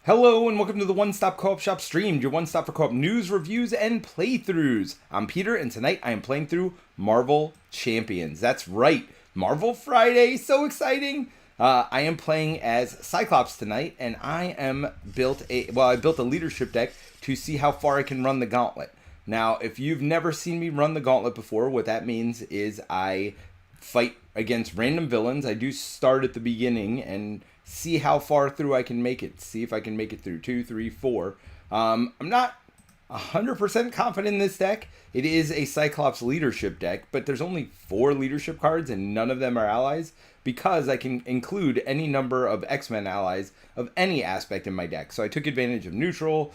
Hello and welcome to the One Stop Co-op Shop stream, your one stop for co-op news, reviews, and playthroughs. I'm Peter, and tonight I am playing through Marvel Champions. That's right, Marvel Friday, so exciting! I am playing as Cyclops tonight, and I built a leadership deck to see how far I can run the Gauntlet. Now, if you've never seen me run the Gauntlet before, what that means is I fight against random villains. I do start at the beginning and see how far through I can make it. See if I can make it through 2, 3, 4. I'm not 100% confident in this deck. It is a Cyclops Leadership deck, but there's only 4 leadership cards and none of them are allies because I can include any number of X-Men allies of any aspect in my deck. So I took advantage of neutral,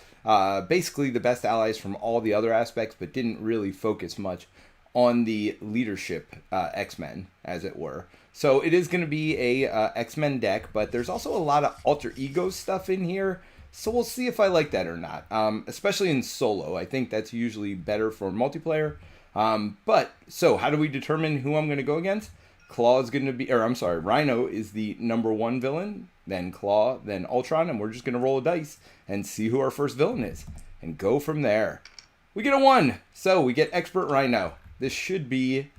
basically the best allies from all the other aspects, but didn't really focus much on the leadership X-Men, as it were. So it is going to be a X-Men deck, but there's also a lot of alter ego stuff in here. So we'll see if I like that or not, especially in solo. I think that's usually better for multiplayer. So how do we determine who I'm going to go against? Rhino is the #1 villain, then Claw, then Ultron, and we're just going to roll a dice and see who our first villain is and go from there. We get a 1, so we get Expert Rhino. This should be,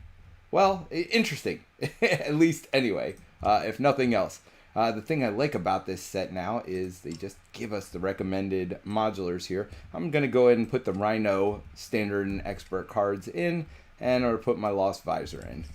well, interesting, at least anyway, if nothing else. The thing I like about this set now is they just give us the recommended modulars here. I'm going to go ahead and put the Rhino standard and expert cards in, and I'm going to put my Lost Visor in.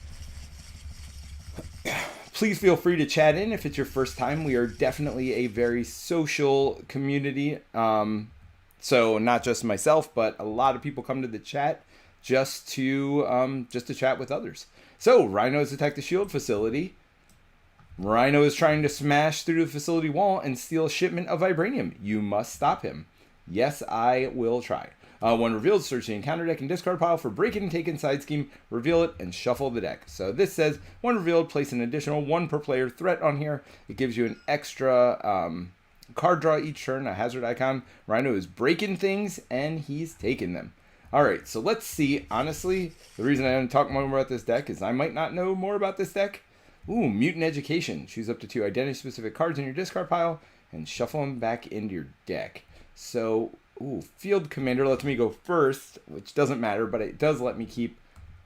Please feel free to chat in if it's your first time. We are definitely a very social community. So not just myself, but a lot of people come to the chat just to chat with others. So Rhino's attacked the shield facility. Rhino is trying to smash through the facility wall and steal a shipment of vibranium. You must stop him. Yes, I will try. When revealed, search the encounter deck and discard pile for break it and take inside scheme, reveal it, and shuffle the deck. So this says, when revealed, place an additional 1 per player threat on here. It gives you an extra card draw each turn, a hazard icon. Rhino is breaking things, and he's taking them. Alright, so let's see. Honestly, the reason I don't talk more about this deck is I might not know more about this deck. Ooh, Mutant Education. Choose up to 2 identity-specific cards in your discard pile and shuffle them back into your deck. So, Field Commander lets me go first, which doesn't matter, but it does let me keep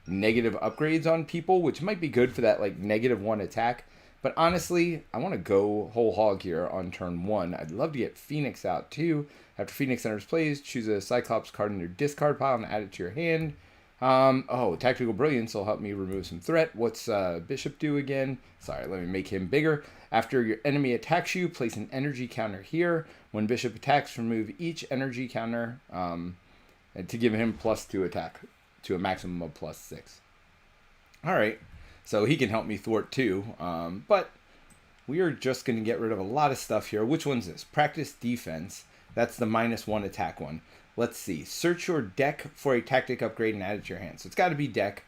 negative upgrades on people, which might be good for that like -1 attack. But honestly, I want to go whole hog here on turn 1. I'd love to get Phoenix out too. After Phoenix enters plays, choose a Cyclops card in your discard pile and add it to your hand. Tactical Brilliance will help me remove some threat. What's Bishop do again? Sorry, let me make him bigger. After your enemy attacks you, place an energy counter here. When Bishop attacks, remove each energy counter to give him +2 attack to a maximum of +6. Alright, so he can help me thwart too. But we are just going to get rid of a lot of stuff here. Which one's this? Practice Defense. That's the -1 attack one. Let's see. Search your deck for a tactic upgrade and add it to your hand. So it's got to be deck.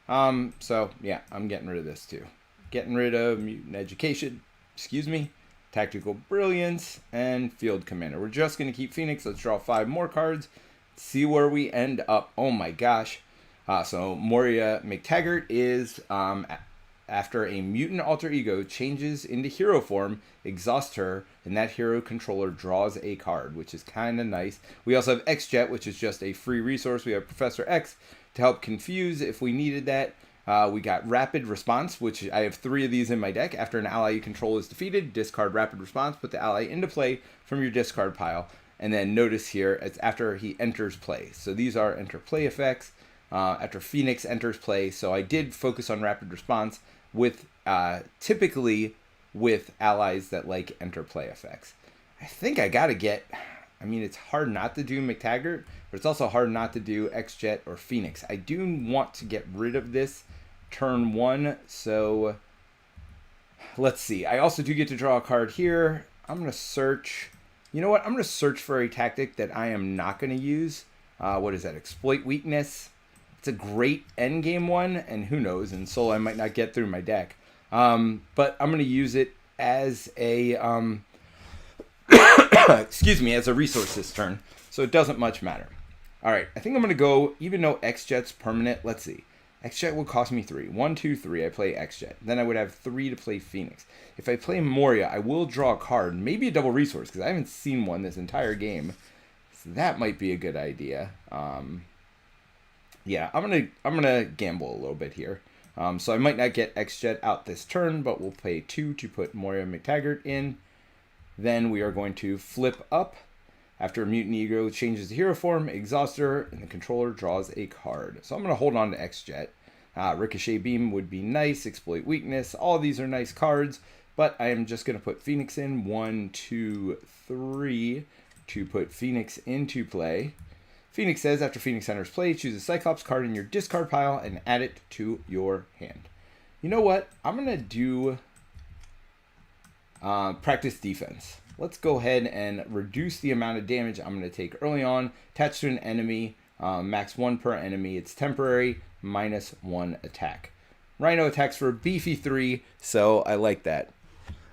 So yeah, I'm getting rid of this too. Getting rid of Mutant Education. Tactical Brilliance and Field Commander. We're just going to keep Phoenix. Let's draw 5 more cards. See where we end up. Oh my gosh. So Moria McTaggart is after a mutant alter ego changes into hero form, exhaust her, and that hero controller draws a card, which is kind of nice. We also have X-Jet, which is just a free resource. We have Professor X to help confuse if we needed that. We got Rapid Response, which I have 3 of these in my deck. After an ally you control is defeated, discard Rapid Response, put the ally into play from your discard pile. And then notice here, it's after he enters play. So these are enter play effects. After Phoenix enters play. So I did focus on Rapid Response with typically with allies that like enter play effects. I think I gotta get, it's hard not to do McTaggart, but it's also hard not to do X-Jet or Phoenix. I do want to get rid of this turn 1, so let's see. I also do get to draw a card here. I'm gonna search, I'm gonna search for a tactic that I am not gonna use. What is that? Exploit Weakness. It's a great endgame one, and who knows, in solo I might not get through my deck. But I'm going to use it as a, as a resource this turn, so it doesn't much matter. Alright, I think I'm going to go, even though X-Jet's permanent, let's see. X-Jet would cost me 3. 1, 2, 3, I play X-Jet. Then I would have 3 to play Phoenix. If I play Moria, I will draw a card, maybe a double resource, because I haven't seen one this entire game. So that might be a good idea. Yeah, I'm gonna gamble a little bit here. So I might not get X-Jet out this turn, but we'll pay 2 to put Moria McTaggart in. Then we are going to flip up. After a Mutant Ego changes to hero form, Exhauster, and the controller draws a card. So I'm going to hold on to X-Jet. Ricochet Beam would be nice. Exploit Weakness. All of these are nice cards. But I am just going to put Phoenix in. 1, 2, 3 to put Phoenix into play. Phoenix says, after Phoenix enters play, choose a Cyclops card in your discard pile and add it to your hand. You know what? I'm going to do practice defense. Let's go ahead and reduce the amount of damage I'm going to take early on. Attached to an enemy, max 1 per enemy. It's temporary, -1 attack. Rhino attacks for a beefy 3, so I like that.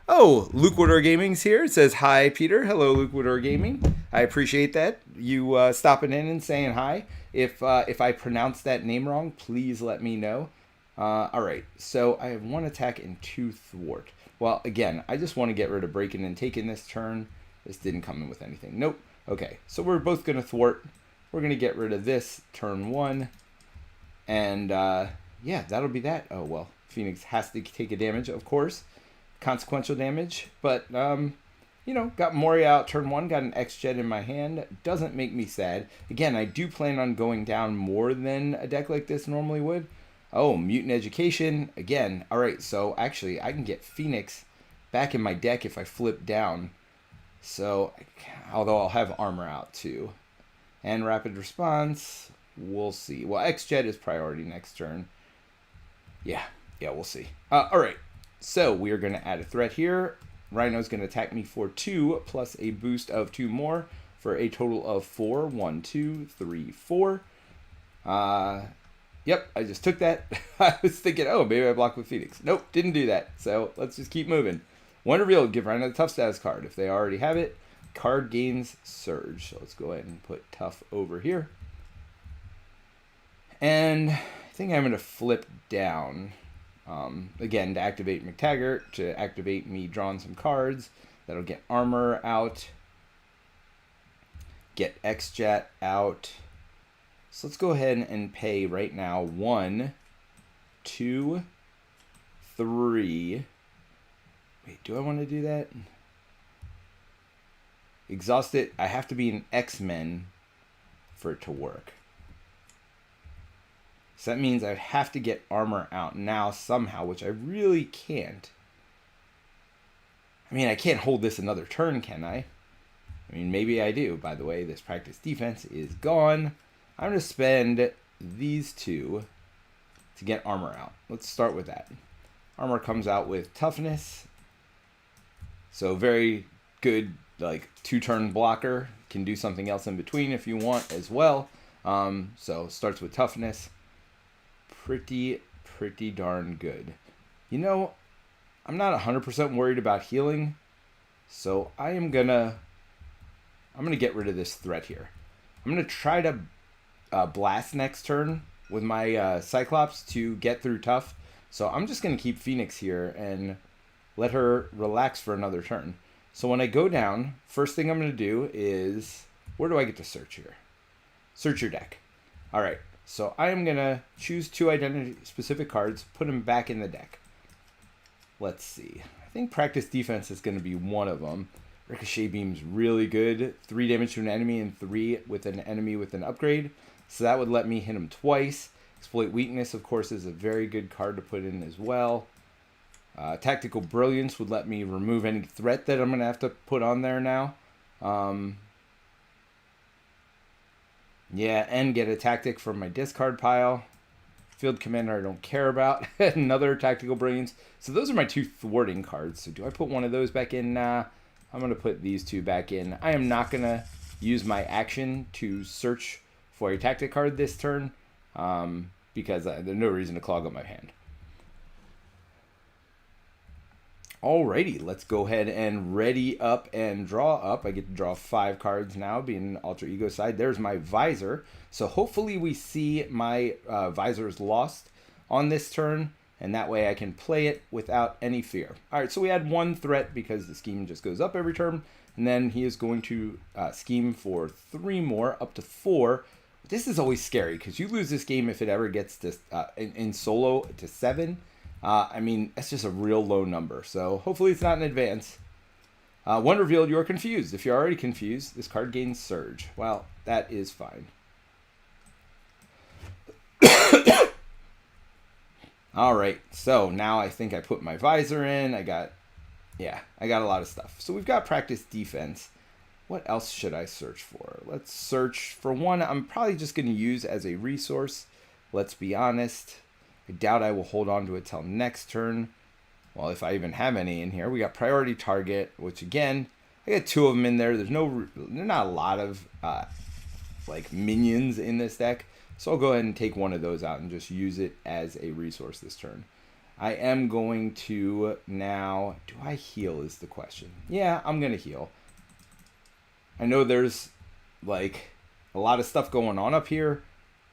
Oh, Luke Woodor Gaming's here. It says, hi, Peter. Hello, Luke Woodor Gaming. I appreciate that. You stopping in and saying hi. If I pronounce that name wrong, please let me know. All right, so I have 1 attack and 2 thwart. Well, again, I just want to get rid of breaking and taking this turn. This didn't come in with anything. Nope. Okay, so we're both going to thwart. We're going to get rid of this turn 1. And, yeah, that'll be that. Oh, well, Phoenix has to take a damage, of course. Consequential damage. But, you know, got Moria out turn 1. Got an X-Jet in my hand. Doesn't make me sad. Again, I do plan on going down more than a deck like this normally would. Oh, Mutant Education. Again, all right, so actually I can get Phoenix back in my deck if I flip down. So, although I'll have armor out too. And Rapid Response, we'll see. Well, X-Jet is priority next turn. Yeah, we'll see. All right, so we are going to add a threat here. Rhino's going to attack me for 2 plus a boost of 2 more for a total of 4. 1, 2, 3, 4. Yep, I just took that. I was thinking, oh, maybe I blocked with Phoenix. Nope, didn't do that. So let's just keep moving. One reveal, give Rhino the Tough status card. If they already have it, card gains Surge. So let's go ahead and put Tough over here. And I think I'm going to flip down. Again, to activate McTaggart, to activate me drawing some cards. That'll get armor out. Get X-Jet out. So let's go ahead and pay right now 1, 2, 3. Wait, do I want to do that? Exhaust it. I have to be an X-Men for it to work. So that means I'd have to get armor out now somehow, which I really can't. I mean, I can't hold this another turn, can I? I mean, maybe I do. By the way, this practice defense is gone. I'm going to spend these 2 to get armor out. Let's start with that. Armor comes out with toughness. So very good, like 2-turn blocker. Can do something else in between if you want as well. So starts with toughness. Pretty darn good. You know, I'm not 100% worried about healing. So I'm gonna get rid of this threat here. I'm going to try to blast next turn with my Cyclops to get through tough. So I'm just going to keep Phoenix here and let her relax for another turn. So when I go down, first thing I'm going to do is, where do I get to search here? Search your deck. All right, so I am going to choose 2 identity-specific cards, put them back in the deck. Let's see. I think practice defense is going to be one of them. Ricochet Beam's really good. 3 damage to an enemy and 3 with an enemy with an upgrade. So that would let me hit him twice. Exploit Weakness, of course, is a very good card to put in as well. Tactical Brilliance would let me remove any threat that I'm going to have to put on there now. Yeah, and get a tactic from my discard pile. Field Commander I don't care about. Another Tactical Brilliance. So those are my 2 thwarting cards. So do I put one of those back in? Nah. I'm going to put these 2 back in. I am not going to use my action to search for a tactic card this turn because there's no reason to clog up my hand. Alrighty, let's go ahead and ready up and draw up. I get to draw 5 cards now, being an alter ego side. There's my visor. So hopefully we see my Visor's Lost. on this turn, and that way I can play it without any fear. All right, so we had 1 threat because the scheme just goes up every turn, and then he is going to scheme for 3 more, up to 4. This is always scary because you lose this game if it ever gets to in solo to 7. I mean, that's just a real low number. So hopefully it's not in advance. 1 revealed, you're confused. If you're already confused, this card gains Surge. Well, that is fine. All right, so now I think I put my visor in. I got a lot of stuff. So we've got practice defense. What else should I search for? Let's search for 1 I'm probably just going to use as a resource. Let's be honest. I doubt I will hold on to it till next turn. Well, if I even have any in here. We got priority target, which again, I got 2 of them in there. There's not a lot of like minions in this deck. So I'll go ahead and take 1 of those out and just use it as a resource this turn. I am going to now, do I heal is the question. Yeah, I'm going to heal. I know there's like a lot of stuff going on up here,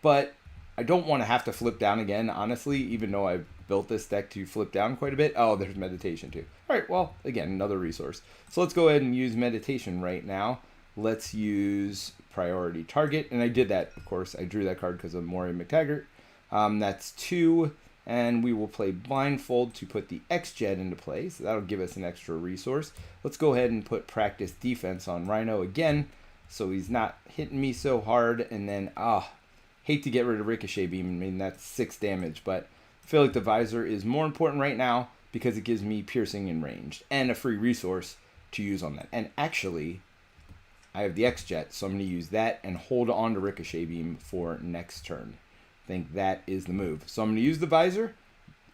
but I don't want to have to flip down again, honestly, even though I've built this deck to flip down quite a bit. Oh, there's meditation too. All right, well, again, another resource. So let's go ahead and use meditation right now. Let's use priority target. And I did that, of course. I drew that card because of Maury McTaggart. That's 2. And we will play blindfold to put the X-Jet into play. So that'll give us an extra resource. Let's go ahead and put practice defense on Rhino again, so he's not hitting me so hard. And then, hate to get rid of Ricochet Beam. I mean, that's 6 damage, but I feel like the visor is more important right now because it gives me piercing and ranged and a free resource to use on that. And actually, I have the X-Jet, so I'm going to use that and hold on to Ricochet Beam for next turn. I think that is the move. So I'm going to use the visor.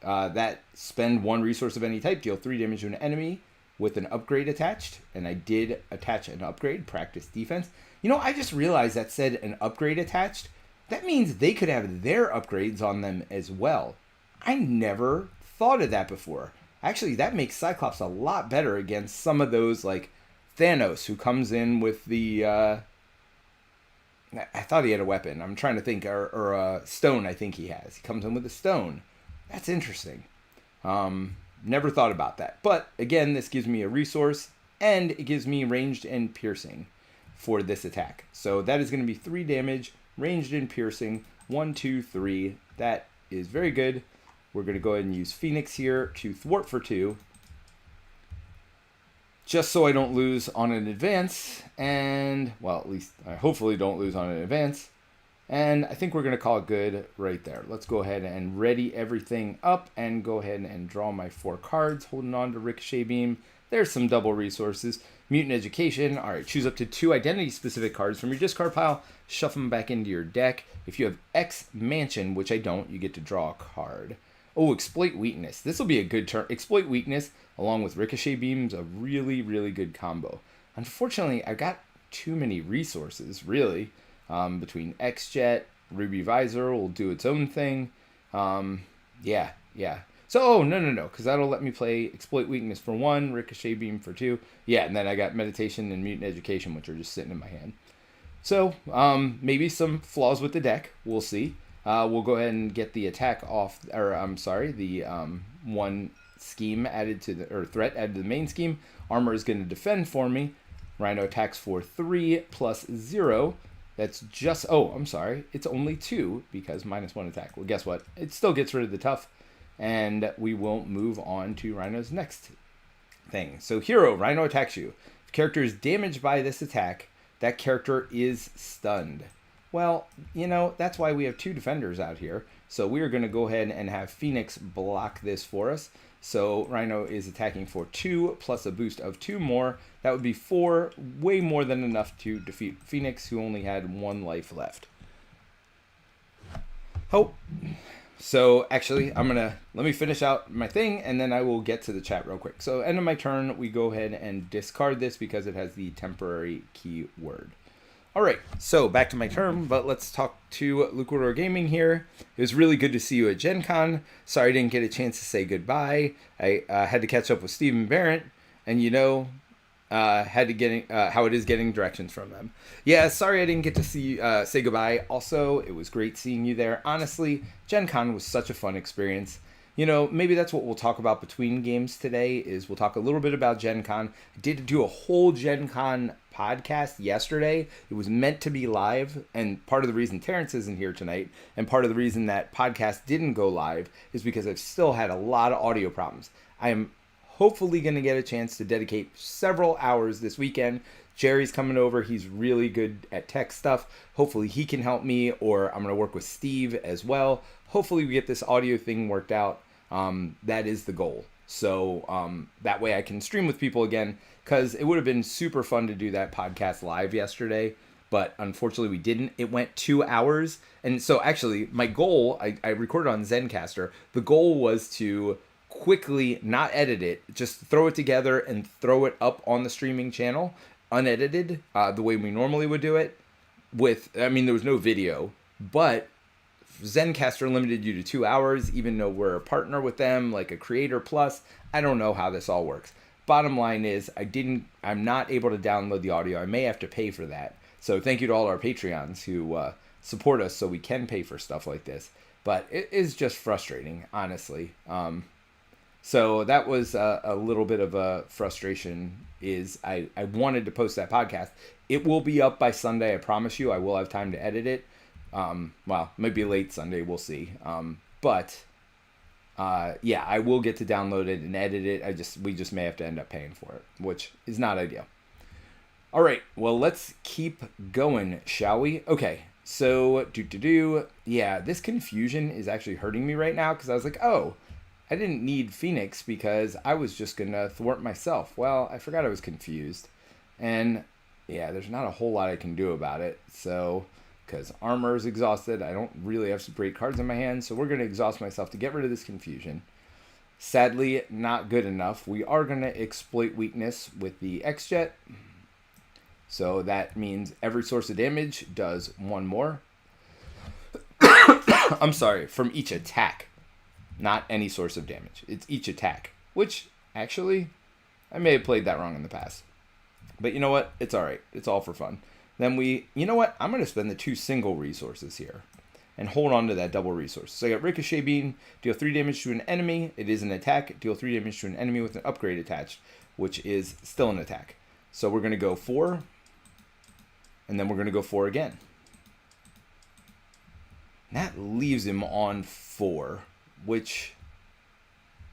That spend 1 resource of any type, deal 3 damage to an enemy with an upgrade attached. And I did attach an upgrade, practice defense. You know, I just realized that said an upgrade attached. That means they could have their upgrades on them as well. I never thought of that before. Actually, that makes Cyclops a lot better against some of those, like Thanos, who comes in with the... I thought he had a weapon. I'm trying to think. Or a stone, I think he has. He comes in with a stone. That's interesting. Never thought about that. But, again, this gives me a resource, and it gives me ranged and piercing for this attack. So that is going to be 3 damage, ranged and piercing. 1, 2, 3. That is very good. We're going to go ahead and use Phoenix here to thwart for 2. Just so I don't lose on an advance, and, well, at least I hopefully don't lose on an advance. And I think we're going to call it good right there. Let's go ahead and ready everything up and go ahead and draw my 4 cards, holding on to Ricochet Beam. There's some double resources. Mutant Education. All right, choose up to 2 identity-specific cards from your discard pile. Shuffle them back into your deck. If you have X Mansion, which I don't, you get to draw a card. Oh, Exploit Weakness. This will be a good turn. Exploit Weakness along with Ricochet Beam's a really, really good combo. Unfortunately, I've got too many resources, really. Between X-Jet, Ruby Visor will do its own thing. Yeah. So, no, because that'll let me play Exploit Weakness for 1, Ricochet Beam for 2. Yeah, and then I got Meditation and Mutant Education, which are just sitting in my hand. So, maybe some flaws with the deck. We'll see. We'll go ahead and get the attack off, or I'm sorry, the 1 scheme added to the, or threat added to the main scheme. Armor is going to defend for me. Rhino attacks for 3 plus 0. That's just, oh, I'm sorry. It's only 2 because -1 attack. Well, guess what? It still gets rid of the tough. And we will move on to Rhino's next thing. So Hero, Rhino attacks you. If character is damaged by this attack, that character is stunned. Well, you know, that's why we have 2 defenders out here. So we are going to go ahead and have Phoenix block this for us. So Rhino is attacking for 2 plus a boost of 2 more. That would be 4, way more than enough to defeat Phoenix, who only had 1 life left. Oh, so actually, let me finish out my thing, and then I will get to the chat real quick. So end of my turn, we go ahead and discard this because it has the temporary keyword. All right, so back to my turn, but let's talk to Luchador Gaming here. It was really good to see you at Gen Con. Sorry I didn't get a chance to say goodbye. I had to catch up with Stephen Barrett, and you know, had to getting how it is getting directions from them. Yeah, sorry I didn't get to say goodbye. Also, it was great seeing you there. Honestly, Gen Con was such a fun experience. You know, maybe that's what we'll talk about between games today, is we'll talk a little bit about Gen Con. I did do a whole Gen Con podcast yesterday. It was meant to be live, and part of the reason Terrence isn't here tonight, and part of the reason that podcast didn't go live, is because I've still had a lot of audio problems. I am hopefully going to get a chance to dedicate several hours this weekend. Jerry's coming over. He's really good at tech stuff. Hopefully he can help me, or I'm going to work with Steve as well. Hopefully we get this audio thing worked out. That is the goal. So that way I can stream with people again, because it would have been super fun to do that podcast live yesterday, but unfortunately we didn't. It went 2 hours. And so actually my goal, I recorded on Zencastr. The goal was to quickly not edit it, just throw it together and throw it up on the streaming channel unedited, the way we normally would do it. There was no video, but Zencastr limited you to 2 hours, even though we're a partner with them, like a Creator Plus. I don't know how this all works. Bottom line is, I'm not able to download the audio. I may have to pay for that. So thank you to all our Patreons who support us so we can pay for stuff like this. But it is just frustrating, honestly. So that was a little bit of a frustration. I wanted to post that podcast. It will be up by Sunday, I promise you. I will have time to edit it. Maybe late Sunday, we'll see. I will get to download it and edit it. We just may have to end up paying for it, which is not ideal. All right, well, let's keep going, shall we? Okay, so this confusion is actually hurting me right now, because I was like, oh, I didn't need Phoenix because I was just gonna thwart myself. Well, I forgot I was confused, and yeah, there's not a whole lot I can do about it. So, because armor is exhausted, I don't really have some great cards in my hand, so we're gonna exhaust myself to get rid of this confusion. Sadly, not good enough. We are gonna exploit weakness with the X-Jet. So that means every source of damage does one more. I'm sorry, from each attack. Not any source of damage. It's each attack. Which, actually, I may have played that wrong in the past. But you know what? It's alright. It's all for fun. Then you know what? I'm going to spend the 2 single resources here. And hold on to that double resource. So I got Ricochet Beam. Deal 3 damage to an enemy. It is an attack. Deal 3 damage to an enemy with an upgrade attached. Which is still an attack. So we're going to go 4. And then we're going to go 4 again. And that leaves him on 4. Which,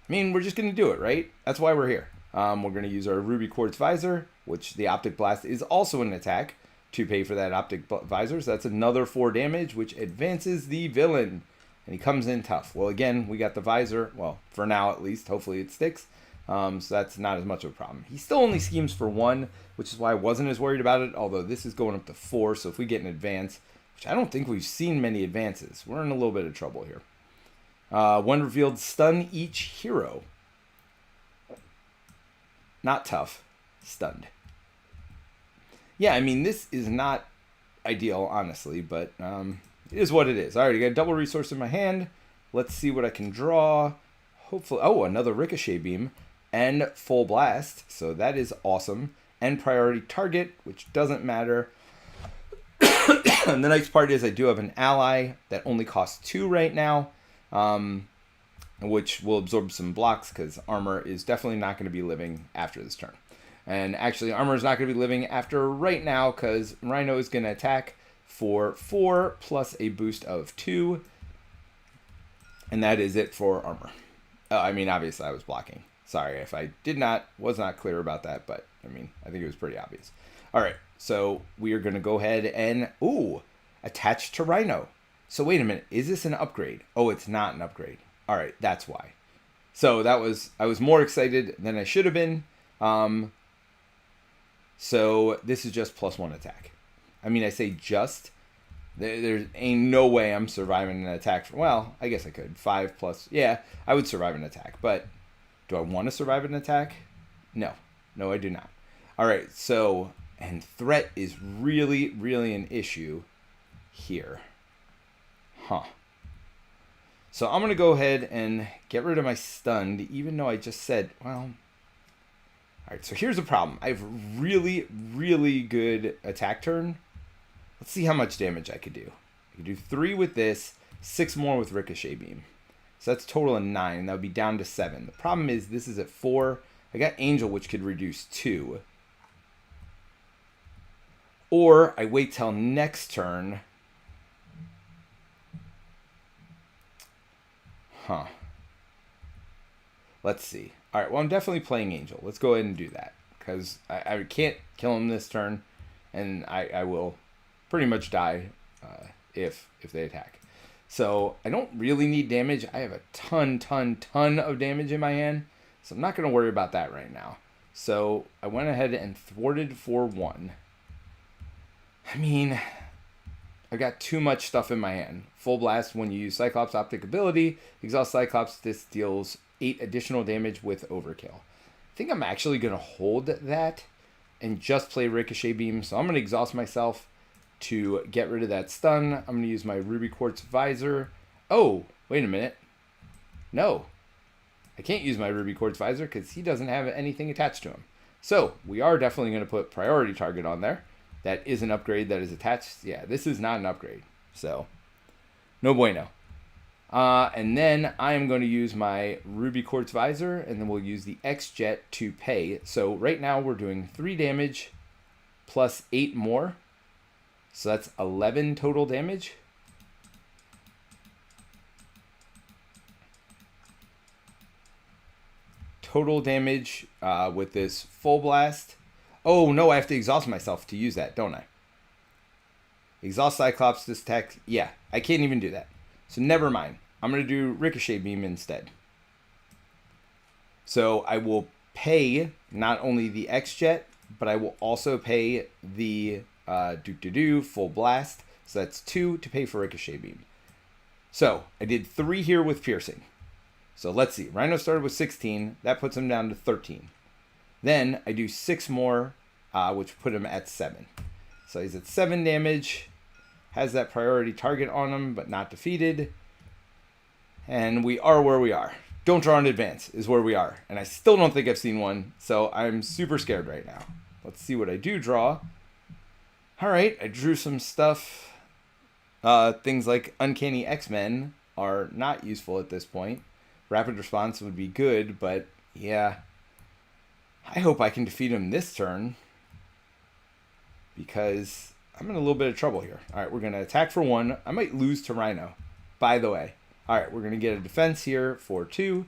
we're just going to do it, right? That's why we're here. We're going to use our Ruby Quartz Visor, which the Optic Blast is also an attack, to pay for that Optic Visor. So that's another 4 damage, which advances the villain. And he comes in tough. Well, again, we got the Visor. Well, for now at least. Hopefully it sticks. So that's not as much of a problem. He still only schemes for 1, which is why I wasn't as worried about it. Although this is going up to 4, so if we get an advance, which I don't think we've seen many advances, we're in a little bit of trouble here. When revealed, stun each hero. Not tough. Stunned. Yeah, this is not ideal, honestly, but it is what it is. I already got a double resource in my hand. Let's see what I can draw. Hopefully, another Ricochet Beam and Full Blast, so that is awesome. And Priority Target, which doesn't matter. And the next part is I do have an ally that only costs 2 right now. Which will absorb some blocks, because armor is definitely not going to be living after this turn. And actually, armor is not going to be living after right now, because Rhino is going to attack for 4 plus a boost of 2. And that is it for armor. Obviously I was blocking. Sorry if I was not clear about that, but I think it was pretty obvious. All right, so we are going to go ahead and, attach to Rhino. So wait a minute, is this an upgrade? Oh, it's not an upgrade. All right, that's why. So I was more excited than I should have been. So this is just +1 attack. I say just. There ain't no way I'm surviving an attack. I guess I could. 5 plus. Yeah, I would survive an attack. But do I want to survive an attack? No. No, I do not. All right, so, and threat is really, really an issue here. So I'm going to go ahead and get rid of my stunned, even though I just said, All right, so here's the problem. I have really, really good attack turn. Let's see how much damage I could do. I could do 3 with this, 6 more with Ricochet Beam. So that's total of 9. That would be down to 7. The problem is this is at 4. I got Angel, which could reduce 2. Or I wait till next turn. Let's see. All right, well, I'm definitely playing Angel. Let's go ahead and do that. Because I can't kill him this turn. And I will pretty much die if they attack. So I don't really need damage. I have a ton of damage in my hand. So I'm not going to worry about that right now. So I went ahead and thwarted for 1. I mean, I got too much stuff in my hand. Full Blast, when you use Cyclops Optic ability, exhaust Cyclops, this deals 8 additional damage with Overkill. I think I'm actually going to hold that and just play Ricochet Beam. So I'm going to exhaust myself to get rid of that stun. I'm going to use my Ruby Quartz Visor. Oh, wait a minute. No, I can't use my Ruby Quartz Visor because he doesn't have anything attached to him. So we are definitely going to put Priority Target on there. That is an upgrade that is attached. Yeah, this is not an upgrade. So no bueno. And then I am going to use my Ruby Quartz Visor, and then we'll use the X-Jet to pay. So right now we're doing 3 damage plus 8 more. So that's 11 total damage. Total damage with this Full Blast. Oh, no, I have to exhaust myself to use that, don't I? Exhaust Cyclops, this attack. Yeah, I can't even do that. So never mind. I'm going to do Ricochet Beam instead. So I will pay not only the X-Jet, but I will also pay the Full Blast. So that's 2 to pay for Ricochet Beam. So I did 3 here with Piercing. So let's see. Rhino started with 16. That puts him down to 13. Then I do 6 more, which put him at 7. So he's at 7 damage. Has that priority target on him, but not defeated. And we are where we are. Don't draw in advance is where we are. And I still don't think I've seen one. So I'm super scared right now. Let's see what I do draw. All right, I drew some stuff. Things like Uncanny X-Men are not useful at this point. Rapid Response would be good, but yeah. I hope I can defeat him this turn, because I'm in a little bit of trouble here. All right, we're going to attack for 1. I might lose to Rhino, by the way. All right, we're going to get a defense here for 2.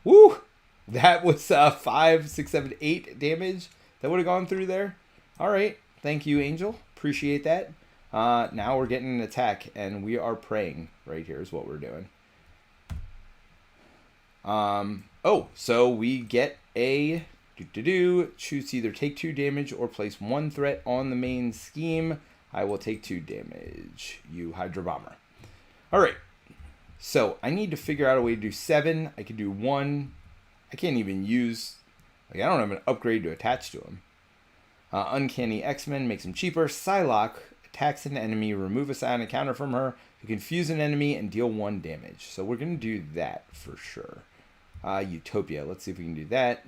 Woo! That was 5, 6, 7, 8 damage. That would have gone through there. All right, thank you, Angel. Appreciate that. Now we're getting an attack, and we are praying right here is what we're doing. Oh, so we get a choose to either take 2 damage or place 1 threat on the main scheme. I will take 2 damage, you Hydra Bomber. All right, so I need to figure out a way to do 7. I could do 1. I can't even use, like, I don't have an upgrade to attach to him. Uncanny X-Men makes him cheaper. Psylocke attacks an enemy, remove a psionic counter from her, to confuse an enemy and deal 1 damage. So we're going to do that for sure. Utopia, let's see if we can do that.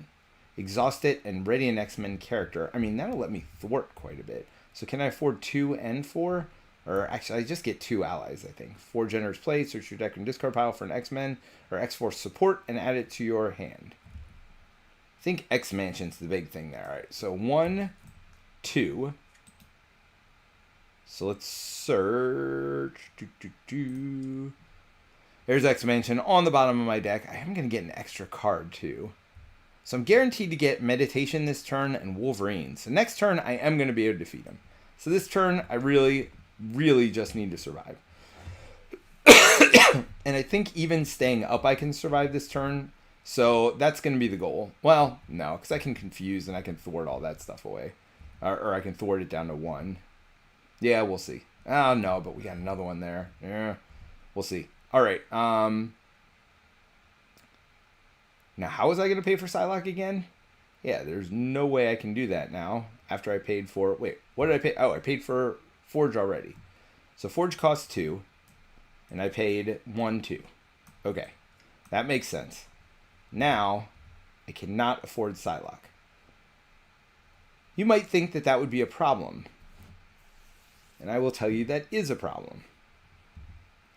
Exhaust it and ready an X-Men character. I mean, that'll let me thwart quite a bit. So can I afford 2 and 4? Or actually, I just get 2 allies, I think. 4 generous play, search your deck and discard pile for an X-Men or X-Force support and add it to your hand. I think X-Mansion's the big thing there. All right, so 1, 2. So let's search. There's X-Mansion on the bottom of my deck. I am going to get an extra card, too. So I'm guaranteed to get Meditation this turn and Wolverine. So next turn, I am going to be able to defeat him. So this turn, I really just need to survive. And I think even staying up, I can survive this turn. So that's going to be the goal. Well, no, because I can confuse and I can thwart all that stuff away. Or I can thwart it down to 1. Yeah, we'll see. Oh, no, but we got another one there. Yeah, we'll see. All right. Now, how was I going to pay for Psylocke again? Yeah, there's no way I can do that now after I paid for... Wait, what did I pay? Oh, I paid for Forge already. So Forge costs 2, and I paid 1, 2. Okay, that makes sense. Now, I cannot afford Psylocke. You might think that that would be a problem. And I will tell you that is a problem.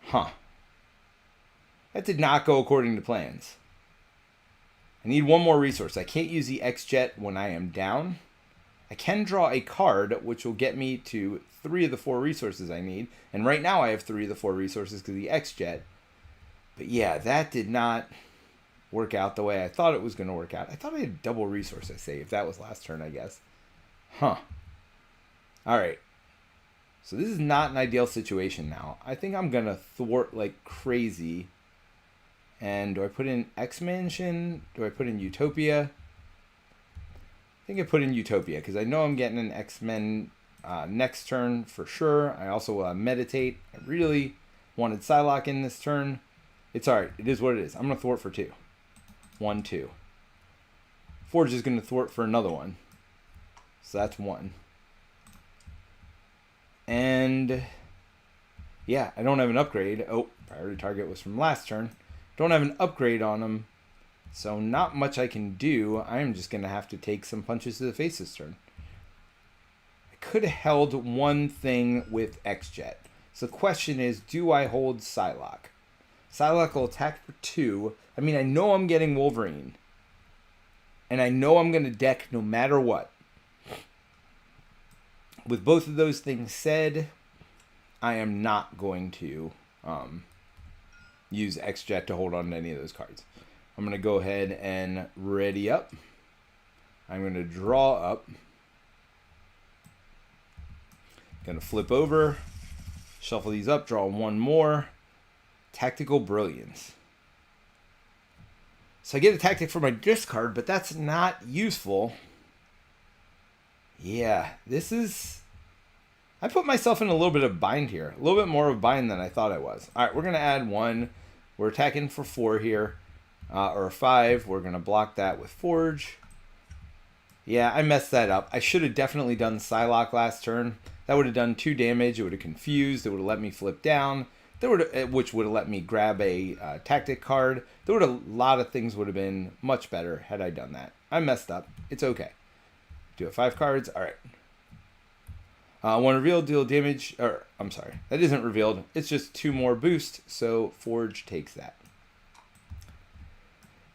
Huh. That did not go according to plans. I need one more resource. I can't use the X-Jet when I am down. I can draw a card, which will get me to 3 of the 4 resources I need. And right now I have 3 of the 4 resources because of the X-Jet. But yeah, that did not work out the way I thought it was going to work out. I thought I had double resource I saved. That was last turn, I guess. Huh. Alright. So this is not an ideal situation now. I think I'm going to thwart like crazy. And do I put in X-Mansion? Do I put in Utopia? I think I put in Utopia because I know I'm getting an X-Men next turn for sure. I also will Meditate. I really wanted Psylocke in this turn. It's alright. It is what it is. I'm going to thwart for 2. 1, 2. Forge is going to thwart for another one. So that's 1. And yeah, I don't have an upgrade. Oh, priority target was from last turn. Don't have an upgrade on him. So not much I can do. I am just going to have to take some punches to the face this turn. I could have held one thing with X-Jet. So the question is, do I hold Psylocke? Psylocke will attack for 2. I mean, I know I'm getting Wolverine. And I know I'm going to deck no matter what. With both of those things said, I am not going to use X-Jet to hold on to any of those cards. I'm going to go ahead and ready up. I'm going to draw up. Going to flip over. Shuffle these up. Draw one more. Tactical Brilliance. So I get a tactic for my discard, but that's not useful. Yeah, this is... I put myself in a little bit of bind here. A little bit more of a bind than I thought I was. All right, we're going to add 1. We're attacking for 4 here. Or 5. We're going to block that with Forge. Yeah, I messed that up. I should have definitely done Psylocke last turn. That would have done 2 damage. It would have confused. It would have let me flip down. Which would have let me grab a tactic card. A lot of things would have been much better had I done that. I messed up. It's okay. Do it 5 cards. All right. When revealed, deal damage. Or I'm sorry, that isn't revealed. It's just 2 more boost. So Forge takes that.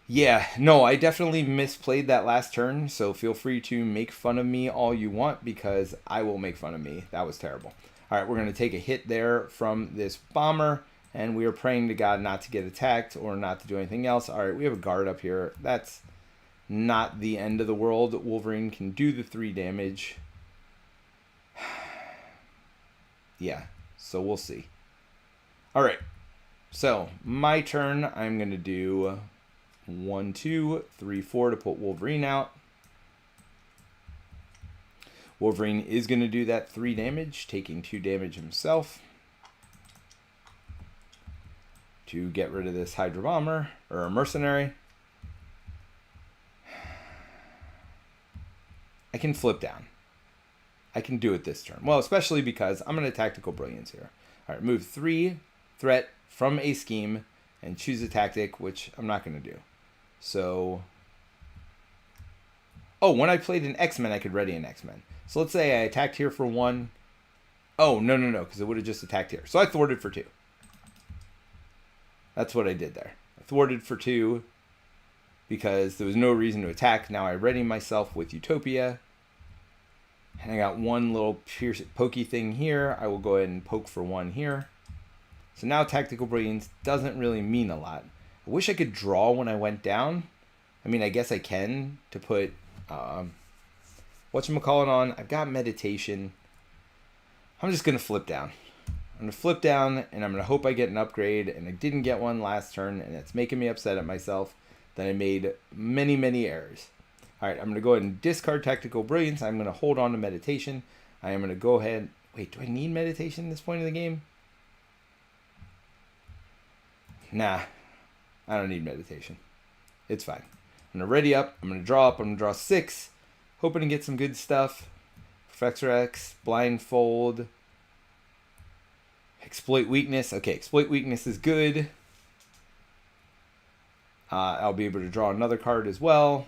Yeah, no, I definitely misplayed that last turn. So feel free to make fun of me all you want because I will make fun of me. That was terrible. All right, we're going to take a hit there from this bomber. And we are praying to God not to get attacked or not to do anything else. All right, we have a guard up here. That's not the end of the world. Wolverine can do the 3 damage. Yeah, so we'll see. All right, so my turn. I'm going to do 1, 2, 3, 4 to put Wolverine out. Wolverine is going to do that 3 damage, taking 2 damage himself. To get rid of this Hydra Bomber, or a Mercenary. I can flip down. I can do it this turn. Well, especially because I'm going to Tactical Brilliance here. All right, move 3 threat from a scheme and choose a tactic, which I'm not going to do. So, oh, when I played an X-Men, I could ready an X-Men. So let's say I attacked here for 1. Oh, no, because it would have just attacked here. So I thwarted for 2. That's what I did there. I thwarted for 2 because there was no reason to attack. Now I ready myself with Utopia. And I got 1 little pokey thing here. I will go ahead and poke for 1 here. So now Tactical Brilliance doesn't really mean a lot. I wish I could draw when I went down. I mean, I guess I can to put whatchamacallit on. I've got Meditation. I'm just going to flip down. I'm going to flip down and I'm going to hope I get an upgrade. And I didn't get one last turn and it's making me upset at myself that I made many, many errors. All right, I'm going to go ahead and discard Tactical Brilliance. I'm going to hold on to Meditation. I am going to go ahead. Wait, do I need Meditation at this point in the game? Nah, I don't need Meditation. It's fine. I'm going to ready up. I'm going to draw up. I'm going to draw 6. Hoping to get some good stuff. Professor X, Blindfold. Exploit Weakness. Okay, Exploit Weakness is good. I'll be able to draw another card as well.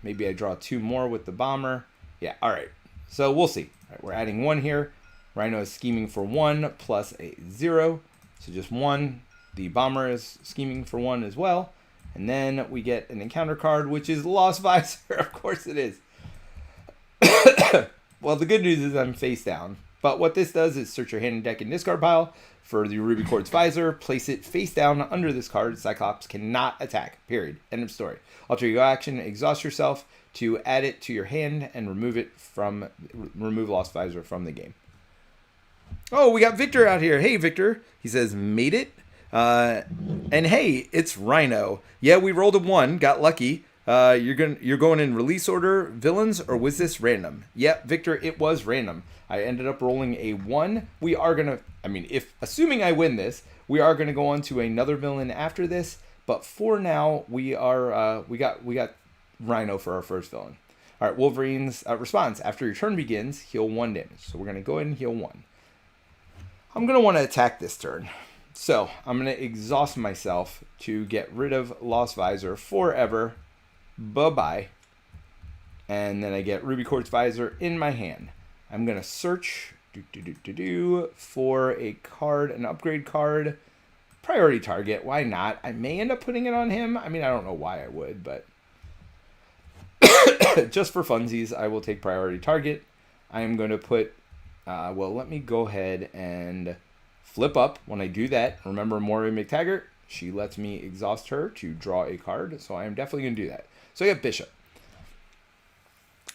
Maybe I draw 2 more with the bomber. Yeah, all right. So we'll see. All right, we're adding 1 here. Rhino is scheming for 1 plus a 0. So just 1. The bomber is scheming for 1 as well. And then we get an encounter card, which is Lost Visor. Of course it is. Well, the good news is I'm face down. But what this does is search your hand and deck and discard pile for the Ruby Quartz Visor. Place it face down under this card. Cyclops cannot attack. Period. End of story. Alter ego action. Exhaust yourself to add it to your hand and remove Lost Visor from the game. Oh, we got Victor out here. Hey, Victor. He says, made it. And hey, it's Rhino. Yeah, we rolled a 1. Got lucky. You're going in release order, villains, or was this random? Yep, Victor, it was random. I ended up rolling a 1. We are gonna, assuming I win this, we are gonna go on to another villain after this. But for now, we got Rhino for our first villain. All right, Wolverine's response: after your turn begins, heal 1 damage. So we're gonna go ahead and heal 1. I'm gonna want to attack this turn. So I'm gonna exhaust myself to get rid of Lost Visor forever. Bye-bye. And then I get Ruby Quartz Visor in my hand. I'm going to search for a card, an upgrade card. Priority target. Why not? I may end up putting it on him. I don't know why I would, but just for funsies, I will take priority target. I am going to put, let me go ahead and flip up. When I do that, remember Maureen McTaggart? She lets me exhaust her to draw a card, so I am definitely going to do that. So I got Bishop.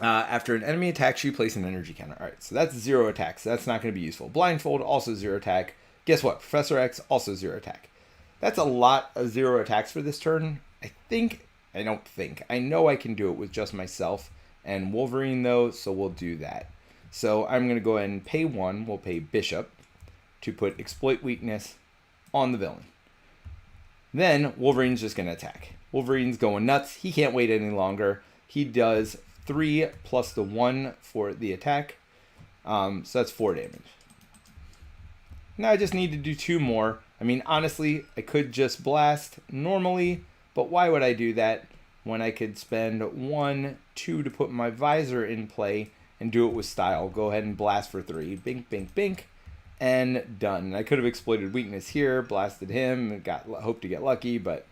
After an enemy attacks you, place an energy counter. All right, so that's 0 attacks. So that's not going to be useful. Blindfold, also 0 attack. Guess what? Professor X, also 0 attack. That's a lot of 0 attacks for this turn. I know I can do it with just myself and Wolverine, though, so we'll do that. So I'm going to go ahead and pay 1. We'll pay Bishop to put Exploit Weakness on the villain. Then Wolverine's just going to attack. Wolverine's going nuts. He can't wait any longer. He does 3 plus the 1 for the attack. So that's 4 damage. Now I just need to do 2 more. Honestly, I could just blast normally, but why would I do that when I could spend 1, 2 to put my visor in play and do it with style? Go ahead and blast for 3. Bink, bink, bink. And done. I could have exploited weakness here, blasted him, hoped to get lucky, but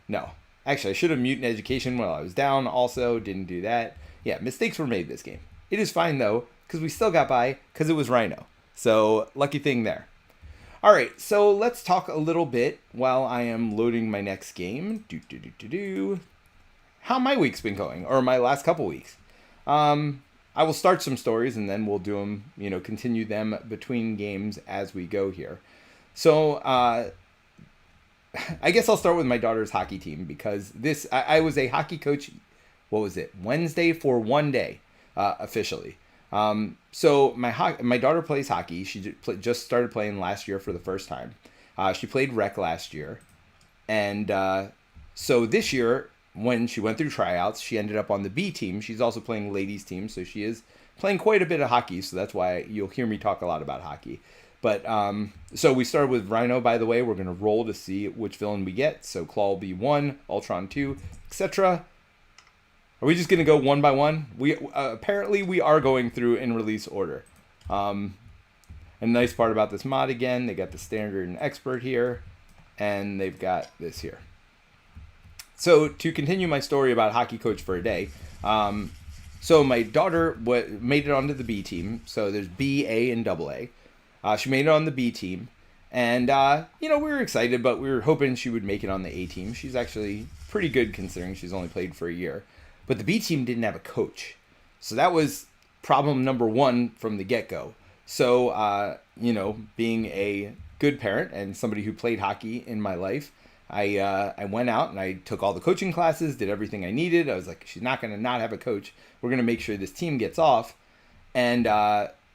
no. Actually, I should have mutant education while I was down. Also, didn't do that. Yeah, mistakes were made this game. It is fine though, because we still got by because it was Rhino. So lucky thing there. All right, so let's talk a little bit while I am loading my next game. How my week's been going, or my last couple weeks. I will start some stories and then we'll do them, continue them between games as we go here. So I guess I'll start with my daughter's hockey team because I was a hockey coach, Wednesday for 1 day officially. So my daughter plays hockey. She just started playing last year for the first time. She played rec last year. And so this year, when she went through tryouts, she ended up on the B team. She's also playing ladies team, so she is playing quite a bit of hockey. So that's why you'll hear me talk a lot about hockey. But so we started with Rhino, by the way. We're going to roll to see which villain we get. So Claw will be 1, Ultron 2, etc. Are we just going to go one by one? We apparently we are going through in release order. A nice part about this mod, again, they got the standard and expert here, and they've got this here. So to continue my story about hockey coach for a day, so my daughter made it onto the B team. So there's B, A, and AA. She made it on the B team, and we were excited, but we were hoping she would make it on the A team. She's actually pretty good considering she's only played for a year. But the B team didn't have a coach, so that was problem number 1 from the get-go. So being a good parent and somebody who played hockey in my life, I went out and I took all the coaching classes, did everything I needed. I was like, she's not going to not have a coach. We're going to make sure this team gets off. And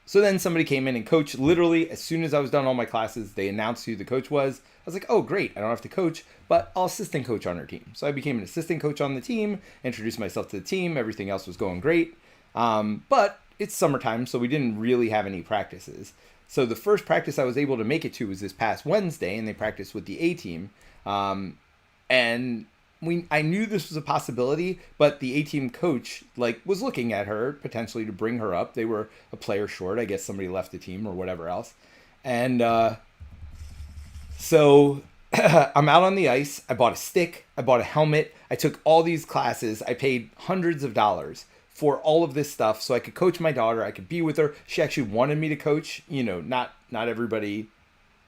so then somebody came in and coached. Literally, as soon as I was done all my classes, they announced who the coach was. I was like, oh, great. I don't have to coach, but I'll assistant coach on our team. So I became an assistant coach on the team, introduced myself to the team. Everything else was going great. But it's summertime, so we didn't really have any practices. So the first practice I was able to make it to was this past Wednesday, and they practiced with the A team. And I knew this was a possibility, but the A-team coach like was looking at her potentially to bring her up. They were a player short. I guess somebody left the team or whatever else. And so I'm out on the ice. I bought a stick. I bought a helmet. I took all these classes. I paid hundreds of dollars for all of this stuff so I could coach my daughter. I could be with her. She actually wanted me to coach. You know, not everybody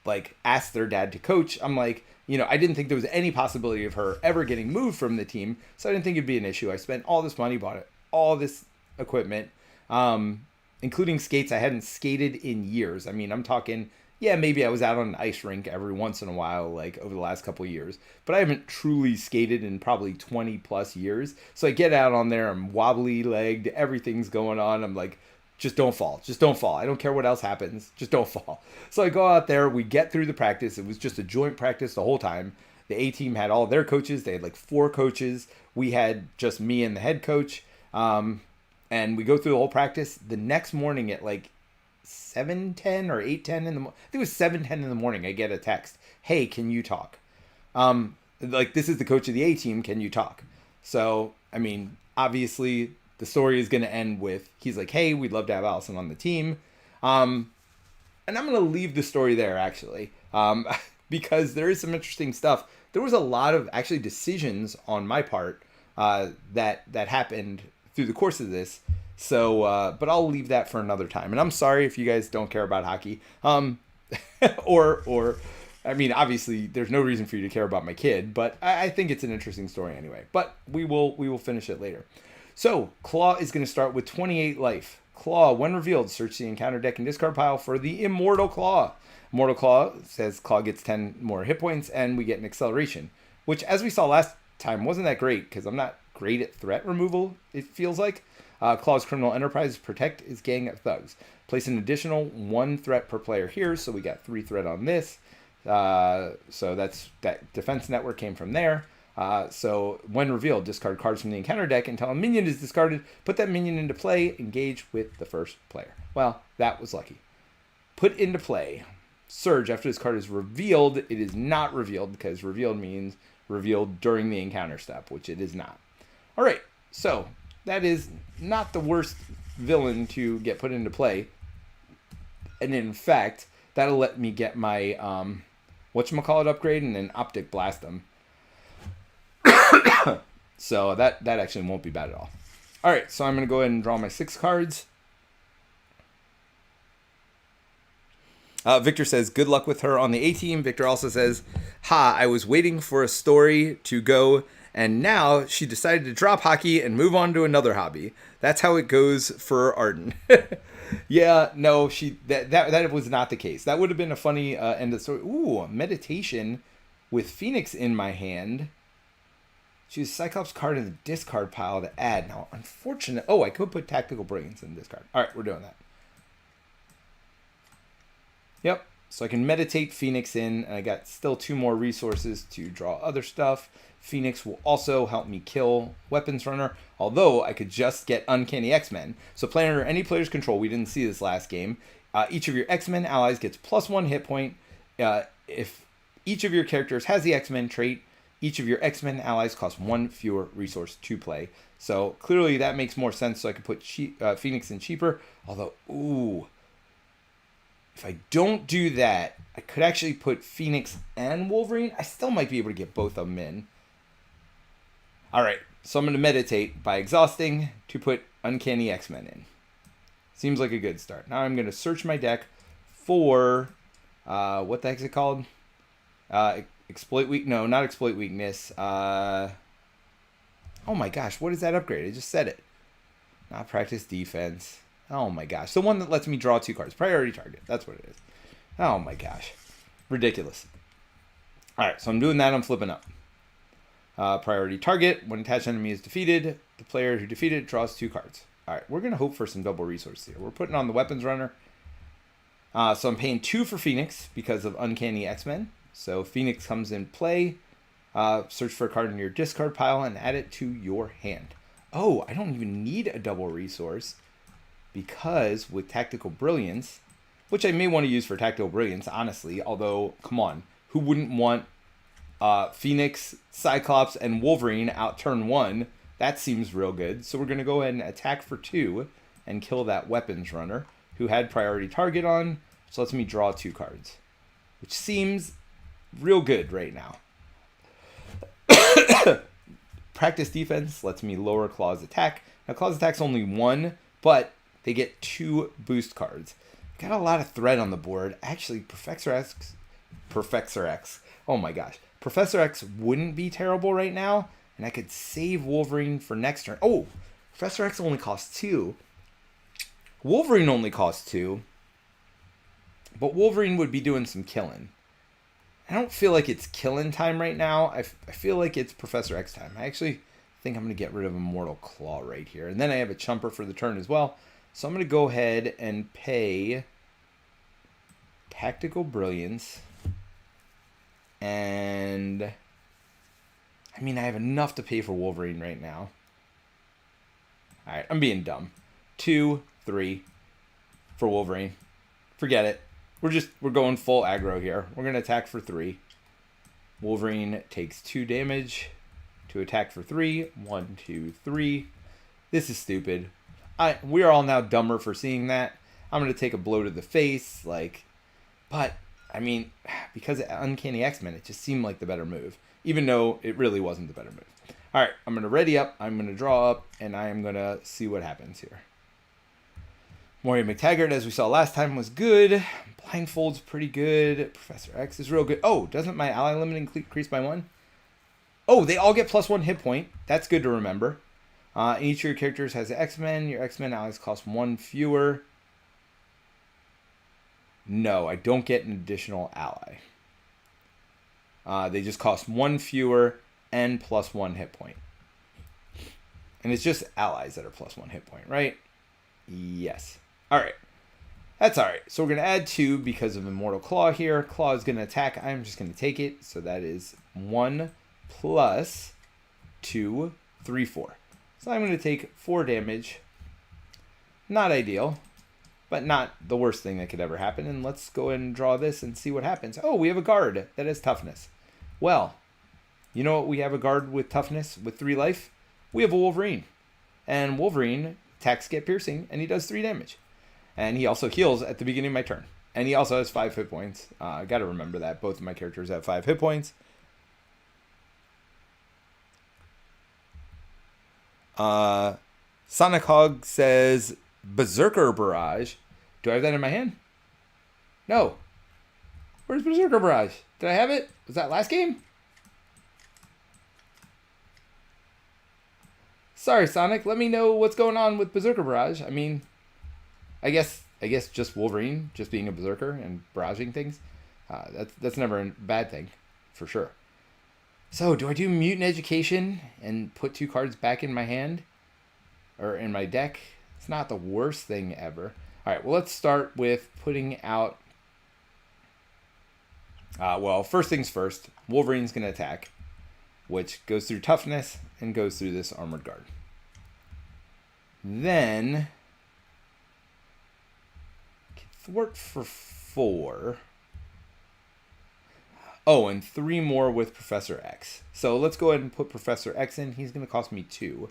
like asked their dad to coach. I'm like, you know, I didn't think there was any possibility of her ever getting moved from the team. So I didn't think it'd be an issue. I spent all this money, bought it, all this equipment, including skates. I hadn't skated in years. I mean, I'm talking, yeah, maybe I was out on an ice rink every once in a while, like over the last couple of years, but I haven't truly skated in probably 20 plus years. So I get out on there, I'm wobbly legged, everything's going on. I'm like, just don't fall. Just don't fall. I don't care what else happens. Just don't fall. So I go out there. We get through the practice. It was just a joint practice the whole time. The A-team had all their coaches. They had like 4 coaches. We had just me and the head coach. And we go through the whole practice. The next morning at like 7:10 or 8:10 in the morning, I think it was 7:10 in the morning, I get a text. Hey, can you talk? Like, this is the coach of the A-team. Can you talk? So, I mean, obviously the story is going to end with, he's like, hey, we'd love to have Allison on the team. And I'm going to leave the story there, actually, because there is some interesting stuff. There was a lot of, actually, decisions on my part that happened through the course of this. So, but I'll leave that for another time. And I'm sorry if you guys don't care about hockey. Or I mean, obviously, there's no reason for you to care about my kid, but I think it's an interesting story anyway. But we will finish it later. So, Claw is going to start with 28 life. Claw, when revealed, search the encounter deck and discard pile for the Immortal Claw. Immortal Claw says Claw gets 10 more hit points, and we get an acceleration, which, as we saw last time, wasn't that great, because I'm not great at threat removal, it feels like. Claw's Criminal Enterprise, protect his gang of thugs. Place an additional 1 threat per player here, so we got 3 threat on this. So that defense network came from there. So when revealed, discard cards from the encounter deck until a minion is discarded. Put that minion into play. Engage with the first player. Well, that was lucky. Put into play. Surge after this card is revealed. It is not revealed because revealed means revealed during the encounter step, which it is not. All right. So that is not the worst villain to get put into play. And in fact, that'll let me get my whatchamacallit upgrade and then Optic Blast them. So that actually won't be bad at all. All right, so I'm going to go ahead and draw my 6 cards. Victor says, good luck with her on the A-team. Victor also says, ha, I was waiting for a story to go, and now she decided to drop hockey and move on to another hobby. That's how it goes for Arden. Yeah, no, that was not the case. That would have been a funny end of the story. Ooh, meditation with Phoenix in my hand. Choose Cyclops card in the discard pile to add. Now, unfortunate. Oh, I could put Tactical Brilliance in the discard. All right, we're doing that. Yep. So I can meditate Phoenix in, and I got still 2 more resources to draw other stuff. Phoenix will also help me kill Weapons Runner, although I could just get Uncanny X-Men. So play under any player's control. We didn't see this last game. Each of your X-Men allies gets +1 hit point. If each of your characters has the X-Men trait, each of your X-Men allies cost 1 fewer resource to play. So clearly that makes more sense. So I could put Phoenix in cheaper. Although, ooh, if I don't do that, I could actually put Phoenix and Wolverine. I still might be able to get both of them in. All right, so I'm going to meditate by exhausting to put Uncanny X-Men in. Seems like a good start. Now I'm going to search my deck for, what the heck is it called? Exploit weak? No, not exploit weakness. Oh my gosh, what is that upgrade? I just said it. Not practice defense. Oh my gosh, the one that lets me draw 2 cards. Priority target. That's what it is. Oh my gosh, ridiculous. All right, so I'm doing that. I'm flipping up. Priority target. When attached enemy is defeated, the player who defeated draws 2 cards. All right, we're gonna hope for some double resources here. We're putting on the Weapons Runner. So I'm paying 2 for Phoenix because of Uncanny X-Men. So Phoenix comes in play. Search for a card in your discard pile and add it to your hand. Oh, I don't even need a double resource because with Tactical Brilliance, which I may want to use for Tactical Brilliance, honestly, although, come on, who wouldn't want Phoenix, Cyclops, and Wolverine out turn 1. That seems real good. So we're going to go ahead and attack for 2 and kill that weapons runner who had priority target on. So lets me draw 2 cards, which seems real good right now. Practice defense lets me lower Claw's attack. Now Claw's attack's only 1, but they get 2 boost cards. Got a lot of threat on the board. Actually, Professor X. Oh my gosh. Professor X wouldn't be terrible right now, and I could save Wolverine for next turn. Oh, Professor X only costs 2. Wolverine only costs 2, but Wolverine would be doing some killing. I don't feel like it's killing time right now. I feel like it's Professor X time. I actually think I'm going to get rid of Immortal Claw right here. And then I have a chumper for the turn as well. So I'm going to go ahead and pay Tactical Brilliance. And I mean, I have enough to pay for Wolverine right now. All right, I'm being dumb. 2, 3 for Wolverine. Forget it. We're going full aggro here. We're going to attack for 3. Wolverine takes 2 damage to attack for 3. 1, 2, 3. This is stupid. We are all now dumber for seeing that. I'm going to take a blow to the face, but I mean, because of Uncanny X-Men, it just seemed like the better move, even though it really wasn't the better move. All right, I'm going to ready up, I'm going to draw up, and I am going to see what happens here. Moria McTaggart, as we saw last time, was good. Blindfold's pretty good. Professor X is real good. Oh, doesn't my ally limit increase by 1? Oh, they all get +1 hit point. That's good to remember. Each of your characters has X-Men. Your X-Men allies cost 1 fewer. No, I don't get an additional ally. They just cost 1 fewer and +1 hit point. And it's just allies that are +1 hit point, right? Yes. All right. That's all right. So we're going to add 2 because of Immortal Claw here. Claw is going to attack. I'm just going to take it. So that is 1 plus 2, 3, 4. So I'm going to take 4 damage. Not ideal, but not the worst thing that could ever happen. And let's go ahead and draw this and see what happens. Oh, we have a guard that has toughness. Well, you know what? We have a guard with toughness with 3 life. We have a Wolverine. And Wolverine attacks get piercing, and he does 3 damage. And he also heals at the beginning of my turn. And he also has 5 hit points. I got to remember that. Both of my characters have 5 hit points. Sonic Hog says Berserker Barrage. Do I have that in my hand? No. Where's Berserker Barrage? Did I have it? Was that last game? Sorry, Sonic. Let me know what's going on with Berserker Barrage. I mean, I guess just Wolverine, just being a berserker and barraging things. That's never a bad thing, for sure. So, do I do Mutant Education and put 2 cards back in my hand? Or in my deck? It's not the worst thing ever. Alright, well, let's start with putting out... well, first things first. Wolverine's going to attack, which goes through toughness and goes through this armored guard. Then... thwart for 4. Oh, and 3 more with Professor X. So let's go ahead and put Professor X in. He's going to cost me 2.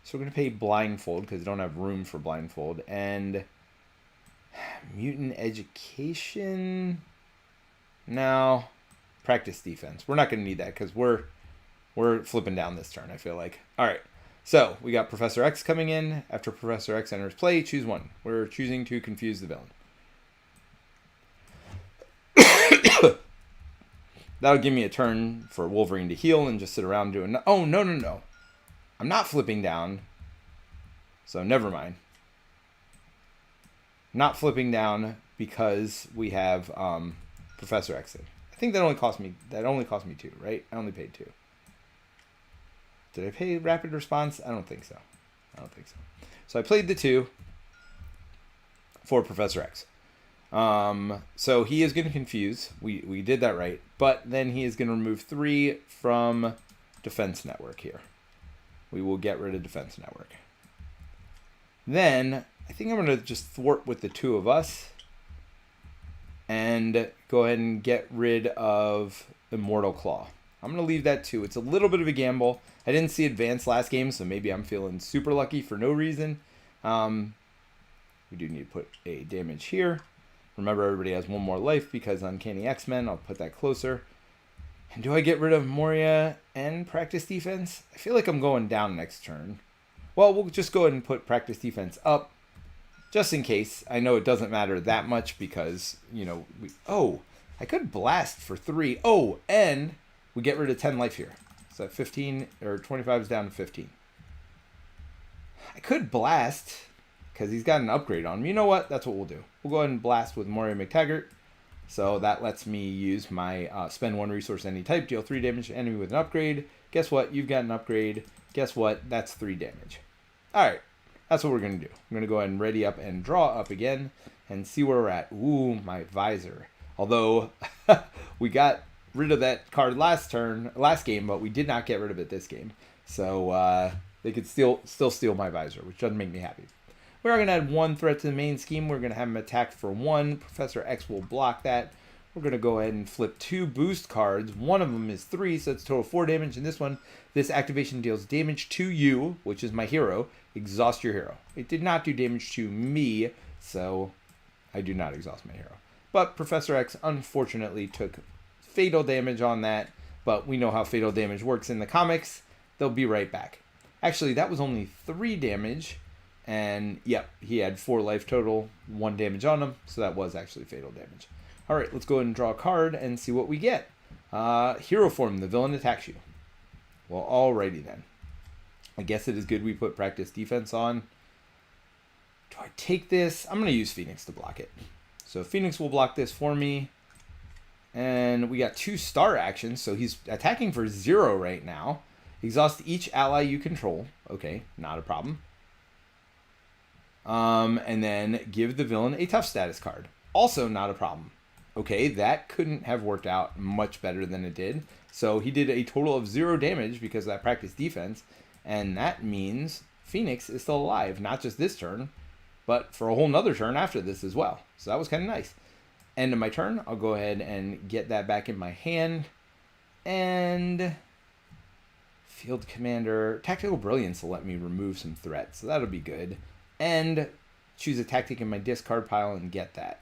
So we're going to pay Blindfold because I don't have room for Blindfold. And Mutant Education. No. Practice Defense. We're not going to need that because we're flipping down this turn, I feel like. All right. So we got Professor X coming in. After Professor X enters play, choose 1. We're choosing to confuse the villain. That'll give me a turn for Wolverine to heal and just sit around doing... Oh, no. I'm not flipping down. So never mind. Not flipping down because we have Professor X in. I think that only cost me 2, right? I only paid 2. Did I pay Rapid Response? I don't think so. So I played the 2 for Professor X. So he is going to confuse. We did that right. But then he is going to remove 3 from Defense Network here. We will get rid of Defense Network. Then I think I'm going to just thwart with the 2 of us. And go ahead and get rid of Immortal Claw. I'm going to leave that 2. It's a little bit of a gamble. I didn't see advance last game, so maybe I'm feeling super lucky for no reason. We do need to put a damage here. Remember, everybody has 1 more life because Uncanny X-Men. I'll put that closer. And do I get rid of Moria and practice defense? I feel like I'm going down next turn. Well, we'll just go ahead and put practice defense up. Just in case. I know it doesn't matter that much because, you know, I could blast for 3. Oh, and we get rid of 10 life here. So 15 or 25 is down to 15. I could blast because he's got an upgrade on him. You know what? That's what we'll do. We'll go ahead and blast with Moria McTaggart. So that lets me use my spend 1 resource any type, deal 3 damage to enemy with an upgrade. Guess what? You've got an upgrade. Guess what? That's 3 damage. All right. That's what we're going to do. I'm going to go ahead and ready up and draw up again and see where we're at. Ooh, my visor. Although we got rid of that card last game, but we did not get rid of it this game. So they could still steal my visor, which doesn't make me happy. We are going to add 1 threat to the main scheme. We're going to have him attack for 1. Professor X will block that. We're going to go ahead and flip 2 boost cards. One of them is 3, so it's total 4 damage. And this one, this activation deals damage to you, which is my hero. Exhaust your hero. It did not do damage to me, so I do not exhaust my hero. But Professor X unfortunately took fatal damage on that, but we know how fatal damage works in the comics. They'll be right back. Actually, that was only 3 damage, and yep, he had 4 life total, 1 damage on him, so that was actually fatal damage. All right, let's go ahead and draw a card and see what we get. Hero form, the villain attacks you. Well, alrighty then. I guess it is good we put practice defense on. Do I take this? I'm going to use Phoenix to block it. So Phoenix will block this for me. And we got 2 star actions, so he's attacking for 0 right now. Exhaust each ally you control. Okay, not a problem. And then give the villain a tough status card. Also not a problem. Okay, that couldn't have worked out much better than it did. So he did a total of 0 damage because of that practice defense. And that means Phoenix is still alive, not just this turn, but for a whole nother turn after this as well. So that was kind of nice. End of my turn. I'll go ahead and get that back in my hand. And Field Commander, Tactical Brilliance will let me remove some threats, so that'll be good. And choose a tactic in my discard pile and get that.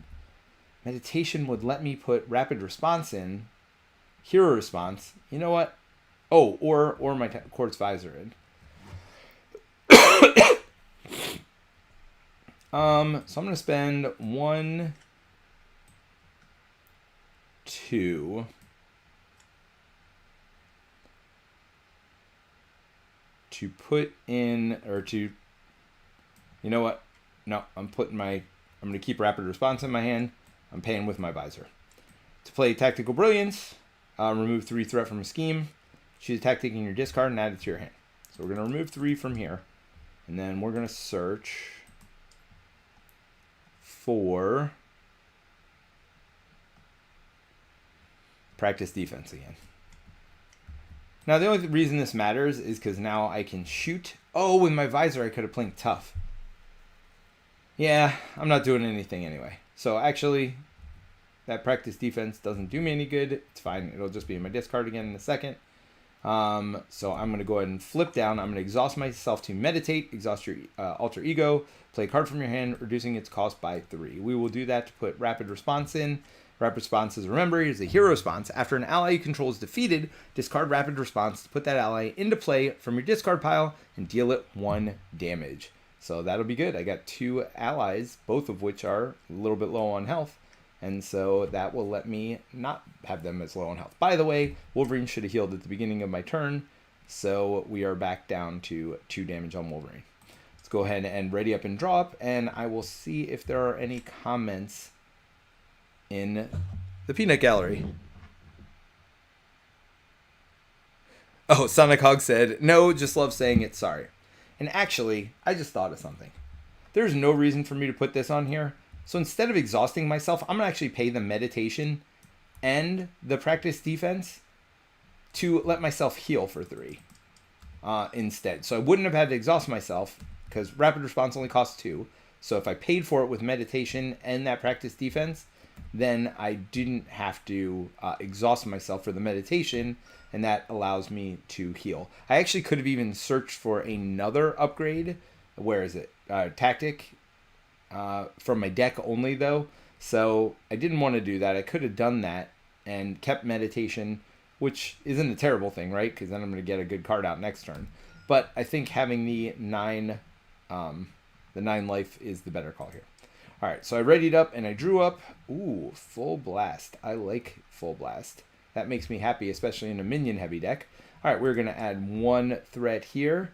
Meditation would let me put Rapid Response in. Hero Response. You know what? Oh, or my Quartz Visor in. So I'm going to spend 1, 2. To put in, or to, you know what? No, I'm going to keep Rapid Response in my hand. I'm paying with my visor. To play Tactical Brilliance, remove 3 threat from a scheme. Choose a tactic in your discard and add it to your hand. So we're going to remove 3 from here. And then we're going to search for practice defense again. Now, the only reason this matters is because now I can shoot. Oh, with my visor, I could have played tough. Yeah, I'm not doing anything anyway. So actually, that practice defense doesn't do me any good. It's fine. It'll just be in my discard again in a second. So I'm going to go ahead and flip down. I'm going to exhaust myself to meditate, exhaust your alter ego, play a card from your hand, reducing its cost by 3. We will do that to put Rapid Response in. Rapid Response is, remember, is a hero response. After an ally you control is defeated, discard Rapid Response to put that ally into play from your discard pile and deal it 1 damage. So that'll be good. I got 2 allies, both of which are a little bit low on health. And so that will let me not have them as low on health. By the way, Wolverine should have healed at the beginning of my turn. So we are back down to 2 damage on Wolverine. Let's go ahead and ready up and draw up. And I will see if there are any comments in the peanut gallery. Oh, Sonic Hog said, no, just love saying it, sorry. And actually, I just thought of something. There's no reason for me to put this on here. So instead of exhausting myself, I'm going to actually pay the meditation and the practice defense to let myself heal for 3 instead. So I wouldn't have had to exhaust myself because Rapid Response only costs 2. So if I paid for it with meditation and that practice defense, then I didn't have to exhaust myself for the meditation, and that allows me to heal. I actually could have even searched for another upgrade. Where is it? Tactic from my deck only, though. So I didn't want to do that. I could have done that and kept meditation, which isn't a terrible thing, right? Because then I'm going to get a good card out next turn. But I think having the 9 life is the better call here. All right, so I readied up and I drew up. Ooh, Full Blast. I like Full Blast. That makes me happy, especially in a minion-heavy deck. All right, we're going to add 1 threat here.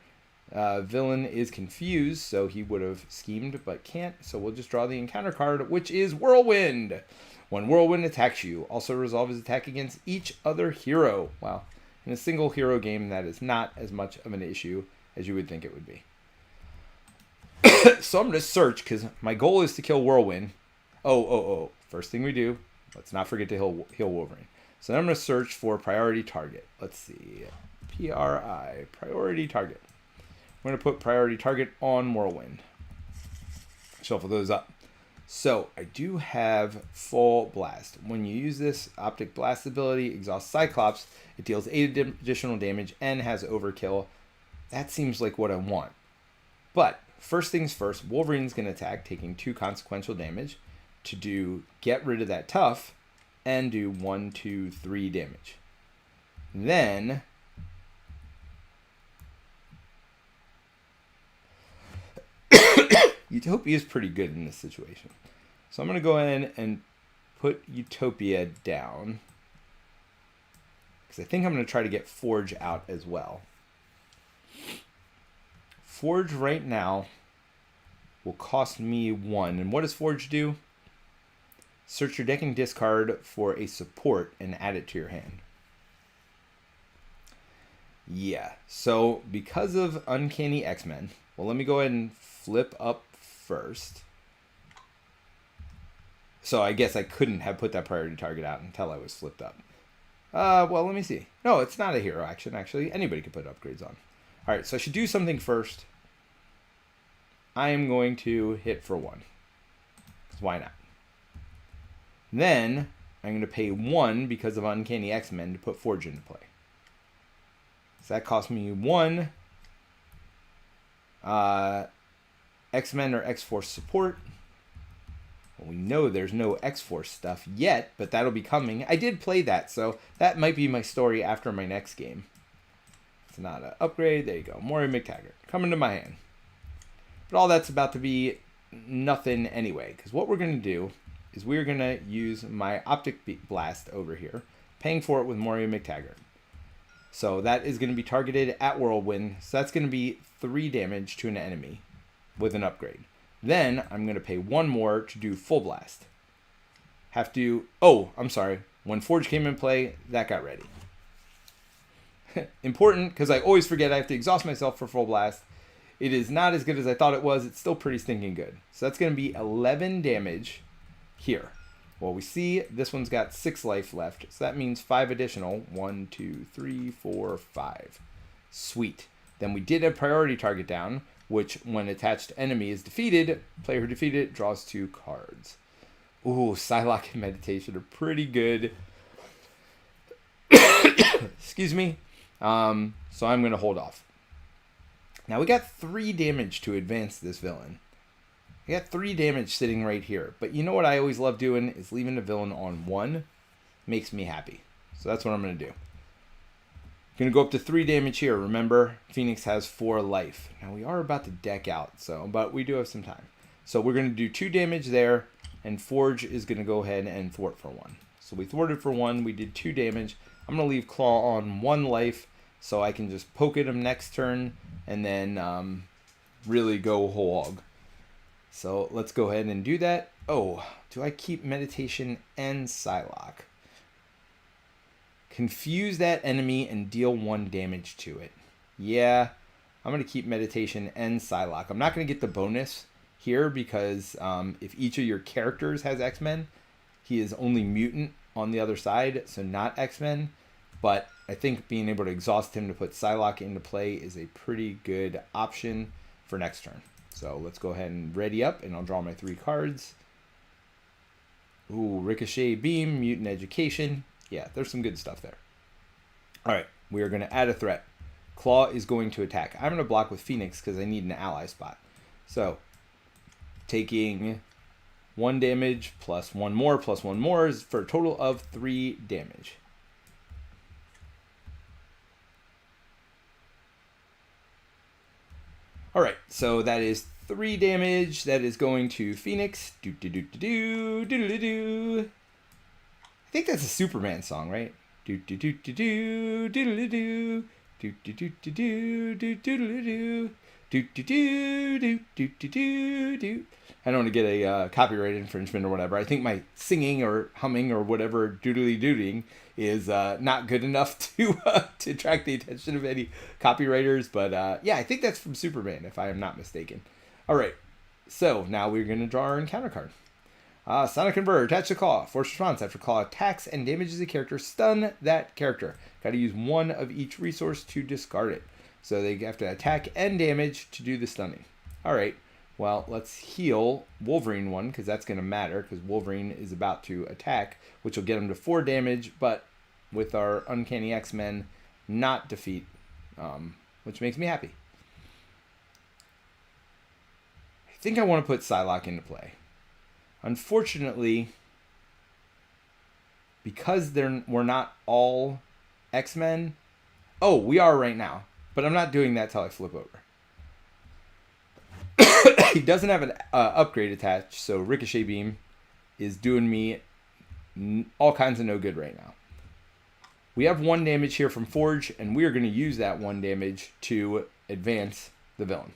Villain is confused, so he would have schemed, but can't. So we'll just draw the encounter card, which is Whirlwind. When Whirlwind attacks you, also resolve his attack against each other hero. Well, in a single hero game, that is not as much of an issue as you would think it would be. So I'm going to search, because my goal is to kill Whirlwind. Oh. First thing we do, let's not forget to heal Wolverine. So then I'm going to search for priority target. Let's see. PRI, priority target. We're going to put priority target on Whirlwind. Shuffle those up. So I do have Full Blast. When you use this Optic Blast ability, exhaust Cyclops, it deals 8 additional damage and has overkill. That seems like what I want. But first things first, Wolverine's going to attack, taking 2 consequential damage to get rid of that tough and do 1, 2, 3 damage. Then Utopia is pretty good in this situation. So I'm going to go in and put Utopia down, because I think I'm going to try to get Forge out as well. Forge right now will cost me 1. And what does Forge do? Search your deck and discard for a support and add it to your hand. Yeah, so because of Uncanny X-Men, well, let me go ahead and flip up first. So I guess I couldn't have put that priority target out until I was flipped up. Well, let me see. No, it's not a hero action, actually. Anybody can put upgrades on. All right, so I should do something first. I am going to hit for 1. 'Cause why not? Then I'm going to pay 1 because of Uncanny X-Men to put Forge into play. So that cost me 1 X-Men or X-Force support. Well, we know there's no X-Force stuff yet, but that'll be coming. I did play that, so that might be my story after my next game. It's not an upgrade. There you go. Maury McTaggart coming to my hand. But all that's about to be nothing anyway, because what we're going to do is we're going to use my Optic Blast over here, paying for it with Maury McTaggart. So that is going to be targeted at Whirlwind. So that's going to be 3 damage to an enemy with an upgrade. Then I'm going to pay 1 more to do Full Blast. I'm sorry. When Forge came in play, that got ready. Important, because I always forget I have to exhaust myself for Full Blast. It is not as good as I thought it was. It's still pretty stinking good. So that's going to be 11 damage here. Well, we see this one's got 6 life left. So that means 5 additional. 1, 2, 3, 4, 5. Sweet. Then we did a priority target down, which when attached enemy is defeated, player who defeated it draws 2 cards. Ooh, Psylocke and Meditation are pretty good. Excuse me. So I'm going to hold off. Now we got 3 damage to advance this villain. I got 3 damage sitting right here. But you know what I always love doing is leaving the villain on 1. Makes me happy. So that's what I'm going to do. Going to go up to 3 damage here. Remember, Phoenix has 4 life. Now we are about to deck out, but we do have some time. So we're going to do 2 damage there, and Forge is going to go ahead and thwart for 1. So we thwarted for 1. We did 2 damage. I'm going to leave Claw on 1 life, so I can just poke at him next turn, and then really go whole hog. So let's go ahead and do that. Oh, do I keep Meditation and Psylocke? Confuse that enemy and deal 1 damage to it. Yeah, I'm going to keep Meditation and Psylocke. I'm not going to get the bonus here because if each of your characters has X-Men, he is only mutant on the other side, so not X-Men. But I think being able to exhaust him to put Psylocke into play is a pretty good option for next turn. So let's go ahead and ready up, and I'll draw my 3 cards. Ooh, Ricochet Beam, Mutant Education. Yeah, there's some good stuff there. All right, we are going to add a threat. Claw is going to attack. I'm going to block with Phoenix because I need an ally spot. So, taking 1 damage plus 1 more is for a total of 3 damage. All right, so that is 3 damage. That is going to Phoenix. I think that's a Superman song, right? I don't want to get a copyright infringement or whatever. I think my singing or humming or whatever doodly-dooting is not good enough to attract the attention of any copywriters. But yeah, I think that's from Superman, if I am not mistaken. All right, so now we're going to draw our encounter card. Sonic Converter, attach to Claw. Force response. After Claw attacks and damages a character, stun that character. Got to use 1 of each resource to discard it. So they have to attack and damage to do the stunning. All right. Well, let's heal Wolverine 1 because that's going to matter because Wolverine is about to attack, which will get him to 4 damage, but with our Uncanny X-Men, not defeat, which makes me happy. I think I want to put Psylocke into play. Unfortunately, because we're not all X-Men. Oh, we are right now, but I'm not doing that till I flip over. He doesn't have an upgrade attached, so Ricochet Beam is doing me all kinds of no good right now. We have 1 damage here from Forge, and we are going to use that 1 damage to advance the villain.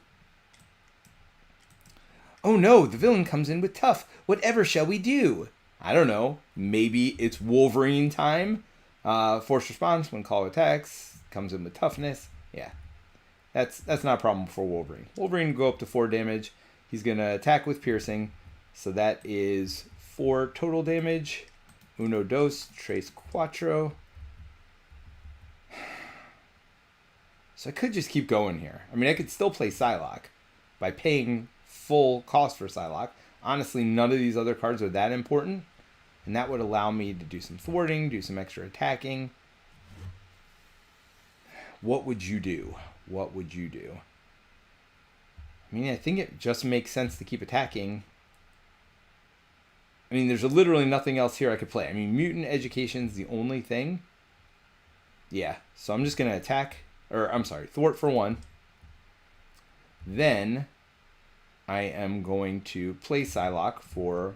Oh no, the villain comes in with tough. Whatever shall we do? I don't know. Maybe it's Wolverine time. Force response when Claw attacks. Comes in with toughness. Yeah. That's not a problem for Wolverine. Wolverine will go up to 4 damage. He's going to attack with piercing. So that is 4 total damage. Uno, dos, tres, cuatro. So I could just keep going here. I mean, I could still play Psylocke by paying full cost for Psylocke. Honestly, none of these other cards are that important. And that would allow me to do some thwarting, do some extra attacking. What would you do? What would you do? I mean, I think it just makes sense to keep attacking. I mean, there's literally nothing else here I could play. I mean, Mutant Education's the only thing. Yeah, so I'm just going to attack, or I'm sorry, thwart for 1. Then I am going to play Psylocke for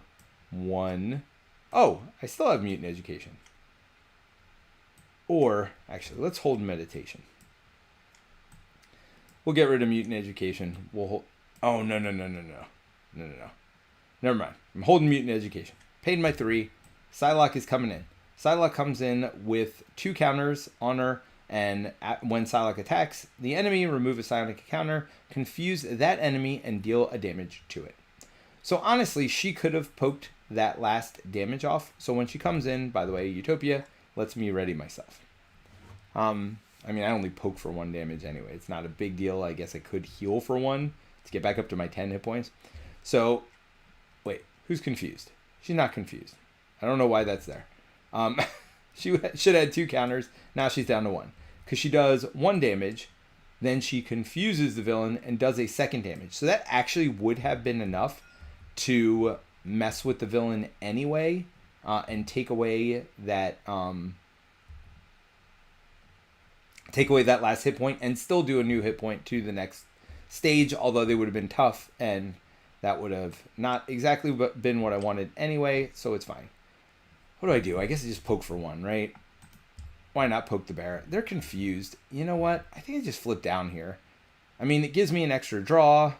1. Oh, I still have Mutant Education. Or, actually, let's hold Meditation. We'll get rid of Mutant Education. We'll hold... Oh, no. Never mind. I'm holding Mutant Education. Paid my 3. Psylocke is coming in. Psylocke comes in with 2 counters on her, and when Psylocke attacks the enemy, remove a psionic counter, confuse that enemy, and deal a damage to it. So honestly, she could have poked that last damage off. So when she comes in, by the way, Utopia lets me ready myself. I mean, I only poke for 1 damage anyway. It's not a big deal. I guess I could heal for 1 to get back up to my 10 hit points. So, wait, who's confused? She's not confused. I don't know why that's there. She should have had 2 counters. Now she's down to 1. Because she does 1 damage, then she confuses the villain and does a 2nd damage. So that actually would have been enough to mess with the villain anyway, and take away that last hit point and still do a new hit point to the next stage, although they would have been tough, and that would have not exactly been what I wanted anyway, so it's fine. What do? I guess I just poke for 1, right? Why not poke the bear? They're confused. You know what? I think I just flip down here. I mean, it gives me an extra draw.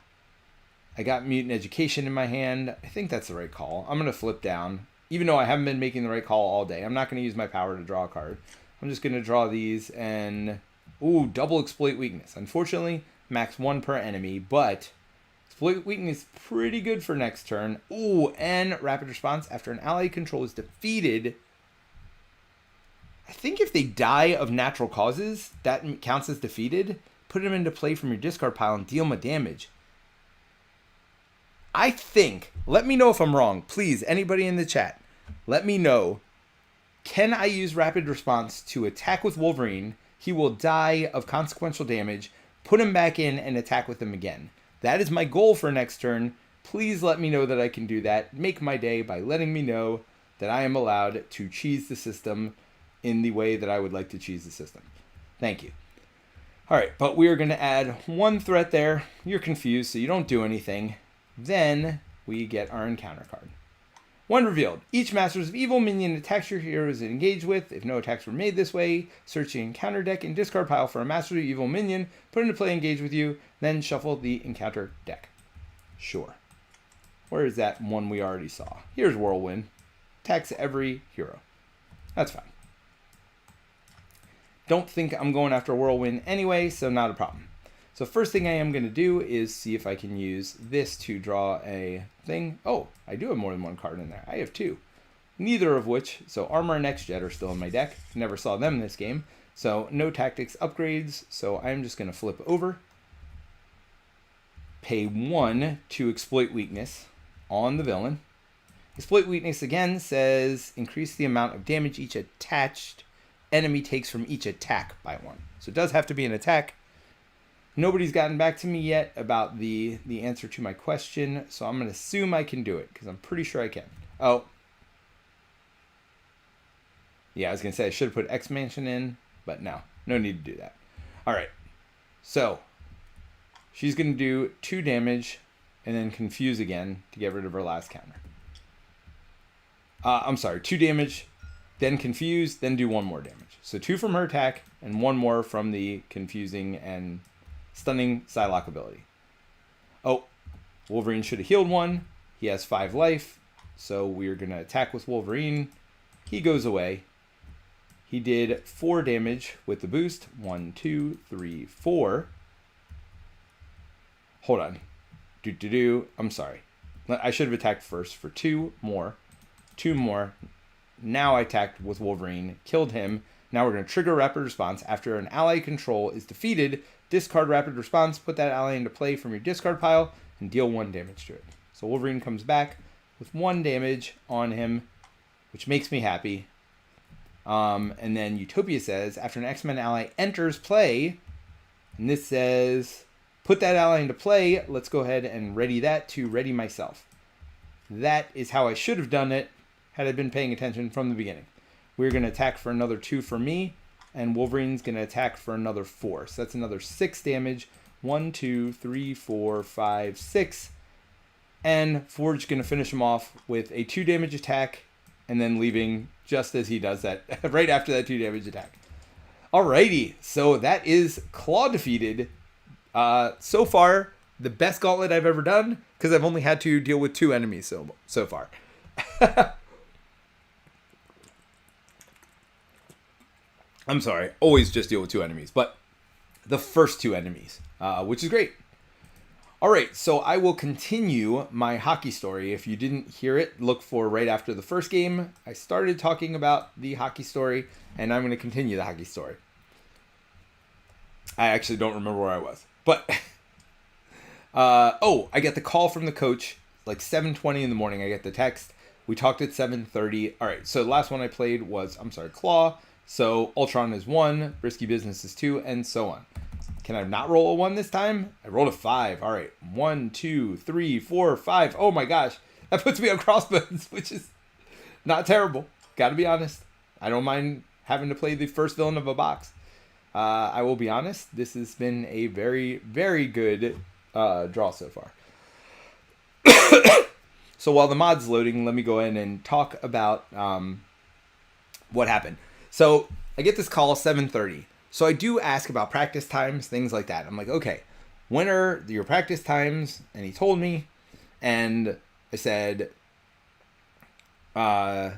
I got Mutant Education in my hand. I think that's the right call. I'm going to flip down. Even though I haven't been making the right call all day, I'm not going to use my power to draw a card. I'm just going to draw these and... Ooh, double Exploit Weakness. Unfortunately, max 1 per enemy, but Exploit Weakness is pretty good for next turn. Ooh, and Rapid Response. After an ally control is defeated, I think if they die of natural causes, that counts as defeated. Put them into play from your discard pile and deal them a damage. I think, let me know if I'm wrong, please, anybody in the chat. let me know, can I use rapid response to attack with Wolverine? He will die of consequential damage. Put him back in and attack with him again. That is my goal for next turn. Please let me know that I can do that. Make my day by letting me know that I am allowed to cheese the system in the way that I would like to cheese the system. Thank you. All right, but we are going to add one threat there. You're confused, so you don't do anything. Then we get our encounter card. One revealed. Each Masters of Evil minion attacks your hero is engaged with. If no attacks were made this way, search the encounter deck and discard pile for a Masters of Evil minion, put into play engage with you, then shuffle the encounter deck. Sure. Where is that one we already saw? Here's Whirlwind. Attacks every hero. That's fine. Don't think I'm going after Whirlwind anyway, so not a problem. So first thing I am going to do is see if I can use this to draw a thing. Oh, I do have more than one card in there. I have two. Neither of which, so Armor and X-Jet are still in my deck. Never saw them in this game. So no tactics upgrades, so I'm just going to flip over. Pay 1 to exploit weakness on the villain. Exploit weakness again says increase the amount of damage each attached enemy takes from each attack by 1. So it does have to be an attack. Nobody's gotten back to me yet about the answer to my question, so I'm going to assume I can do it, because I'm pretty sure I can. Oh. Yeah, I was going to say I should have put X-Mansion in, but no need to do that. All right, so she's going to do 2 damage and then confuse again to get rid of her last counter. I'm sorry, 2 damage, then confuse, then do 1 more damage. So 2 from her attack and 1 more from the confusing and stunning Psylocke ability. Oh, Wolverine should have healed 1. He has 5 life, so we're going to attack with Wolverine. He goes away. He did 4 damage with the boost. 1, 2, 3, 4. Hold on. I'm sorry. I should have attacked first for 2 more. 2 more. Now I attacked with Wolverine, killed him. Now we're going to trigger rapid response. After an ally control is defeated, discard rapid response, put that ally into play from your discard pile, and deal 1 damage to it. So Wolverine comes back with 1 damage on him, which makes me happy. And then Utopia says, after an X-Men ally enters play, and this says, put that ally into play, let's go ahead and ready that to ready myself. That is how I should have done it had I been paying attention from the beginning. We're going to attack for another 2 for me, and Wolverine's going to attack for another 4. So that's another 6 damage. 1, 2, 3, 4, 5, 6. And Forge going to finish him off with a 2 damage attack, and then leaving just as he does that, right after that 2 damage attack. Alrighty, so that is Claw defeated. So far, the best Gauntlet I've ever done, because I've only had to deal with 2 enemies so far. I'm sorry, always just deal with 2 enemies, but the first 2 enemies, which is great. All right, so I will continue my hockey story. If you didn't hear it, look for right after the first game. I started talking about the hockey story, and I'm going to continue the hockey story. I actually don't remember where I was, but I get the call from the coach, like 7:20 in the morning. I get the text. We talked at 7:30. All right, so the last one I played was, Claw. So Ultron is 1, Risky Business is 2, and so on. Can I not roll a 1 this time? I rolled a 5. All right, 1, 2, 3, 4, 5. Oh my gosh, that puts me on Crossbones, which is not terrible. Got to be honest. I don't mind having to play the first villain of a box. I will be honest. This has been a very, very good draw so far. So while the mod's loading, let me go in and talk about what happened. So I get this call 7:30. So I do ask about practice times, things like that. I'm like, okay, when are your practice times? And he told me, and I said, what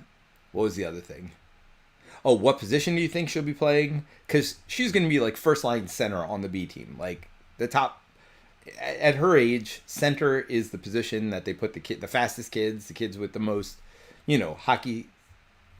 was the other thing? Oh, what position do you think she'll be playing? Because she's going to be like first line center on the B team. Like the top, at her age, center is the position that they put the fastest kids, the kids with the most, hockey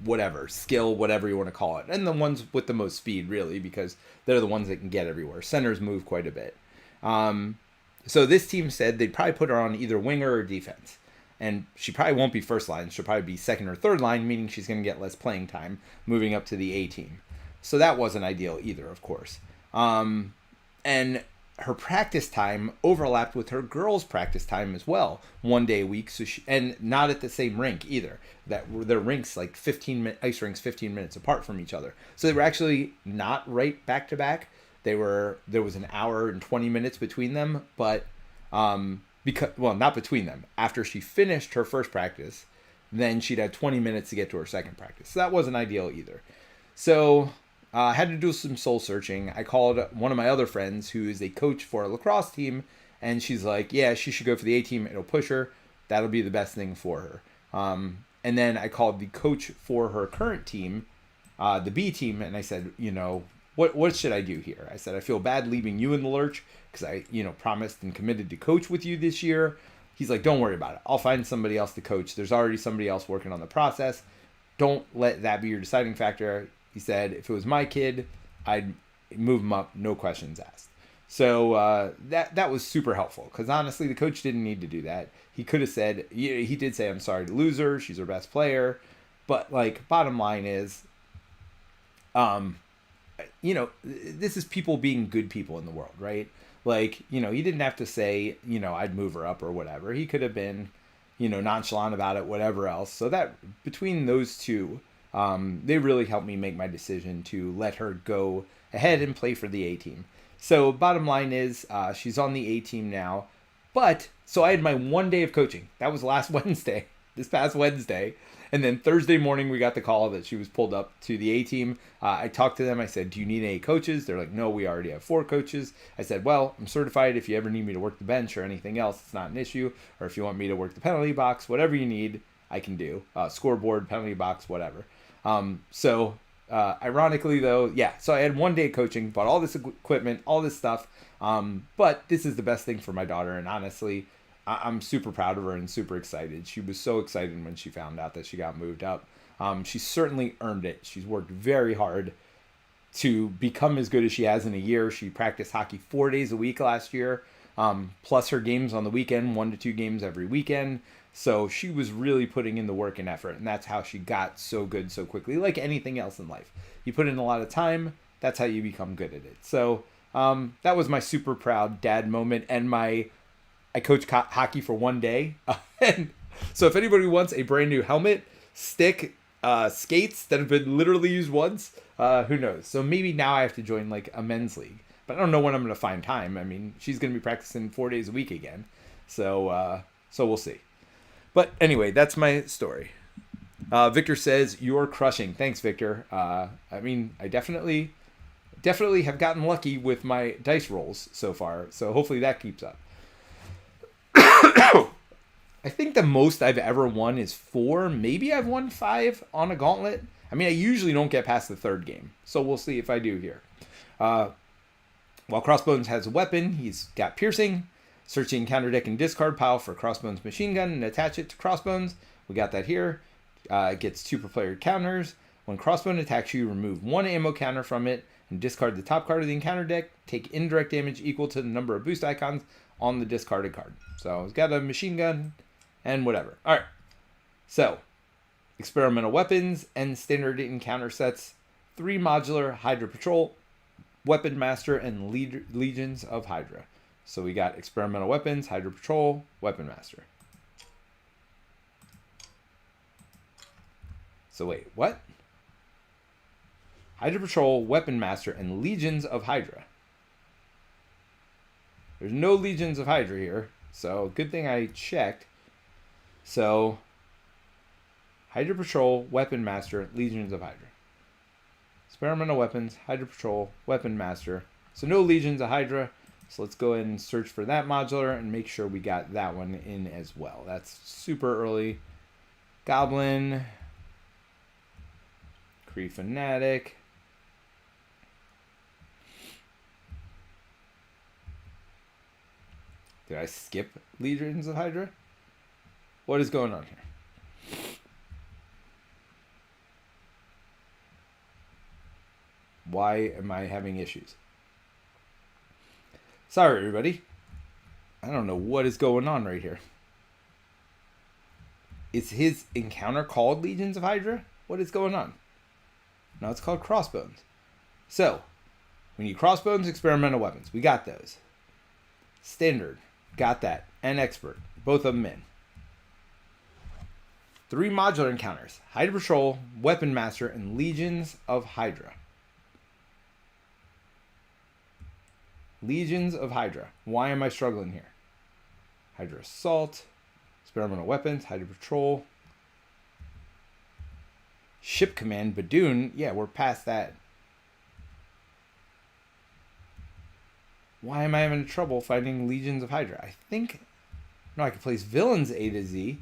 whatever, skill, whatever you want to call it. And the ones with the most speed, really, because they're the ones that can get everywhere. Centers move quite a bit. So this team said they'd probably put her on either winger or defense. And she probably won't be first line. She'll probably be second or third line, meaning she's going to get less playing time moving up to the A team. So that wasn't ideal either, of course. And her practice time overlapped with her girls' practice time as well, 1 day a week. So and not at the same rink either. That their rinks like ice rinks 15 minutes apart from each other. So they were actually not right back to back. There was an hour and 20 minutes between them, but not between them. After she finished her first practice, then she'd have 20 minutes to get to her second practice. So that wasn't ideal either. So I had to do some soul searching. I called one of my other friends who is a coach for a lacrosse team, and she's like, yeah, she should go for the A team. It'll push her. That'll be the best thing for her. And then I called the coach for her current team, the B team, and I said, what should I do here? I said, I feel bad leaving you in the lurch because I, promised and committed to coach with you this year. He's like, don't worry about it. I'll find somebody else to coach. There's already somebody else working on the process. Don't let that be your deciding factor. He said, if it was my kid, I'd move him up, no questions asked. So that was super helpful because honestly, the coach didn't need to do that. He could have said, he did say, I'm sorry to lose her. She's our best player. But bottom line is, this is people being good people in the world, right? He didn't have to say, I'd move her up or whatever. He could have been, nonchalant about it, whatever else. So that between those two, they really helped me make my decision to let her go ahead and play for the A team. So bottom line is, she's on the A team now. So I had my 1 day of coaching. That was this past Wednesday. And then Thursday morning, we got the call that she was pulled up to the A team. I talked to them. I said, do you need any coaches? They're like, no, we already have 4 coaches. I said, well, I'm certified. If you ever need me to work the bench or anything else, it's not an issue. Or if you want me to work the penalty box, whatever you need, I can do. Scoreboard, penalty box, whatever. Ironically though, so I had 1 day of coaching, bought all this equipment, all this stuff. But this is the best thing for my daughter. And honestly, I'm super proud of her and super excited. She was so excited when she found out that she got moved up. She certainly earned it. She's worked very hard to become as good as she has in a year. She practiced hockey 4 days a week last year, plus her games on the weekend, 1 to 2 games every weekend. So she was really putting in the work and effort, and that's how she got so good so quickly. Like anything else in life, you put in a lot of time, that's how you become good at it. So that was my super proud dad moment, and I coach hockey for 1 day. And so if anybody wants a brand new helmet, stick, skates that have been literally used once, who knows? So maybe now I have to join a men's league, but I don't know when I'm going to find time. I mean, she's going to be practicing 4 days a week again. So we'll see. But anyway, that's my story. Victor says, you're crushing. Thanks, Victor. I definitely have gotten lucky with my dice rolls so far. So hopefully that keeps up. I think the most I've ever won is 4. Maybe I've won 5 on a gauntlet. I usually don't get past the 3rd game. So we'll see if I do here. While Crossbones has a weapon, he's got piercing. Searching counter deck and discard pile for Crossbones machine gun and attach it to Crossbones. We got that here. It gets 2 per player counters. When Crossbone attacks you, remove 1 ammo counter from it and discard the top card of the encounter deck. Take indirect damage equal to the number of boost icons on the discarded card. So it's got a machine gun and whatever. All right. So experimental weapons and standard encounter sets. 3 modular Hydra Patrol, Weapon Master, and Legions of Hydra. So we got experimental weapons, Hydra Patrol, Weapon Master. So wait, what? Hydra Patrol, Weapon Master, and Legions of Hydra. There's no Legions of Hydra here, so good thing I checked. So, Hydra Patrol, Weapon Master, Legions of Hydra. Experimental weapons, Hydra Patrol, Weapon Master. So no Legions of Hydra. So let's go ahead and search for that modular and make sure we got that one in as well. That's super early. Goblin. Kree Fanatic. Did I skip Legions of Hydra? What is going on here? Why am I having issues? Sorry, everybody. I don't know what is going on right here. Is his encounter called Legions of Hydra? What is going on? No, it's called Crossbones. So, we need Crossbones, Experimental Weapons. We got those. Standard. Got that. And Expert. Both of them in. 3 modular encounters. Hydra Patrol, Weapon Master, and Legions of Hydra. Legions of Hydra. Why am I struggling here? Hydra Assault. Experimental Weapons. Hydra Patrol. Ship Command. Badoon. Yeah, we're past that. Why am I having trouble finding Legions of Hydra? I think... No, I can place Villains A to Z.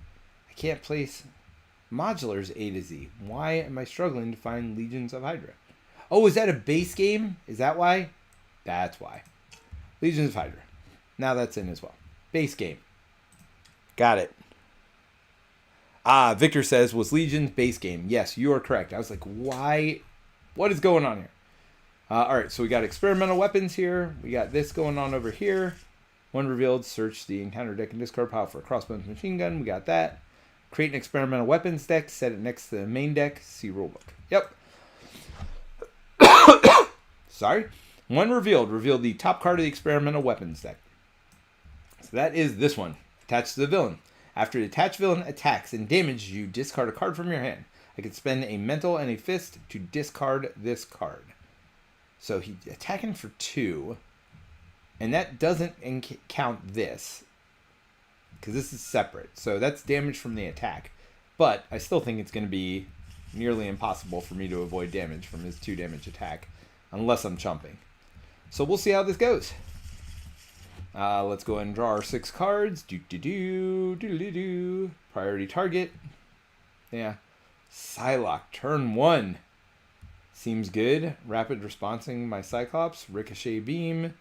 I can't place Modulars A to Z. Why am I struggling to find Legions of Hydra? Oh, is that a base game? Is that why? That's why. Legions of Hydra. Now that's in as well. Base game. Got it. Victor says, was Legions base game? Yes, you are correct. I was like, why? What is going on here? All right, so we got experimental weapons here. We got this going on over here. When revealed, search the encounter deck and discard pile for a crossbones machine gun. We got that. Create an experimental weapons deck. Set it next to the main deck. See rulebook. Yep. Sorry. When revealed, reveal the top card of the experimental weapons deck. So that is this one. Attached to the villain. After the attached villain attacks and damages you, discard a card from your hand. I can spend a mental and a fist to discard this card. So he's attacking for 2. And that doesn't count this. Because this is separate. So that's damage from the attack. But I still think it's going to be nearly impossible for me to avoid damage from his 2 damage attack. Unless I'm chumping. So we'll see how this goes. Let's go ahead and draw our 6 cards. Priority target. Yeah. Psylocke, turn 1. Seems good. Rapid responsing my Cyclops. Ricochet beam.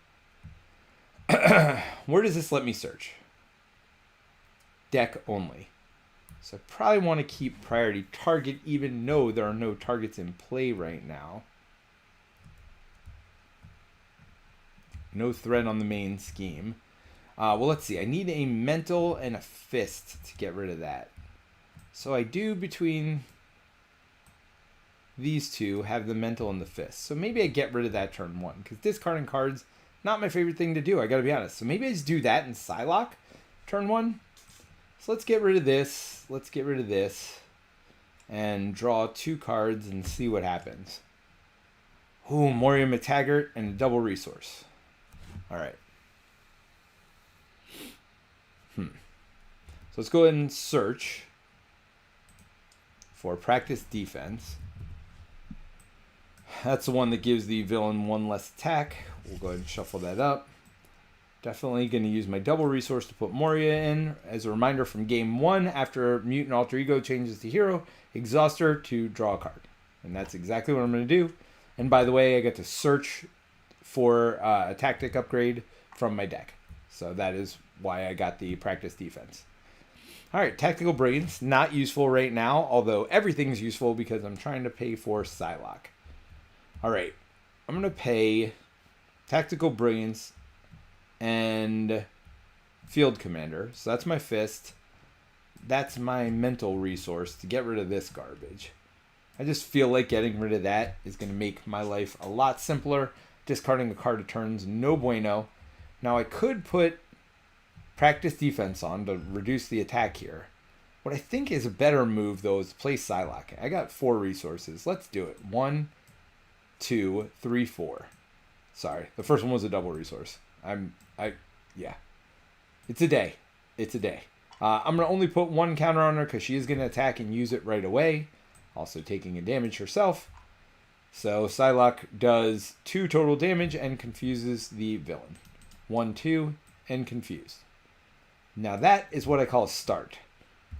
Where does this let me search? Deck only. So I probably want to keep priority target even though there are no targets in play right now. No threat on the main scheme. Well, let's see. I need a mental and a fist to get rid of that. So I do between these two have the mental and the fist. So maybe I get rid of that turn 1. Because discarding cards, not my favorite thing to do. I got to be honest. So maybe I just do that in Psylocke turn 1. So let's get rid of this. Let's get rid of this. And draw 2 cards and see what happens. Ooh, Moria McTaggart and a double resource. All right. So let's go ahead and search for practice defense. That's the one that gives the villain 1 less attack. We'll go ahead and shuffle that up. Definitely going to use my double resource to put Moria in. As a reminder from game 1, after Mutant Alter Ego changes to hero, exhaust her to draw a card. And that's exactly what I'm going to do. And by the way, I get to search for a tactic upgrade from my deck. So that is why I got the practice defense. All right, Tactical Brilliance, not useful right now, although everything's useful because I'm trying to pay for Psylocke. All right, I'm going to pay Tactical Brilliance and Field Commander. So that's my fist. That's my mental resource to get rid of this garbage. I just feel like getting rid of that is going to make my life a lot simpler. Discarding a card of turns, no bueno. Now I could put practice defense on to reduce the attack here. What I think is a better move though is to play Psylocke. I got 4 resources. Let's do it. 1, 2, 3, 4. Sorry, the first one was a double resource. Yeah. It's a day. It's a day. I'm going to only put 1 counter on her because she is going to attack and use it right away. Also taking a damage herself. So Psylocke does 2 total damage and confuses the villain. 1, 2, and confused. Now that is what I call a start.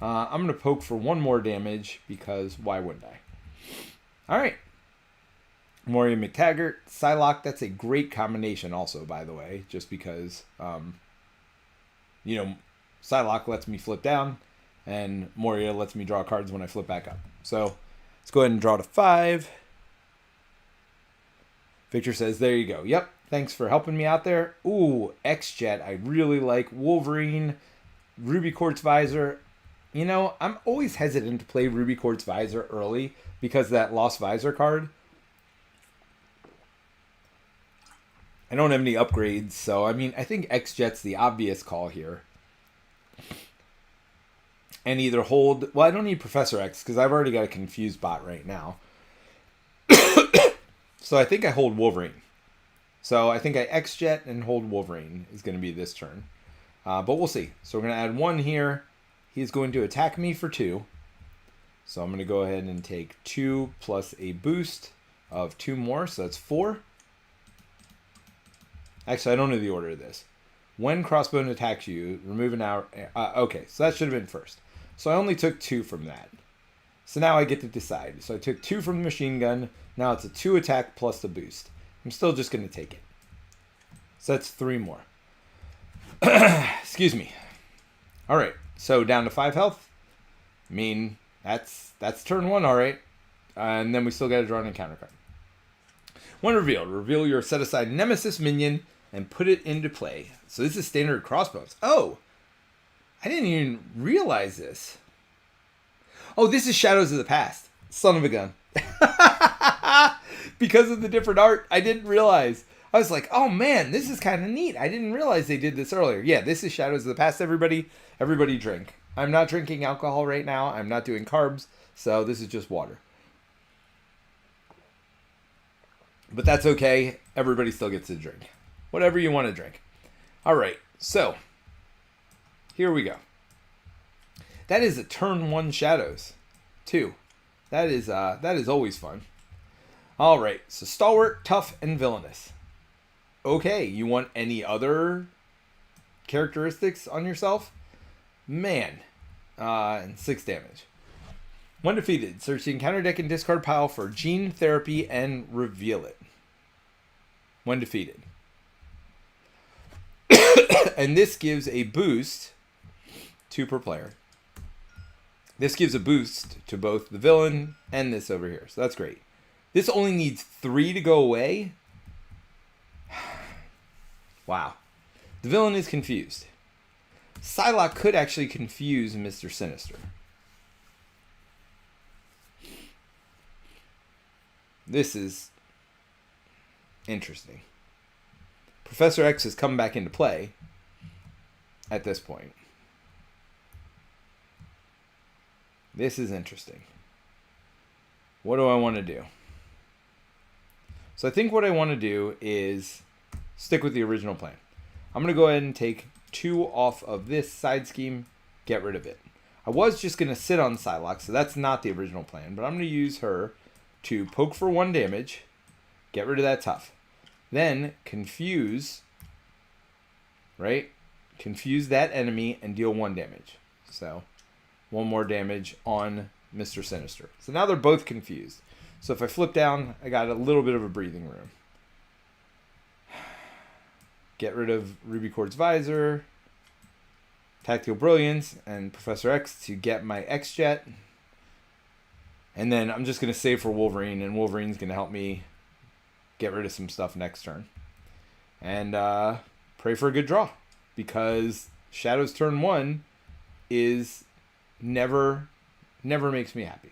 I'm going to poke for 1 more damage because why wouldn't I? All right. Moria McTaggart, Psylocke, that's a great combination also, by the way, just because, Psylocke lets me flip down and Moria lets me draw cards when I flip back up. So let's go ahead and draw to 5. Victor says, there you go. Yep. Thanks for helping me out there. Ooh, X-Jet. I really like Wolverine, Ruby Quartz Visor. You know, I'm always hesitant to play Ruby Quartz Visor early because of that Lost Visor card. I don't have any upgrades, so I mean, I think X-Jet's the obvious call here. And either hold... Well, I don't need Professor X because I've already got a Confused bot right now. So I think I hold Wolverine. So I think I X-Jet and hold Wolverine is going to be this turn. But we'll see. So we're going to add 1 here. He's going to attack me for 2. So I'm going to go ahead and take 2 plus a boost of 2 more. So that's 4. Actually, I don't know the order of this. When Crossbone attacks you, remove an hour. Okay, so that should have been first. So I only took 2 from that. So now I get to decide. So I took 2 from the machine gun. Now it's a 2 attack plus the boost. I'm still just going to take it. So that's 3 more. Excuse me. All right. So down to 5 health. I mean, that's turn 1, all right. And then we still got to draw an encounter card. When revealed, reveal your set-aside Nemesis minion and put it into play. So this is standard Crossbones. Oh, I didn't even realize this. Oh, this is Shadows of the Past. Son of a gun. Because of the different art, I didn't realize. I was like, oh man, this is kind of neat. I didn't realize they did this earlier. Yeah, this is Shadows of the Past, everybody. Everybody drink. I'm not drinking alcohol right now. I'm not doing carbs. So this is just water. But that's okay. Everybody still gets to drink. Whatever you want to drink. All right. So here we go. That is a turn 1 Shadows 2. That is always fun. All right. So stalwart, tough, and villainous. Okay. You want any other characteristics on yourself? Man. And 6 damage. When defeated, search the encounter deck and discard pile for Gene Therapy and reveal it. When defeated. And this gives a boost, 2 per player. This gives a boost to both the villain and this over here. So that's great. This only needs 3 to go away. Wow. The villain is confused. Psylocke could actually confuse Mr. Sinister. This is interesting. Professor X has come back into play at this point. This is interesting. What do I want to do? So I think what I want to do is stick with the original plan. I'm going to go ahead and take 2 off of this side scheme, get rid of it. I was just going to sit on Psylocke, so that's not the original plan, but I'm going to use her to poke for 1 damage, get rid of that tough. Then confuse, right? Confuse that enemy and deal 1 damage. So 1 more damage on Mr. Sinister. So now they're both confused. So if I flip down, I got a little bit of a breathing room. Get rid of Ruby Quartz Visor, Tactical Brilliance, and Professor X to get my X-Jet. And then I'm just going to save for Wolverine, and Wolverine's going to help me get rid of some stuff next turn. And pray for a good draw, because Shadows turn 1 is never makes me happy.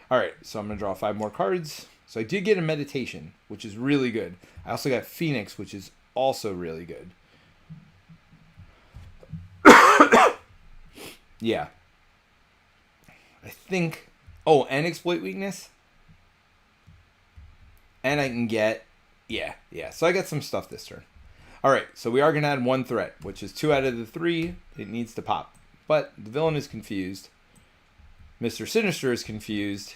All right, so I'm going to draw 5 more cards. So I did get a Meditation, which is really good. I also got Phoenix, which is also really good. Yeah. I think... Oh, and Exploit Weakness. And I can get... Yeah. So I got some stuff this turn. All right, so we are going to add 1 threat, which is 2 out of the 3. It needs to pop. But the villain is confused. Mr. Sinister is confused.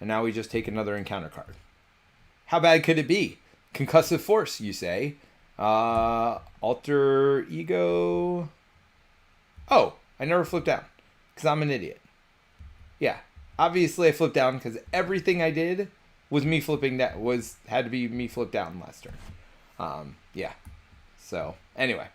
And now we just take another encounter card. How bad could it be? Concussive Force, you say. Alter Ego. Oh, I never flipped down because I'm an idiot. Yeah, obviously I flipped down because everything I did was me flipping down. Had to be me flip down last turn. Yeah. So anyway,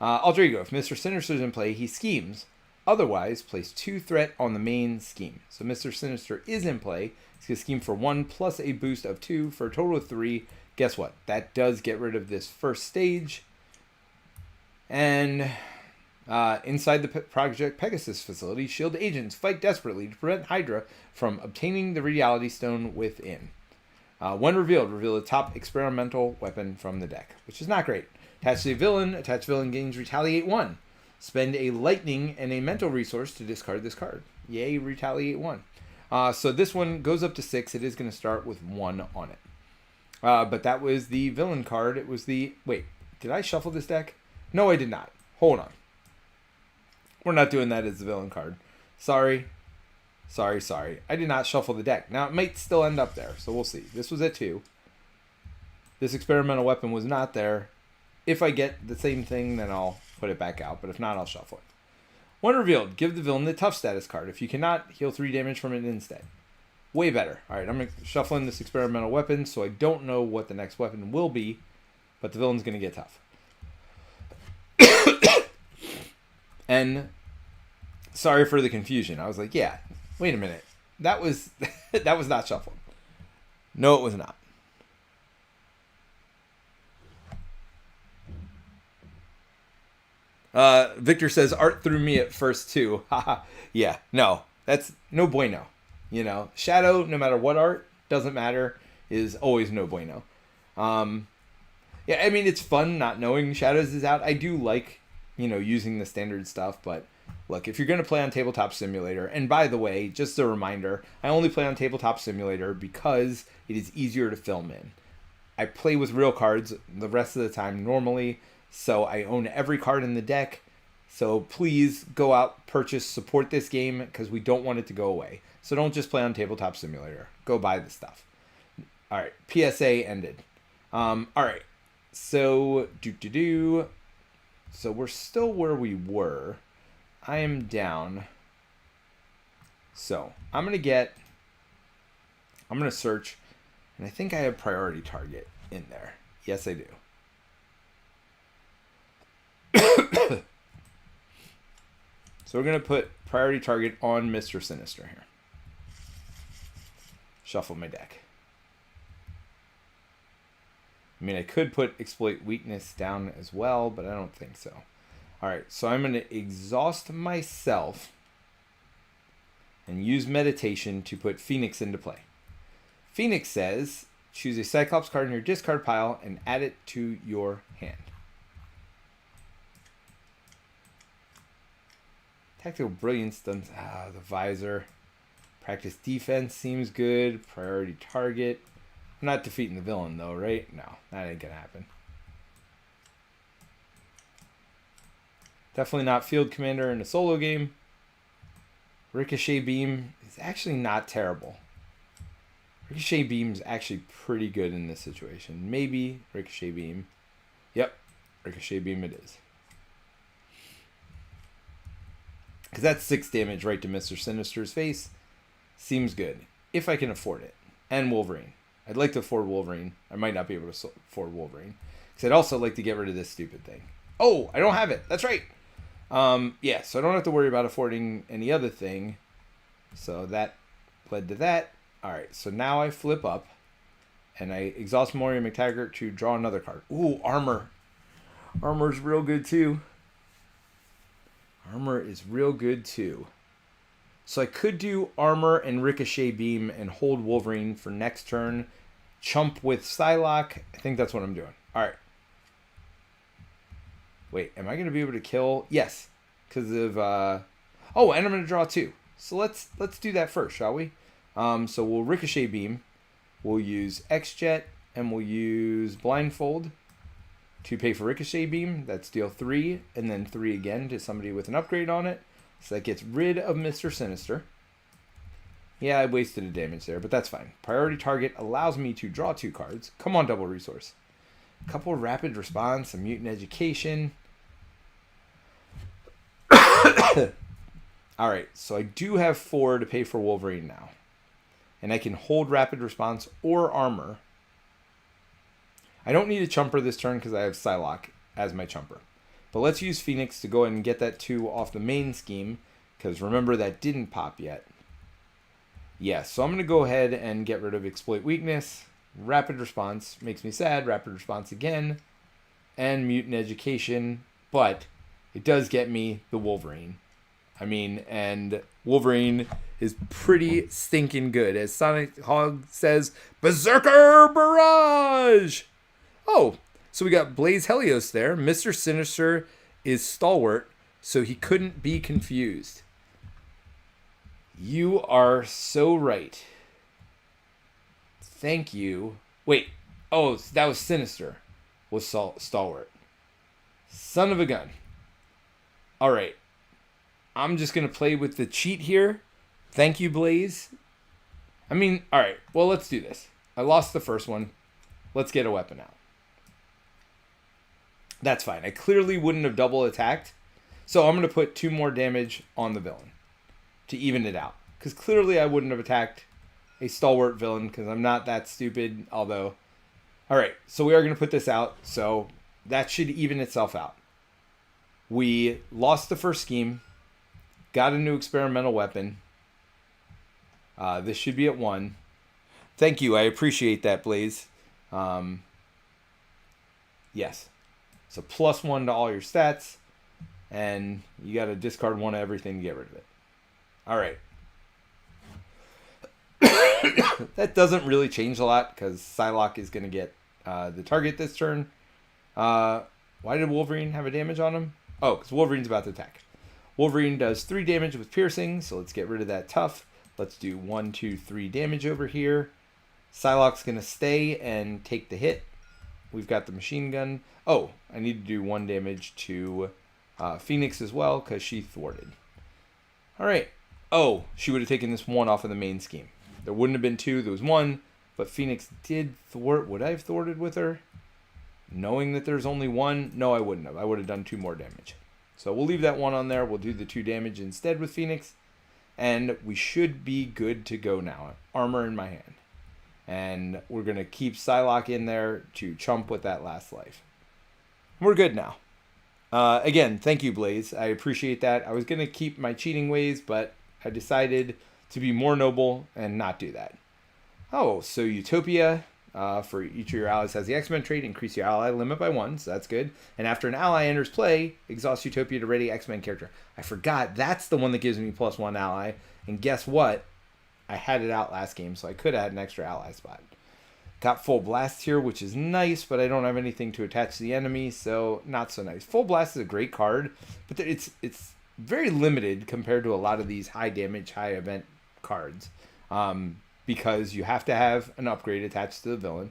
Alter Ego. If Mr. Sinister's in play, he schemes. Otherwise, place 2 threat on the main scheme. So Mr. Sinister is in play. He's going to scheme for 1 plus a boost of 2 for a total of 3. Guess what? That does get rid of this first stage. And Inside the Project Pegasus facility, S.H.I.E.L.D. agents fight desperately to prevent Hydra from obtaining the Reality Stone within. When revealed, reveal the top experimental weapon from the deck, which is not great. Attached to a villain, attached villain gains Retaliate 1. Spend a lightning and a mental resource to discard this card. Yay, Retaliate 1. So this one goes up to 6. It is going to start with 1 on it. But that was the villain card. It was the... Wait, did I shuffle this deck? No, I did not. Hold on. We're not doing that as the villain card. Sorry. I did not shuffle the deck. Now, it might still end up there, so we'll see. This was at 2. This experimental weapon was not there. If I get the same thing, then I'll put it back out. But if not, I'll shuffle it. When revealed, give the villain the tough status card. If you cannot, heal 3 damage from it instead. Way better. All right, I'm shuffling this experimental weapon, so I don't know what the next weapon will be, but the villain's going to get tough. And sorry for the confusion. I was like, yeah, wait a minute. That was that was not shuffled. No, it was not. Victor says, art threw me at first too. Haha. Yeah, no, that's no bueno. You know, Shadow, no matter what art, doesn't matter, is always no bueno. Yeah, I mean, it's fun not knowing Shadows is out. I do like, using the standard stuff, but look, if you're going to play on Tabletop Simulator, and by the way, just a reminder, I only play on Tabletop Simulator because it is easier to film in. I play with real cards the rest of the time normally, so I own every card in the deck. So please go out, purchase, support this game, because we don't want it to go away. So don't just play on Tabletop Simulator. Go buy the stuff. All right, PSA ended. All right, so So we're still where we were. I am down. So I'm going to search, and I think I have priority target in there. Yes, I do. So we're going to put priority target on Mr. Sinister here. Shuffle my deck. I mean, I could put exploit weakness down as well, but I don't think so. All right, so I'm going to exhaust myself and use meditation to put Phoenix into play. Phoenix says, choose a Cyclops card in your discard pile and add it to your hand. Tactical Brilliance doesn't... the visor. Practice defense seems good. Priority target. I'm not defeating the villain, though, right? No, that ain't going to happen. Definitely not Field Commander in a solo game. Ricochet Beam is actually not terrible. Ricochet Beam is actually pretty good in this situation. Maybe Ricochet Beam. Yep, Ricochet Beam it is. Because that's 6 damage right to Mr. Sinister's face. Seems good. If I can afford it. And Wolverine. I'd like to afford Wolverine. I might not be able to afford Wolverine. Because I'd also like to get rid of this stupid thing. Oh, I don't have it. That's right. Yeah, so I don't have to worry about affording any other thing. So that led to that. Alright, so now I flip up. And I exhaust Moria McTaggart to draw another card. Ooh, Armor. Armor's real good too. Armor is real good too. So I could do Armor and Ricochet Beam and hold Wolverine for next turn. Chump with Psylocke. I think that's what I'm doing. Alright. Wait, am I going to be able to kill? Yes. Because of... Oh, and I'm going to draw 2. So let's do that first, shall we? So we'll Ricochet Beam. We'll use X-Jet. And we'll use Blindfold to pay for Ricochet Beam. That's deal 3. And then 3 again to somebody with an upgrade on it. So that gets rid of Mr. Sinister. Yeah, I wasted a damage there, but that's fine. Priority target allows me to draw 2 cards. Come on, double resource. A couple of rapid response, a mutant education. Alright, so I do have 4 to pay for Wolverine now. And I can hold rapid response or armor. I don't need a chumper this turn because I have Psylocke as my chumper. But let's use Phoenix to go ahead and get that 2 off the main scheme. Because remember, that didn't pop yet. Yeah, so I'm going to go ahead and get rid of Exploit Weakness. Rapid Response makes me sad. Rapid Response again. And Mutant Education. But it does get me the Wolverine. I mean, and Wolverine is pretty stinking good. As Sonic Hog says, Berserker Barrage! Oh, so we got Blaze Helios there. Mr. Sinister is stalwart, so he couldn't be confused. You are so right. Thank you. Wait. Oh, that was Sinister. Was stalwart. Son of a gun. All right. I'm just going to play with the cheat here. Thank you, Blaze. I mean, all right. Well, let's do this. I lost the first one. Let's get a weapon out. That's fine. I clearly wouldn't have double attacked. So I'm going to put 2 more damage on the villain to even it out. Because clearly I wouldn't have attacked a stalwart villain because I'm not that stupid. Although, all right. So we are going to put this out. So that should even itself out. We lost the first scheme. Got a new experimental weapon. This should be at 1. Thank you. I appreciate that, Blaze. Yes. So +1 to all your stats. And you got to discard 1 of everything to get rid of it. All right. That doesn't really change a lot because Psylocke is going to get the target this turn. Why did Wolverine have a damage on him? Oh, because Wolverine's about to attack. Wolverine does 3 damage with piercing, so let's get rid of that tough. Let's do 1, 2, 3 damage over here. Psylocke's going to stay and take the hit. We've got the machine gun. Oh, I need to do 1 damage to Phoenix as well because she thwarted. All right. Oh, she would have taken this 1 off of the main scheme. There wouldn't have been 2. There was 1, but Phoenix did thwart. Would I have thwarted with her? Knowing that there's only 1? No, I wouldn't have. I would have done 2 more damage. So we'll leave that 1 on there. We'll do the 2 damage instead with Phoenix. And we should be good to go now. Armor in my hand. And we're going to keep Psylocke in there to chump with that last life. We're good now. Again, thank you, Blaze. I appreciate that. I was going to keep my cheating ways, but I decided to be more noble and not do that. Oh, so Utopia for each of your allies has the X-Men trait. Increase your ally limit by 1, so that's good. And after an ally enters play, exhaust Utopia to ready X-Men character. I forgot. That's the one that gives me +1 ally. And guess what? I had it out last game, so I could have had an extra ally spot. Got Full Blast here, which is nice, but I don't have anything to attach to the enemy, so not so nice. Full Blast is a great card, but it's very limited compared to a lot of these high damage, high event cards. Because you have to have an upgrade attached to the villain.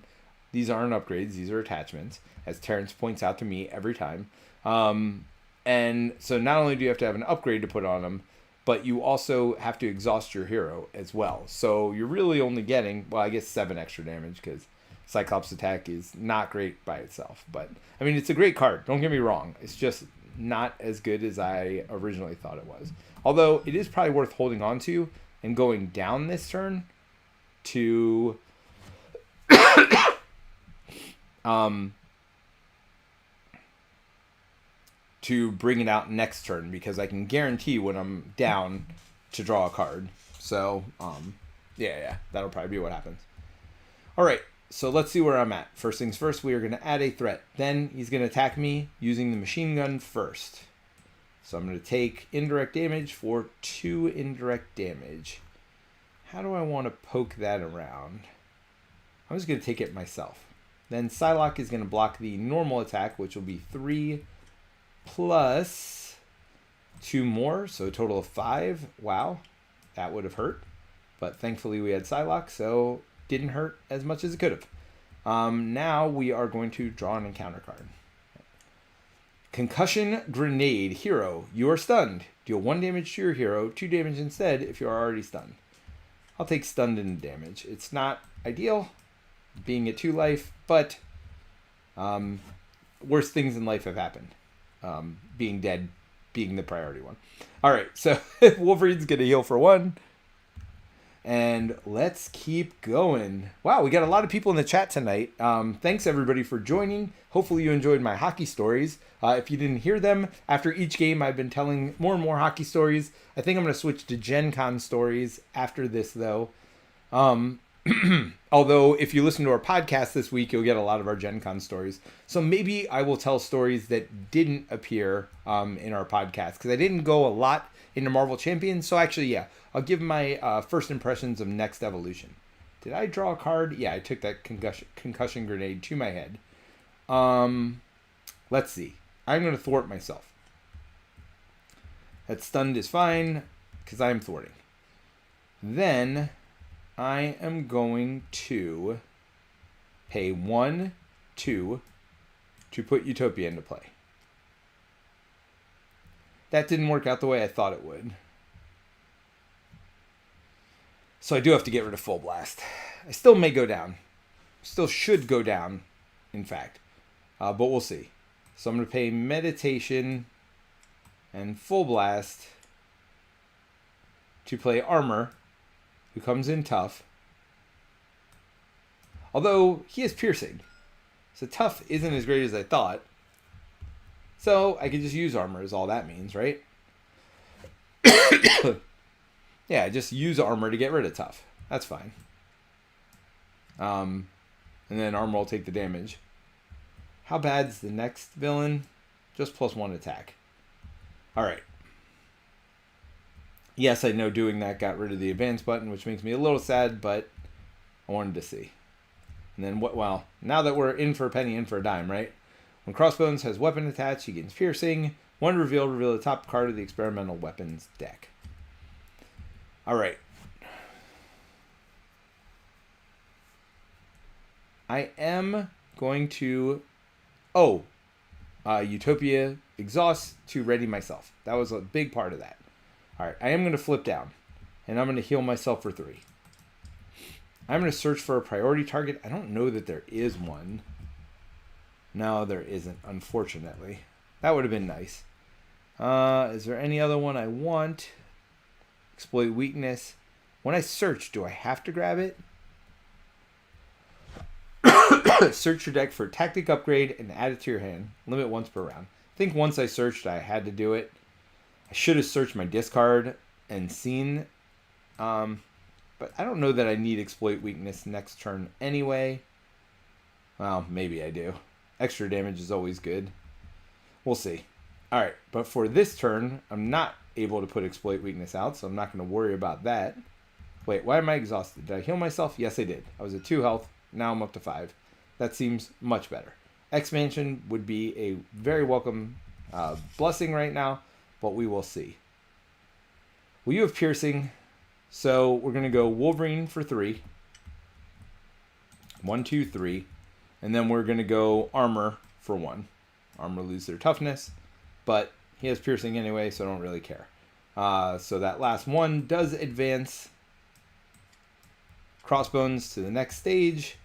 These aren't upgrades, these are attachments, as Terrence points out to me every time. And so not only do you have to have an upgrade to put on them, but you also have to exhaust your hero as well. So you're really only getting, well, I guess 7 extra damage because Cyclops attack is not great by itself. But, I mean, it's a great card. Don't get me wrong. It's just not as good as I originally thought it was. Although it is probably worth holding on to and going down this turn to to bring it out next turn because I can guarantee when I'm down to draw a card. So, yeah, that'll probably be what happens. All right, so let's see where I'm at. First things first, we are going to add a threat. Then he's going to attack me using the machine gun first. So I'm going to take indirect damage for 2 indirect damage. How do I want to poke that around? I'm just going to take it myself. Then Psylocke is going to block the normal attack, which will be 3 plus 2 more, so a total of 5. Wow, that would have hurt. But thankfully we had Psylocke, so didn't hurt as much as it could have. Now we are going to draw an encounter card. Concussion Grenade. Hero, you are stunned. Deal 1 damage to your hero, 2 damage instead if you are already stunned. I'll take stunned into damage. It's not ideal, being at 2 life, but worse things in life have happened. Being dead being the priority one. All right, so Wolverine's going to heal for 1. And let's keep going. Wow, we got a lot of people in the chat tonight. Thanks, everybody, for joining. Hopefully you enjoyed my hockey stories. If you didn't hear them, after each game, I've been telling more and more hockey stories. I think I'm going to switch to Gen Con stories after this, though. Although, if you listen to our podcast this week, you'll get a lot of our Gen Con stories. So maybe I will tell stories that didn't appear in our podcast, because I didn't go a lot into Marvel Champions. So actually, yeah, I'll give my first impressions of Next Evolution. Did I draw a card? Yeah, I took that concussion grenade to my head. Let's see. I'm going to thwart myself. That stunned is fine, because I'm thwarting. Then I am going to pay 1, 2 to put Utopia into play. That didn't work out the way I thought it would. So I do have to get rid of Full Blast. I still may go down. Still should go down, in fact. But we'll see. So I'm going to pay Meditation and Full Blast to play Armor, who comes in tough. Although he is piercing. So tough isn't as great as I thought. So I could just use Armor is all that means, right? Yeah, just use Armor to get rid of tough. That's fine. And then Armor will take the damage. How bad's the next villain? Just +1 attack. Alright. Yes, I know doing that got rid of the advance button, which makes me a little sad, but I wanted to see. And then, well, now that we're in for a penny, in for a dime, right? When Crossbones has weapon attached, he gains piercing. One reveal the top card of the experimental weapons deck. Alright. I am going to... Utopia exhaust to ready myself. That was a big part of that. Alright, I am going to flip down. And I'm going to heal myself for 3. I'm going to search for a priority target. I don't know that there is one. No, there isn't, unfortunately. That would have been nice. Is there any other one I want? Exploit weakness. When I search, do I have to grab it? Search your deck for a tactic upgrade and add it to your hand. Limit once per round. I think once I searched, I had to do it. I should have searched my discard and seen. But I don't know that I need exploit weakness next turn anyway. Well, maybe I do. Extra damage is always good. We'll see. Alright, but for this turn, I'm not able to put exploit weakness out, so I'm not going to worry about that. Wait, why am I exhausted? Did I heal myself? Yes, I did. I was at 2 health. Now I'm up to 5. That seems much better. Expansion would be a very welcome blessing right now, but we will see. Well, you have piercing, so we're going to go Wolverine for 3. 1, 2, 3. And then we're going to go Armor for 1. Armor lose their toughness, but he has piercing anyway, so I don't really care. So that last one does advance Crossbones to the next stage,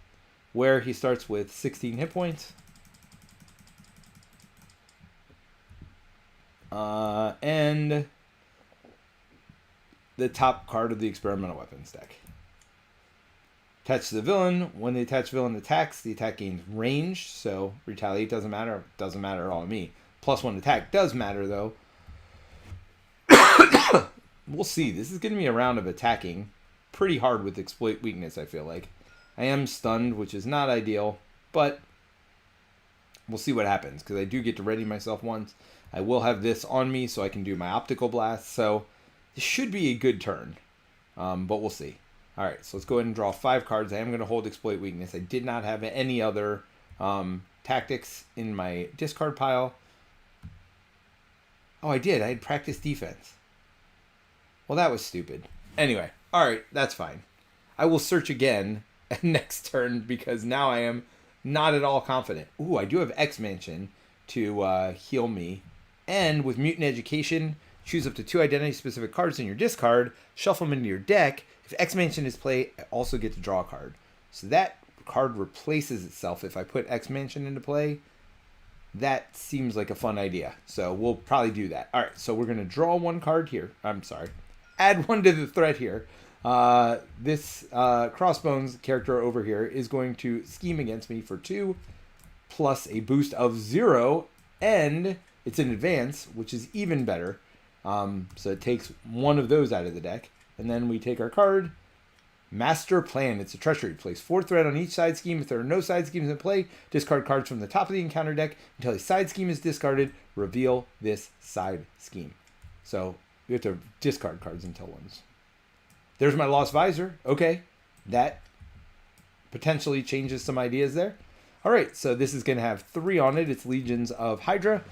where he starts with 16 hit points. And the top card of the experimental weapons deck. Attach to the villain. When the attached villain attacks, the attack gains range, so retaliate doesn't matter. It doesn't matter at all to me. +1 attack does matter, though. We'll see. This is going to be a round of attacking pretty hard with exploit weakness, I feel like. I am stunned, which is not ideal, but we'll see what happens, because I do get to ready myself once. I will have this on me so I can do my optical blast, so this should be a good turn, but we'll see. Alright, so let's go ahead and draw 5 cards. I am going to hold exploit weakness. I did not have any other tactics in my discard pile. Oh, I did. I had practiced defense. Well, that was stupid. Anyway, alright, that's fine. I will search again next turn, because now I am not at all confident. Ooh, I do have X-Mansion to heal me. And with Mutant Education, choose up to 2 identity-specific cards in your discard, shuffle them into your deck. If X-Mansion is played, I also get to draw a card. So that card replaces itself if I put X-Mansion into play. That seems like a fun idea. So we'll probably do that. Alright, so we're going to draw 1 card here. I'm sorry. Add 1 to the threat here. This Crossbones character over here is going to scheme against me for 2, plus a boost of 0, and it's in advance, which is even better. So it takes 1 of those out of the deck, and then we take our card, Master Plan. It's a treachery. Place 4 threat on each side scheme. If there are no side schemes in play, discard cards from the top of the encounter deck until a side scheme is discarded. Reveal this side scheme. So you have to discard cards until one's. There's my Lost Visor. Okay, that potentially changes some ideas there. All right, so this is going to have 3 on it. It's Legions of Hydra.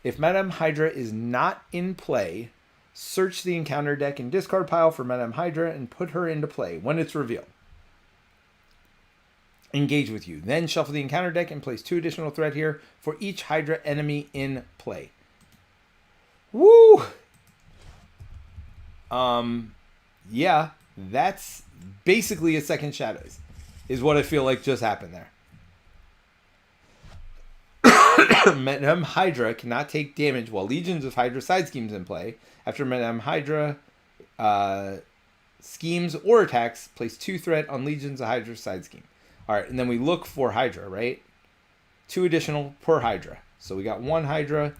If Madame Hydra is not in play, search the encounter deck and discard pile for Madame Hydra and put her into play when it's revealed. Engage with you. Then shuffle the encounter deck and place 2 additional threat here for each Hydra enemy in play. Woo! Yeah, that's basically a second Shadows, is what I feel like just happened there. Madame Hydra cannot take damage while Legions of Hydra side schemes in play. After Madame Hydra schemes or attacks, place 2 threat on Legions of Hydra side scheme. All right, and then we look for Hydra, right? 2 additional per Hydra. So we got 1 Hydra,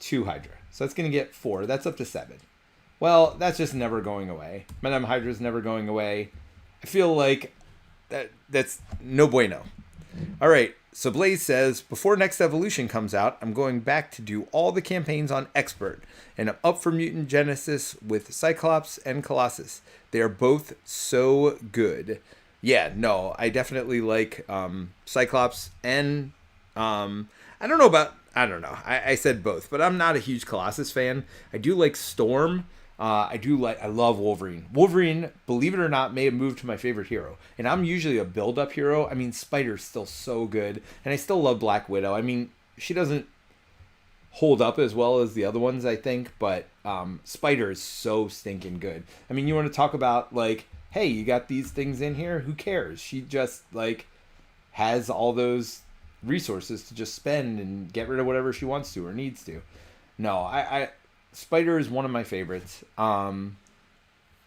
2 Hydra. So that's going to get 4. That's up to 7. Well, that's just never going away. Madame Hydra is never going away. I feel like that's no bueno. All right, so Blaze says, before next evolution comes out, I'm going back to do all the campaigns on Expert, and I'm up for Mutant Genesis with Cyclops and Colossus. They are both so good. Yeah, no, I definitely like Cyclops and I don't know. I said both, but I'm not a huge Colossus fan. I do like Storm. I love Wolverine. Wolverine, believe it or not, may have moved to my favorite hero. And I'm usually a build-up hero. I mean, Spider's still so good. And I still love Black Widow. I mean, she doesn't hold up as well as the other ones, I think. But Spider is so stinking good. I mean, you want to talk about, like, hey, you got these things in here? Who cares? She just, like, has all those resources to just spend and get rid of whatever she wants to or needs to. No, Spider is one of my favorites.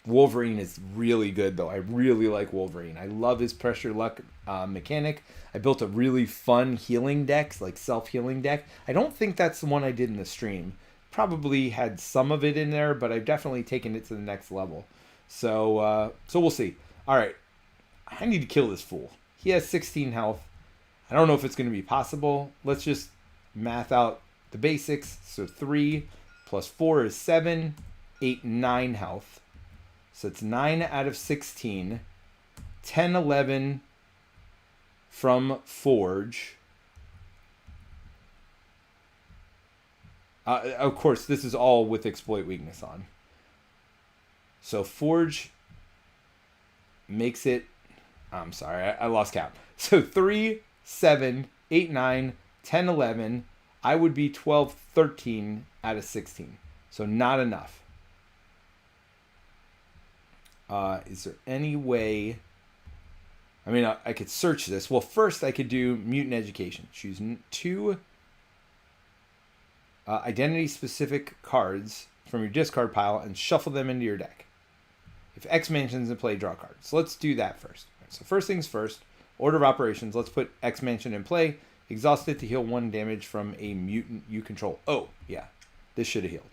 Wolverine is really good, though. I really like Wolverine. I love his pressure luck mechanic. I built a really fun healing deck, like self-healing deck. I don't think that's the one I did in the stream. Probably had some of it in there, but I've definitely taken it to the next level. So we'll see. All right. I need to kill this fool. He has 16 health. I don't know if it's going to be possible. Let's just math out the basics. So 3 plus 4 is 7, 8, 9 health. So it's 9 out of 16. 10, 11 from Forge. Of course, this is all with exploit weakness on. So Forge makes it... I'm sorry, I lost count. So 3, 7, 8, 9, 10, 11... I would be 12, 13 out of 16. So not enough. Is there any way... I mean, I could search this. Well, first I could do Mutant Education. Choose 2 identity-specific cards from your discard pile and shuffle them into your deck. If X Mansion's in play, draw cards. So let's do that first. Right, so first things first, order of operations. Let's put X Mansion in play. Exhaust it to heal 1 damage from a mutant you control. Oh, yeah. This should have healed.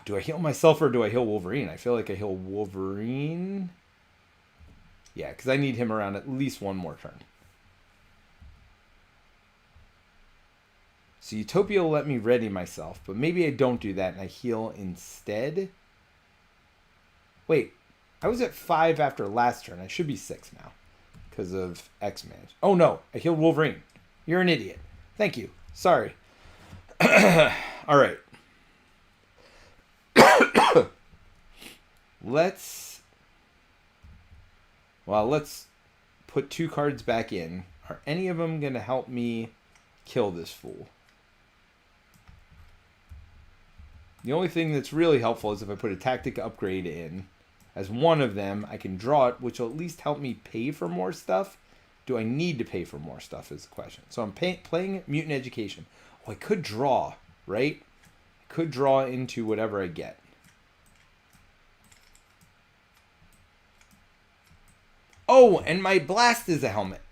Do I heal myself or do I heal Wolverine? I feel like I heal Wolverine. Yeah, because I need him around at least 1 more turn. So Utopia will let me ready myself, but maybe I don't do that and I heal instead. Wait, I was at 5 after last turn. I should be 6 now. Because of X-Men. Oh no, I healed Wolverine. You're an idiot. Thank you. Sorry. All right. Let's put 2 cards back in. Are any of them going to help me kill this fool? The only thing that's really helpful is if I put a tactic upgrade in. As one of them, I can draw it, which will at least help me pay for more stuff. Do I need to pay for more stuff is the question. So I'm playing Mutant Education. Oh, I could draw, right? I could draw into whatever I get. Oh, and my blast is a helmet.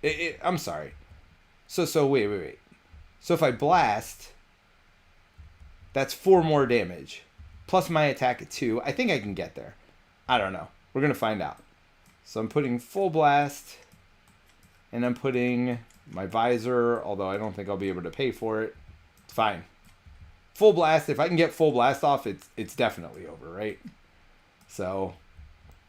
I'm sorry. So wait. So if I blast, that's 4 more damage. Plus my attack at 2. I think I can get there. I don't know. We're going to find out. So I'm putting full blast, and I'm putting my visor, although I don't think I'll be able to pay for it. It's fine. Full blast, if I can get full blast off, it's definitely over, right? So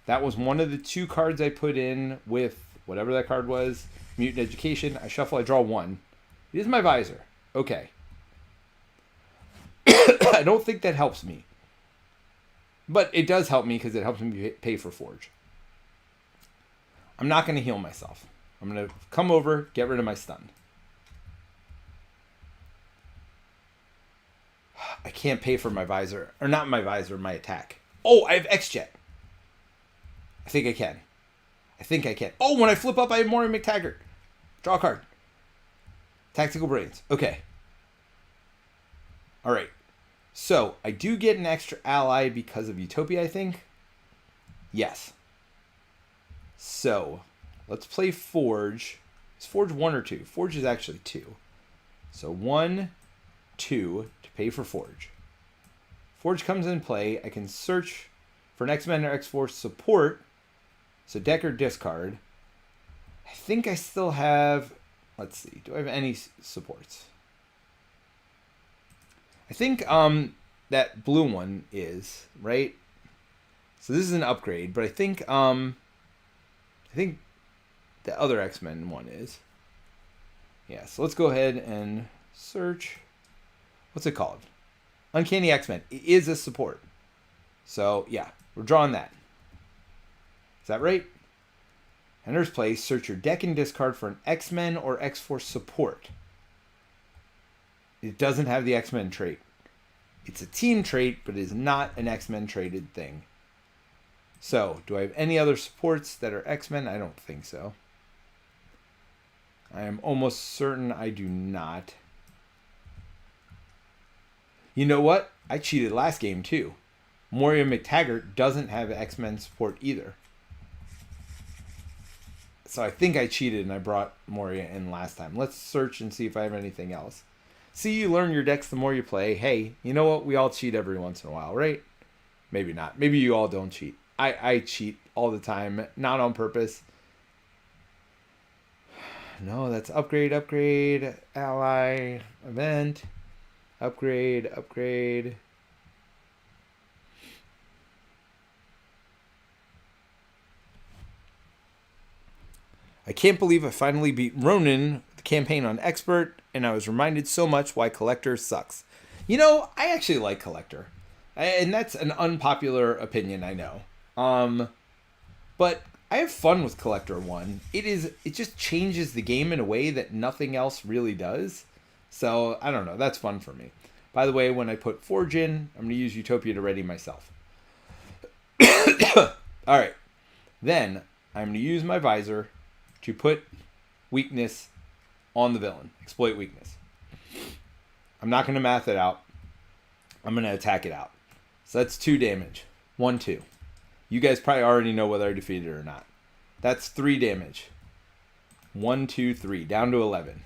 that was one of the 2 cards I put in with whatever that card was. Mutant Education. I shuffle, I draw 1. It is my visor. Okay. I don't think that helps me. But it does help me because it helps me pay for Forge. I'm not going to heal myself. I'm going to come over, get rid of my stun. I can't pay for my visor. Or not my visor, my attack. Oh, I have X-Jet. I think I can. Oh, when I flip up, I have Maury McTaggart. Draw a card. Tactical Brains. Okay. All right. So, I do get an extra ally because of Utopia, I think. Yes. So, let's play Forge. Is Forge 1 or 2? Forge is actually 2. So, 1, 2 to pay for Forge. Forge comes in play. I can search for an X-Men or X-Force support. So, deck or discard. I think I still have... Let's see. Do I have any supports? I think that blue one is, right? So this is an upgrade, but I think the other X-Men one is. Yeah, so let's go ahead and search. What's it called? Uncanny X-Men. It is a support. So, yeah, we're drawing that. Is that right? Enter's place, search your deck and discard for an X-Men or X-Force support. It doesn't have the X-Men trait. It's a team trait, but it is not an X-Men traded thing. So, do I have any other supports that are X-Men? I don't think so. I am almost certain I do not. You know what? I cheated last game too. Moria McTaggart doesn't have X-Men support either. So I think I cheated and I brought Moria in last time. Let's search and see if I have anything else. See, you learn your decks the more you play. Hey, you know what? We all cheat every once in a while, right? Maybe not. Maybe you all don't cheat. I cheat all the time, not on purpose. No, that's upgrade, ally, event, upgrade. I can't believe I finally beat Ronin, the campaign on Expert, and I was reminded so much why Collector sucks. You know, I actually like Collector. And that's an unpopular opinion, I know. But I have fun with Collector 1. It just changes the game in a way that nothing else really does. So, I don't know. That's fun for me. By the way, when I put Forge in, I'm going to use Utopia to ready myself. Alright. Then, I'm going to use my visor to put weakness on the villain. Exploit weakness. I'm not going to math it out. I'm going to attack it out. So that's 2 damage. 1, 2. You guys probably already know whether I defeated it or not. That's 3 damage. 1, 2, 3. Down to 11.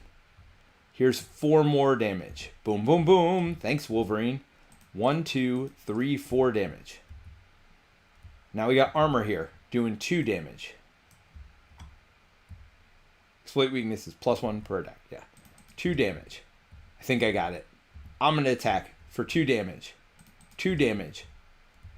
Here's 4 more damage. Boom, boom, boom. Thanks, Wolverine. 1, 2, 3, 4 damage. Now we got armor here. Doing 2 damage. Exploit weakness is +1 per attack. Yeah. 2 damage. I think I got it. I'm going to attack for 2 damage. 2 damage.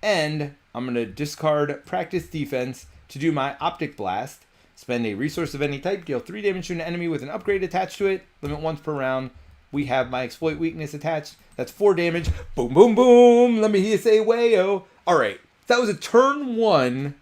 And I'm going to discard Practice Defense to do my Optic Blast. Spend a resource of any type. Deal 3 damage to an enemy with an upgrade attached to it. Limit once per round. We have my Exploit Weakness attached. That's 4 damage. Boom, boom, boom. Let me hear you say wayo. Alright. That was a turn 1.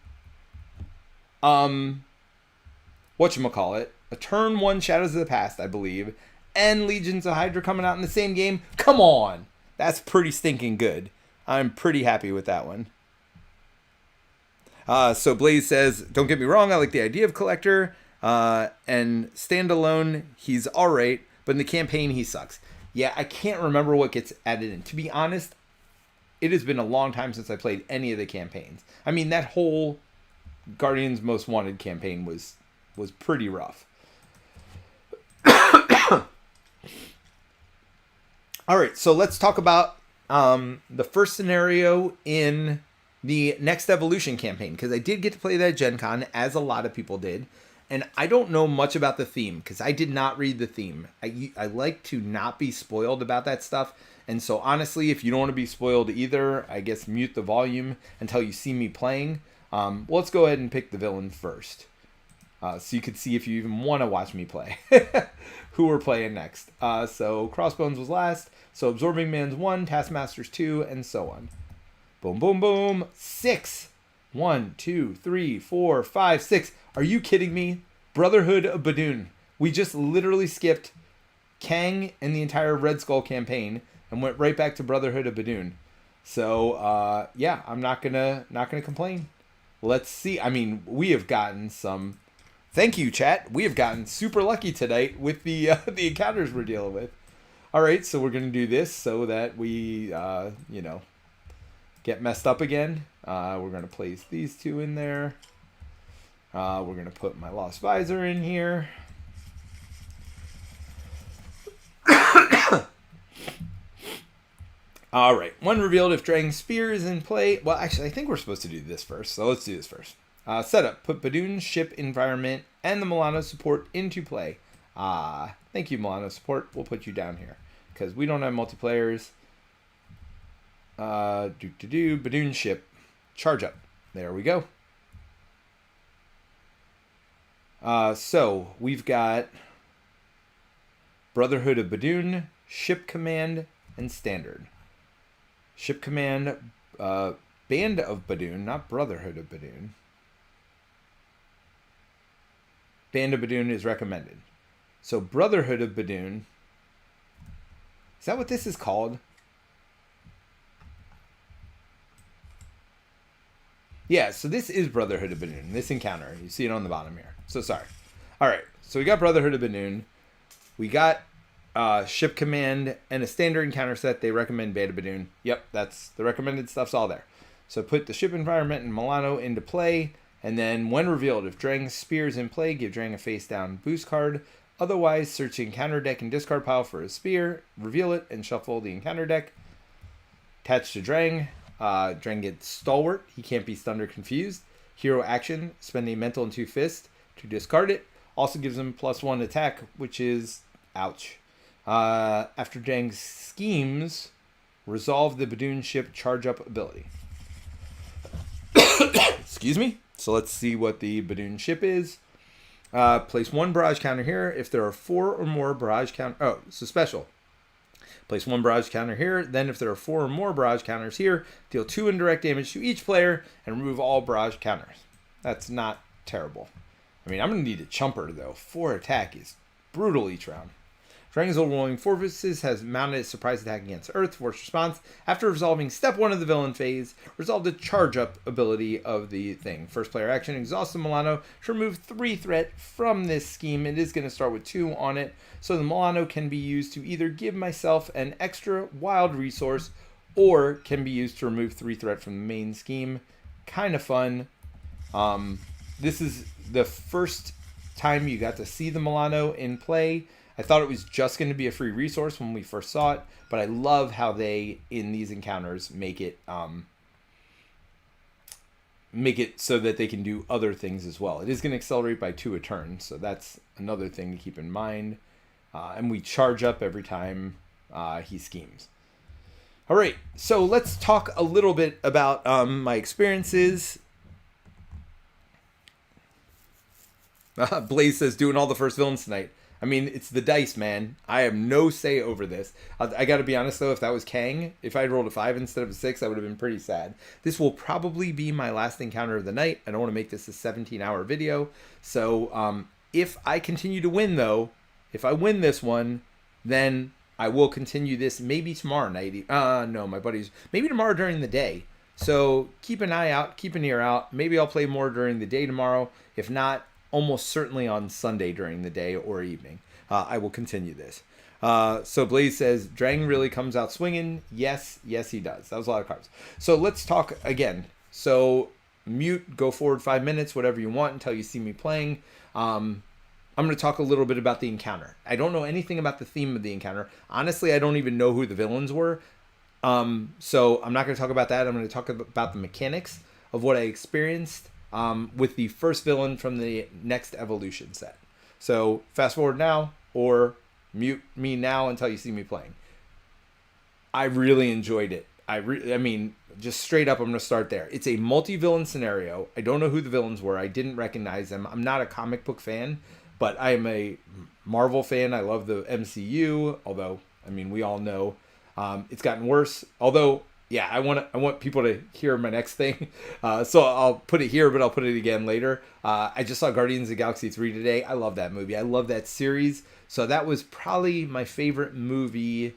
Whatchamacallit. A turn 1 Shadows of the Past, I believe. And Legions of Hydra coming out in the same game. Come on. That's pretty stinking good. I'm pretty happy with that one. So Blaze says, don't get me wrong, I like the idea of Collector. And standalone, he's alright. But in the campaign, he sucks. Yeah, I can't remember what gets added in. To be honest, it has been a long time since I played any of the campaigns. I mean, that whole Guardians Most Wanted campaign was pretty rough. Alright, so let's talk about the first scenario in the Next Evolution campaign, because I did get to play that at Gen Con, as a lot of people did. And I don't know much about the theme, because I did not read the theme. I like to not be spoiled about that stuff. And so honestly, if you don't want to be spoiled either, I guess mute the volume until you see me playing. Well, let's go ahead and pick the villain first. So you could see if you even want to watch me play. Who we're playing next. So Crossbones was last. So Absorbing Man's 1, Taskmaster's 2, and so on. Boom, boom, boom. 6. 1, 2, 3, 4, 5, 6. Are you kidding me? Brotherhood of Badoon. We just literally skipped Kang and the entire Red Skull campaign and went right back to Brotherhood of Badoon. So yeah, I'm not gonna complain. Let's see. I mean, we have gotten some. Thank you, chat. We have gotten super lucky tonight with the encounters we're dealing with. All right, so we're gonna do this so that we get messed up again. We're gonna place these two in there. We're gonna put my Lost Visor in here. All right, when revealed, if Drang Spear is in play. Well, actually, I think we're supposed to do this first, so let's do this first. Setup, put Badoon's ship environment and the Milano support into play. Thank you, Milano support. We'll put you down here because we don't have multiplayers. Badoon ship, charge up. There we go. So we've got Brotherhood of Badoon, Ship Command, and Standard. Ship Command, Band of Badoon, not Brotherhood of Badoon. Band of Badoon is recommended. So Brotherhood of Badoon, is that what this is called? Yeah, so this is Brotherhood of Badoon, this encounter. You see it on the bottom here. So sorry. All right, so we got Brotherhood of Badoon. We got Ship Command and a standard encounter set. They recommend Band of Badoon. Yep, that's the recommended stuff's all there. So put the ship environment and Milano into play. And then when revealed, if Drang's Spear is in play, give Drang a face down boost card. Otherwise, search the encounter deck and discard pile for a spear. Reveal it and shuffle the encounter deck. Attached to Drang. Drang gets Stalwart. He can't be stunned or confused. Hero action, spend a mental and 2 fists to discard it. Also gives him +1 attack, which is ouch. After Drang's schemes, resolve the Badoon ship charge up ability. Excuse me. So let's see what the Badoon ship is. Place 1 barrage counter here. If there are 4 or more barrage counter. Oh, so special. Place 1 barrage counter here. Then if there are 4 or more barrage counters here, deal 2 indirect damage to each player and remove all barrage counters. That's not terrible. I mean, I'm going to need a chumper, though. 4 attack is brutal each round. Drang's Overwhelming Forces has mounted a surprise attack against Earth. Force response. After resolving step 1 of the villain phase, resolve the charge up ability of the thing. First player action, exhaust the Milano to remove 3 threat from this scheme. It is going to start with 2 on it. So the Milano can be used to either give myself an extra wild resource or can be used to remove 3 threat from the main scheme. Kind of fun. This is the first time you got to see the Milano in play. I thought it was just going to be a free resource when we first saw it, but I love how they, in these encounters, make it so that they can do other things as well. It is going to accelerate by 2 a turn, so that's another thing to keep in mind. And we charge up every time he schemes. All right, so let's talk a little bit about my experiences. Blaze says, doing all the first villains tonight. I mean, it's the dice, man. I have no say over this. I got to be honest, though, if that was Kang, if I'd rolled a 5 instead of a 6, I would have been pretty sad. This will probably be my last encounter of the night. I don't want to make this a 17-hour video. So if I continue to win, though, if I win this one, then I will continue this maybe tomorrow night. No, my buddies. Maybe tomorrow during the day. So keep an eye out, keep an ear out. Maybe I'll play more during the day tomorrow. If not, almost certainly on Sunday during the day or evening. I will continue this. So Blaze says, Drang really comes out swinging. Yes, he does. That was a lot of cards. So let's talk again. So mute, go forward 5 minutes, whatever you want until you see me playing. I'm going to talk a little bit about the encounter. I don't know anything about the theme of the encounter. Honestly, I don't even know who the villains were. So I'm not going to talk about that. I'm going to talk about the mechanics of what I experienced with the first villain from the next evolution set. So fast forward now or mute me now until you see me playing. I really enjoyed it. I mean, just straight up, I'm going to start there. It's a multi-villain scenario. I don't know who the villains were. I didn't recognize them. I'm not a comic book fan, but I am a Marvel fan. I love the MCU, although, I mean, we all know it's gotten worse. Although, yeah, I want people to hear my next thing. So I'll put it here, but I'll put it again later. I just saw Guardians of the Galaxy 3 today. I love that movie. I love that series. So that was probably my favorite movie.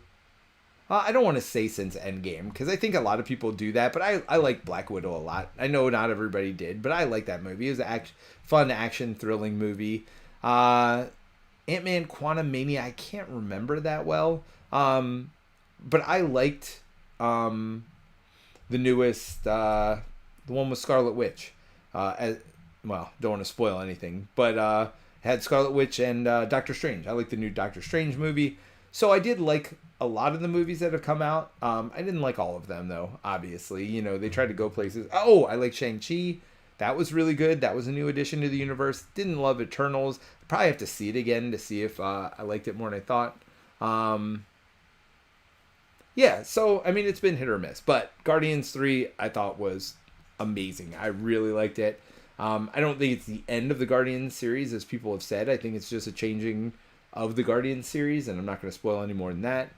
I don't want to say since Endgame, because I think a lot of people do that, but I like Black Widow a lot. I know not everybody did, but I like that movie. It was a fun, action, thrilling movie. Ant-Man Quantumania, I can't remember that well, but I liked the newest, the one with Scarlet Witch. Don't want to spoil anything, but had Scarlet Witch and Doctor Strange. I like the new Doctor Strange movie. So I did like a lot of the movies that have come out. I didn't like all of them, though, obviously. You know, they tried to go places. Oh, I like Shang-Chi. That was really good. That was a new addition to the universe. Didn't love Eternals. Probably have to see it again to see if I liked it more than I thought. Yeah, so, I mean, it's been hit or miss. But Guardians 3, I thought was amazing. I really liked it. I don't think it's the end of the Guardians series, as people have said. I think it's just a changing of the Guardians series, and I'm not going to spoil any more than that.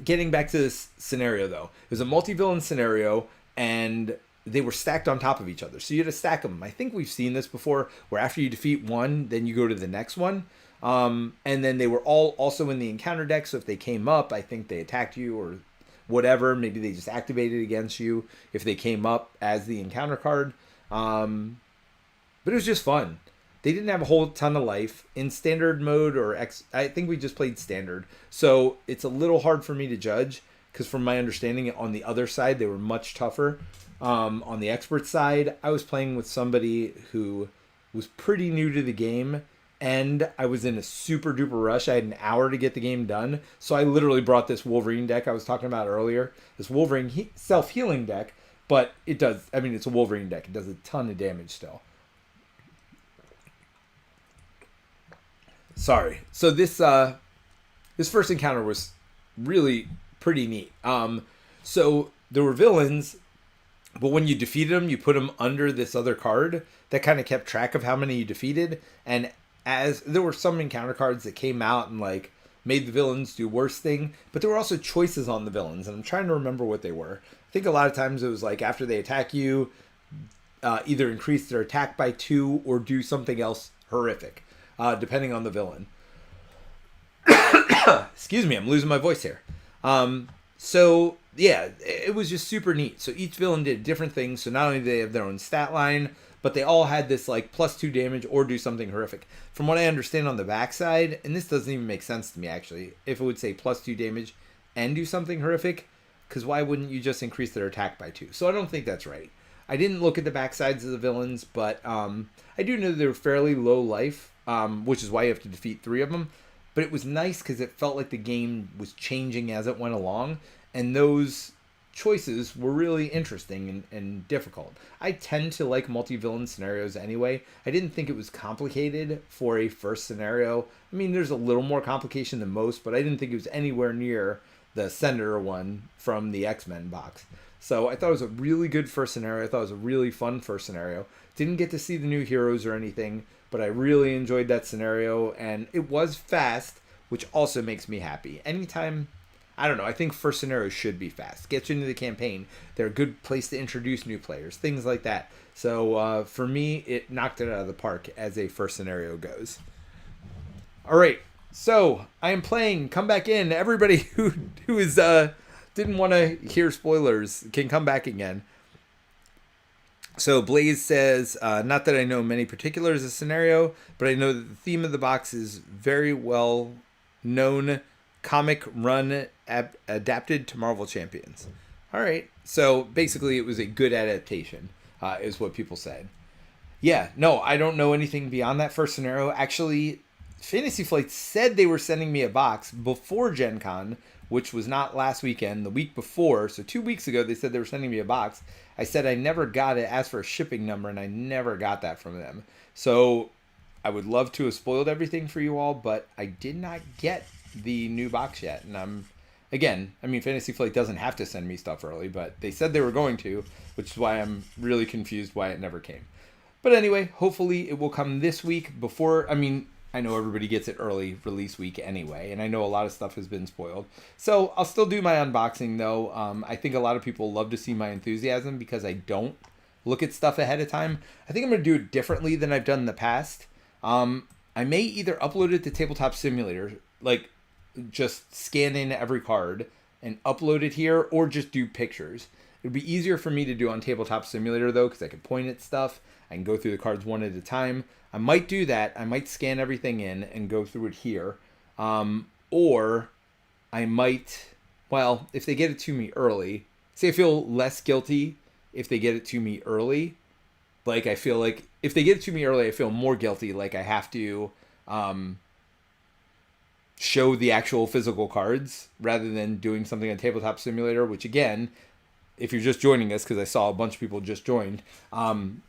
Getting back to this scenario, though. It was a multi-villain scenario, and they were stacked on top of each other. So you had to stack them. I think we've seen this before, where after you defeat one, then you go to the next one. And then they were all also in the encounter deck, so if they came up, I think they attacked you or whatever. Maybe they just activated against you if they came up as the encounter card. But it was just fun. They didn't have a whole ton of life. In standard mode or I think we just played standard. So it's a little hard for me to judge, because from my understanding, on the other side, they were much tougher. On the expert side, I was playing with somebody who was pretty new to the game, and I was in a super duper rush. I had an hour to get the game done. So I literally brought this Wolverine deck I was talking about earlier. This Wolverine self-healing deck, but it does, I mean, it's a Wolverine deck. It does a ton of damage still. Sorry. So this first encounter was really pretty neat. So there were villains, but when you defeated them, you put them under this other card that kind of kept track of how many you defeated. And as there were some encounter cards that came out and like made the villains do worse thing, but there were also choices on the villains, and I'm trying to remember what they were. I think a lot of times it was like after they attack you, either increase their attack by 2 or do something else horrific. Depending on the villain. Excuse me, I'm losing my voice here. So, yeah, it was just super neat. So each villain did different things. So not only did they have their own stat line, but they all had this like +2 damage or do something horrific. From what I understand on the backside, and this doesn't even make sense to me actually, if it would say +2 damage and do something horrific, because why wouldn't you just increase their attack by 2? So I don't think that's right. I didn't look at the backsides of the villains, but I do know they were fairly low life. Which is why you have to defeat 3 of them. But it was nice because it felt like the game was changing as it went along. And those choices were really interesting and difficult. I tend to like multi-villain scenarios anyway. I didn't think it was complicated for a first scenario. I mean, there's a little more complication than most, but I didn't think it was anywhere near the Senator one from the X-Men box. So I thought it was a really good first scenario. I thought it was a really fun first scenario. Didn't get to see the new heroes or anything, but I really enjoyed that scenario, and it was fast, which also makes me happy. Anytime, I don't know, I think first scenarios should be fast. Gets you into the campaign. They're a good place to introduce new players, things like that. So for me, it knocked it out of the park as a first scenario goes. All right, so I am playing. Come back in. Everybody who is didn't want to hear spoilers can come back again. So Blaze says, not that I know many particulars of the scenario, but I know that the theme of the box is very well known comic run adapted to Marvel Champions. All right. So basically it was a good adaptation, is what people said. Yeah, no, I don't know anything beyond that first scenario. Actually, Fantasy Flight said they were sending me a box before Gen Con, which was not last weekend, the week before. So 2 weeks ago, they said they were sending me a box. I said I never got it, asked for a shipping number, and I never got that from them. So I would love to have spoiled everything for you all, but I did not get the new box yet. And again, I mean, Fantasy Flight doesn't have to send me stuff early, but they said they were going to, which is why I'm really confused why it never came. But anyway, hopefully it will come this week before, I mean, I know everybody gets it early release week anyway, and I know a lot of stuff has been spoiled. So I'll still do my unboxing though. I think a lot of people love to see my enthusiasm because I don't look at stuff ahead of time. I think I'm going to do it differently than I've done in the past. I may either upload it to Tabletop Simulator, like just scan in every card and upload it here, or just do pictures. It would be easier for me to do on Tabletop Simulator though, because I can point at stuff. I can go through the cards one at a time. I might do that. I might scan everything in and go through it here. Or I might, well, if they get it to me early, say I feel less guilty if they get it to me early. Like I feel like if they get it to me early, I feel more guilty. Like I have to show the actual physical cards rather than doing something on Tabletop Simulator, which again, if you're just joining us, because I saw a bunch of people just joined,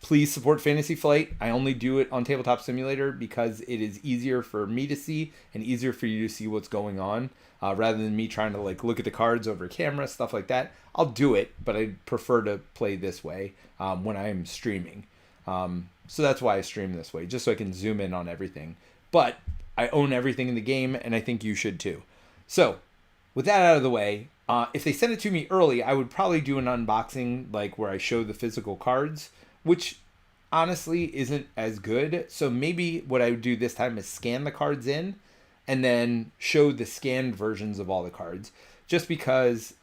please support Fantasy Flight. I only do it on Tabletop Simulator because it is easier for me to see and easier for you to see what's going on, rather than me trying to like look at the cards over camera, stuff like that. I'll do it, but I prefer to play this way when I am streaming. So that's why I stream this way, just so I can zoom in on everything. But I own everything in the game, and I think you should too. So with that out of the way, if they send it to me early, I would probably do an unboxing like where I show the physical cards, which honestly isn't as good. So maybe what I would do this time is scan the cards in and then show the scanned versions of all the cards. Just because,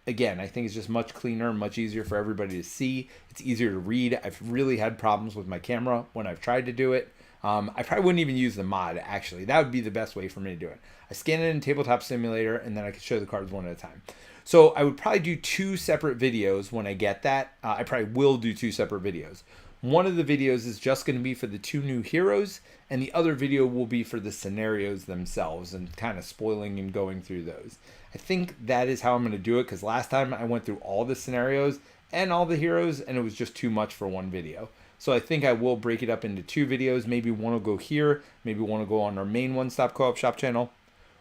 again, I think it's just much cleaner, much easier for everybody to see. It's easier to read. I've really had problems with my camera when I've tried to do it. I probably wouldn't even use the mod, actually. That would be the best way for me to do it. I scan it in Tabletop Simulator, and then I can show the cards one at a time. So I would probably do 2 separate videos when I get that. I probably will do 2 separate videos. One of the videos is just going to be for the 2 new heroes, and the other video will be for the scenarios themselves and kind of spoiling and going through those. I think that is how I'm going to do it, because last time I went through all the scenarios and all the heroes, and it was just too much for one video. So I think I will break it up into 2 videos. Maybe one will go here. Maybe one will go on our main One Stop Co-op Shop channel.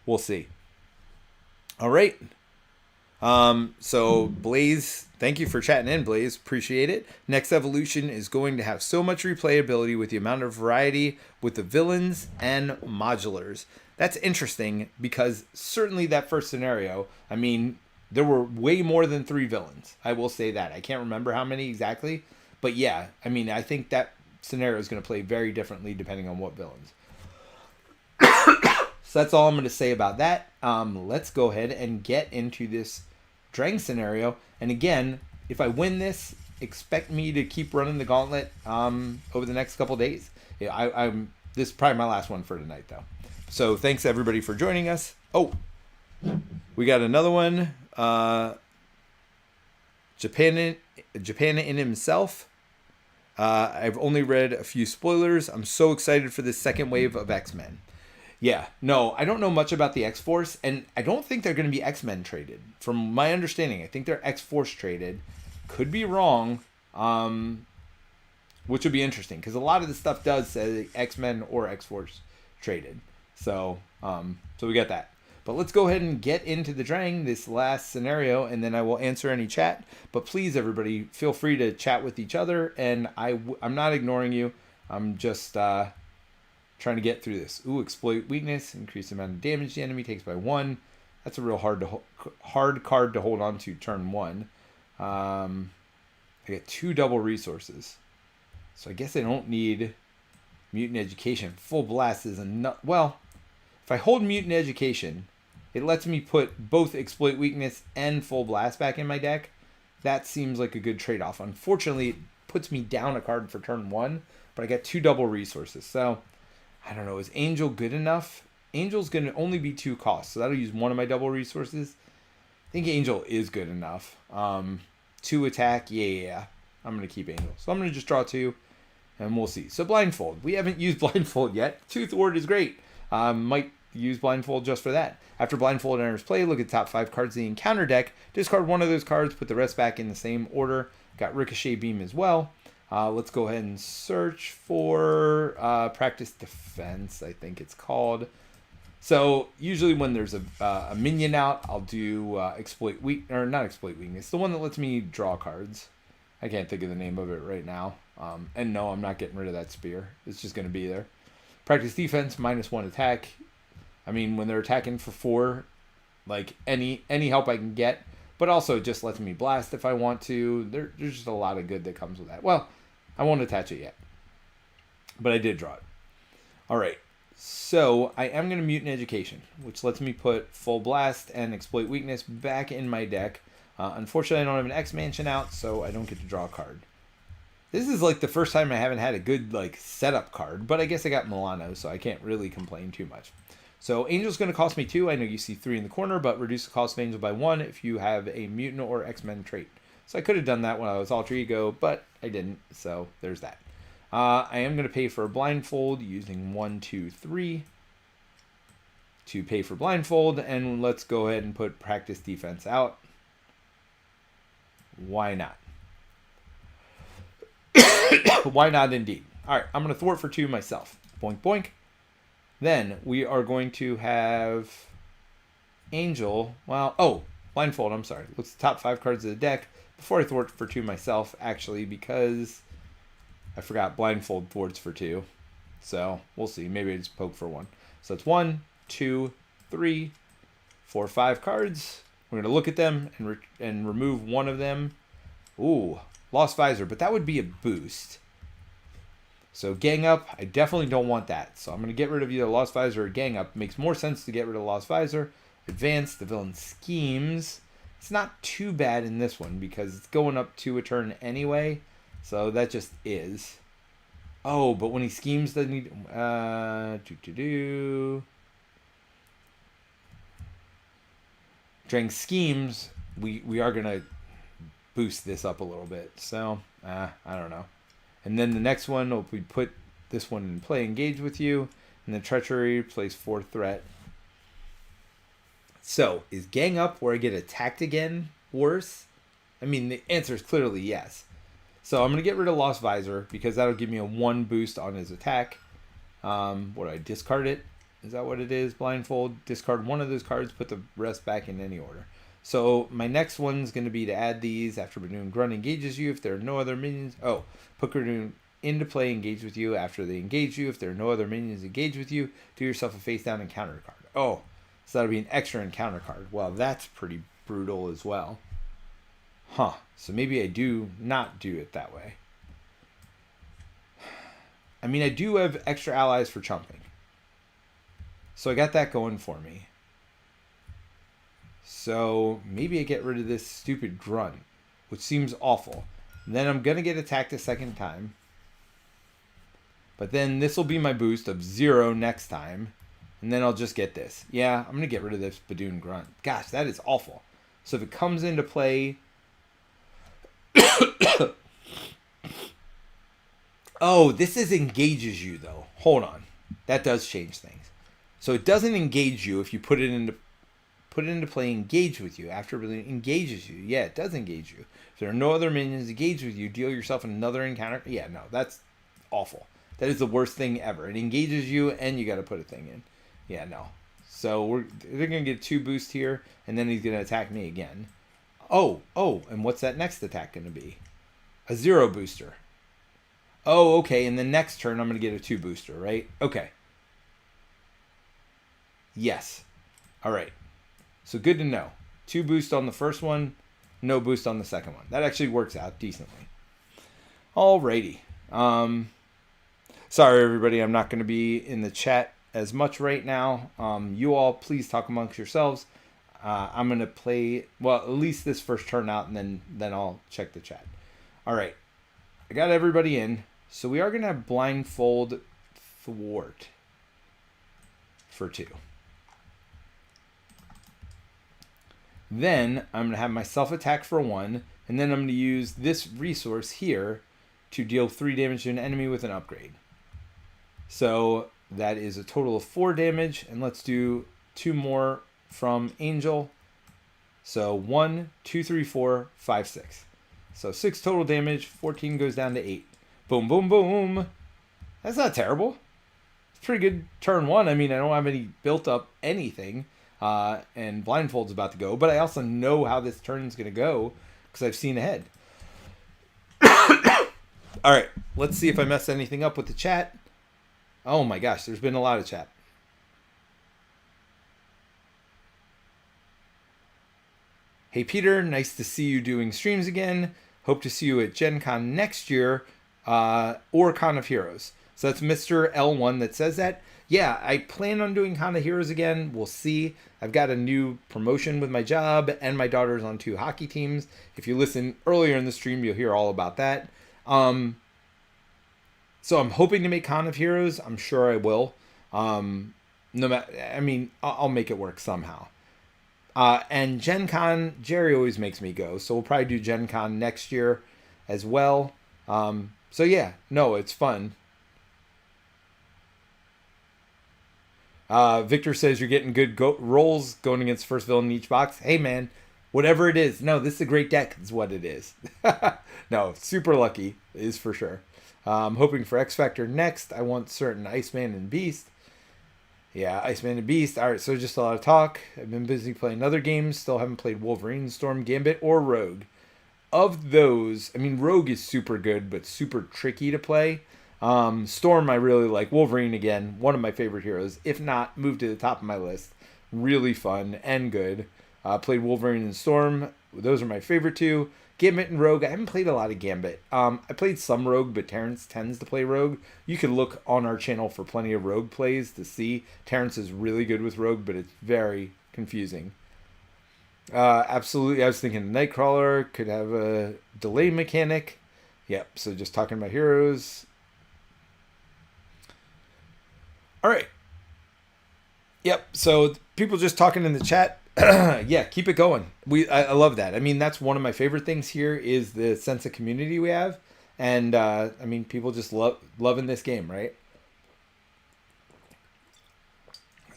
We'll see. All right. So Blaze, thank you for chatting in, Blaze. Appreciate it. Next Evolution is going to have so much replayability with the amount of variety with the villains and modulars. That's interesting because certainly that first scenario, I mean, there were way more than 3 villains. I will say that. I can't remember how many exactly. But yeah, I mean, I think that scenario is going to play very differently depending on what villains. So that's all I'm going to say about that. Let's go ahead and get into this Drang scenario. And again, if I win this, expect me to keep running the Gauntlet over the next couple days. Yeah, this is probably my last one for tonight, though. So thanks, everybody, for joining us. Oh, we got another one. Japan in himself. I've only read a few spoilers. I'm so excited for this second wave of X-Men. Yeah, no, I don't know much about the X-Force, and I don't think they're going to be X-Men traded. From my understanding, I think they're X-Force traded. Could be wrong, which would be interesting, because a lot of the stuff does say X-Men or X-Force traded. So we got that. But let's go ahead and get into the Drang, this last scenario, and then I will answer any chat. But please, everybody, feel free to chat with each other, and I'm not ignoring you. I'm just trying to get through this. Ooh, exploit weakness, increase the amount of damage the enemy takes by 1. That's a real hard card to hold on to turn 1. I get 2 double resources. So I guess I don't need Mutant Education. Full Blast is enough. Well, if I hold Mutant Education, it lets me put both Exploit Weakness and Full Blast back in my deck. That seems like a good trade-off. Unfortunately, it puts me down a card for turn 1, but I get 2 double resources. So, I don't know. Is Angel good enough? Angel's going to only be 2 costs, so that'll use 1 of my double resources. I think Angel is good enough. 2 attack, yeah. I'm going to keep Angel. So I'm going to just draw 2, and we'll see. So Blindfold. We haven't used Blindfold yet. Tooth Ward is great. Might use Blindfold just for that. After Blindfold enters play, look at the top 5 cards of the encounter deck. Discard one of those cards, put the rest back in the same order. Got Ricochet Beam as well. Let's go ahead and search for Practice Defense, I think it's called. So usually when there's a minion out, I'll do Exploit Weakness, or not Exploit Weakness, the one that lets me draw cards. I can't think of the name of it right now. And no, I'm not getting rid of that spear. It's just going to be there. Practice Defense, -1 attack. I mean, when they're attacking for 4, like any help I can get, but also it just lets me blast if I want to. There's just a lot of good that comes with that. Well, I won't attach it yet, but I did draw it. All right, so I am going to Mutant Education, which lets me put Full Blast and Exploit Weakness back in my deck. Unfortunately, I don't have an X-Mansion out, so I don't get to draw a card. This is like the first time I haven't had a good like setup card, but I guess I got Milano, so I can't really complain too much. So Angel's going to cost me 2. I know you see 3 in the corner, but reduce the cost of Angel by 1 if you have a Mutant or X-Men trait. So I could have done that when I was Alter Ego, but I didn't, so there's that. I am going to pay for a Blindfold using 1, 2, 3 to pay for Blindfold, and let's go ahead and put Practice Defense out. Why not? Why not indeed? All right, I'm going to thwart for 2 myself. Boink, boink. Then we are going to have Angel. Well, oh, Blindfold, I'm sorry. Looks the top 5 cards of the deck before I thwart for 2 myself, actually, because I forgot Blindfold thwarts for 2. So we'll see. Maybe I just poke for 1. So it's 1, 2, 3, 4, 5 cards. We're going to look at them and remove one of them. Ooh, Lost Visor, but that would be a boost. So Gang Up, I definitely don't want that. So I'm going to get rid of either Lost Visor or Gang Up. Makes more sense to get rid of Lost Visor. Advance, the villain schemes. It's not too bad in this one because it's going up 2 a turn anyway. So that just is. Oh, but when he schemes, doesn't he... During schemes, we are going to boost this up a little bit. So, I don't know. And then the next one, we put this one in play, engage with you. And then Treachery, plays 4 threat. So, is Gang Up where I get attacked again worse? I mean, the answer is clearly yes. So I'm going to get rid of Lost Visor because that'll give me a 1 boost on his attack. What do I discard it? Is that what it is? Blindfold. Discard one of those cards, put the rest back in any order. So my next one's going to be to add these after Badoon Grunt engages you if there are no other minions. Oh, put Badoon into play, engage with you after they engage you. If there are no other minions engage with you, do yourself a face down encounter card. Oh, so that'll be an extra encounter card. Well, that's pretty brutal as well. Huh. So maybe I do not do it that way. I mean, I do have extra allies for chumping. So I got that going for me. So maybe I get rid of this stupid grunt, which seems awful. And then I'm going to get attacked a second time. But then this will be my boost of 0 next time. And then I'll just get this. Yeah, I'm going to get rid of this Badoon Grunt. Gosh, that is awful. So if it comes into play... Oh, this is engages you, though. Hold on. That does change things. So it doesn't engage you if you put it into play, engage with you. After it engages you. Yeah, it does engage you. If there are no other minions engaged with you, deal yourself another encounter. Yeah, no, that's awful. That is the worst thing ever. It engages you, and you got to put a thing in. Yeah, no. So they're going to get 2 boosts here, and then he's going to attack me again. Oh, and what's that next attack going to be? A 0 booster. Oh, okay, and the next turn I'm going to get a 2 booster, right? Okay. Yes. All right. So good to know. 2 boost on the first one, no boost on the second one. That actually works out decently. Alrighty. Sorry, everybody, I'm not going to be in the chat as much right now. You all, please talk amongst yourselves. I'm going to play, well, at least this first turn out, and then I'll check the chat. All right. I got everybody in. So we are going to have Blindfold Thwart for 2. Then I'm going to have myself attack for 1, and then I'm going to use this resource here to deal 3 damage to an enemy with an upgrade. So That is a total of 4 damage. And let's do 2 more from Angel. So 1, 2, 3, 4, 5, 6. So 6 total damage. 14 goes down to 8. Boom, boom, boom. That's not terrible. It's pretty good turn 1. I mean, I don't have any built up anything. And Blindfold's about to go. But I also know how this turn's going to go because I've seen ahead. All right. Let's see if I mess anything up with the chat. Oh my gosh, there's been a lot of chat. Hey Peter, nice to see you doing streams again. Hope to see you at Gen Con next year or Con of Heroes. So that's Mr. L1 that says that. Yeah, I plan on doing Con of Heroes again. We'll see. I've got a new promotion with my job and my daughter's on 2 hockey teams. If you listen earlier in the stream, you'll hear all about that. So I'm hoping to make Con of Heroes. I'm sure I will. No matter, I mean, I'll make it work somehow. And Gen Con, Jerry always makes me go. So we'll probably do Gen Con next year as well. So yeah, no, it's fun. Victor says you're getting good rolls going against first villain in each box. Hey man, whatever it is. No, this is a great deck is what it is. No, super lucky is for sure. I'm hoping for X Factor next. I want certain Iceman and Beast. Yeah, Iceman and Beast. All right, so just a lot of talk. I've been busy playing other games. Still haven't played Wolverine, Storm, Gambit, or Rogue. Of those, I mean, Rogue is super good, but super tricky to play. Storm, I really like. Wolverine, again, one of my favorite heroes. If not, moved to the top of my list. Really fun and good. Played Wolverine and Storm. Those are my favorite 2. Gambit and Rogue. I haven't played a lot of Gambit. I played some Rogue, but Terrence tends to play Rogue. You can look on our channel for plenty of Rogue plays to see. Terrence is really good with Rogue, but it's very confusing. Absolutely. I was thinking Nightcrawler could have a delay mechanic. Yep, so just talking about heroes. All right. Yep, so people just talking in the chat. Yeah, keep it going. I love that. I mean, that's one of my favorite things here is the sense of community we have. And, I mean, people just loving this game, right?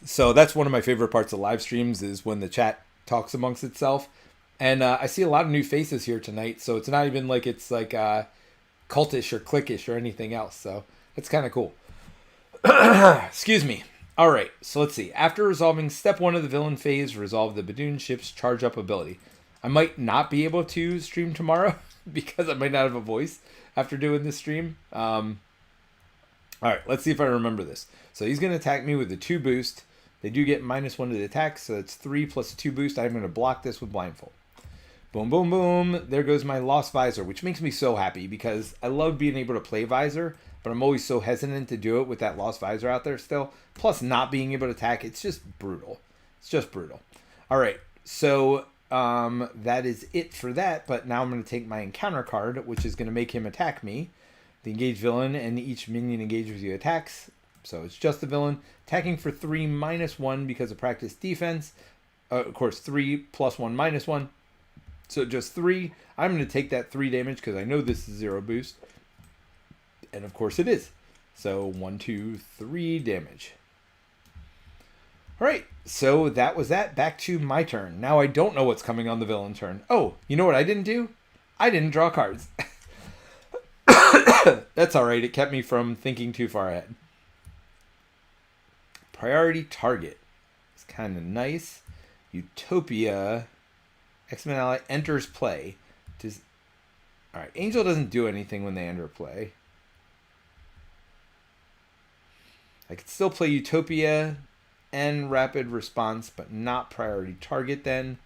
So that's one of my favorite parts of live streams is when the chat talks amongst itself. And I see a lot of new faces here tonight. So it's not even like it's like cultish or cliquish or anything else. So it's kind of cool. Excuse me. All right, so let's see. After resolving step 1 of the villain phase, resolve the Badoon ship's charge up ability. I might not be able to stream tomorrow because I might not have a voice after doing this stream. All right, let's see if I remember this. So he's going to attack me with the 2 boost. They do get -1 to the attack, so it's 3 plus 2 boost. I'm going to block this with Blindfold. Boom, boom, boom. There goes my Lost Visor, which makes me so happy because I love being able to play Visor, but I'm always so hesitant to do it with that Lost Visor out there still. Plus, not being able to attack, it's just brutal. It's just brutal. All right, so that is it for that, but now I'm going to take my encounter card, which is going to make him attack me. The engaged villain and each minion engaged with you attacks. So it's just the villain. Attacking for 3 -1 because of practice defense. Of course, 3 plus 1 -1. So just 3. I'm going to take that 3 damage because I know this is 0 boost. And of course it is. So 1, 2, 3 damage. All right, so that was that. Back to my turn. Now I don't know what's coming on the villain turn. Oh, you know what I didn't do? I didn't draw cards. That's all right. It kept me from thinking too far ahead. Priority target. It's kind of nice. Utopia. X-Men ally enters play. All right, Angel doesn't do anything when they enter play. I could still play Utopia and Rapid Response, but not Priority Target then.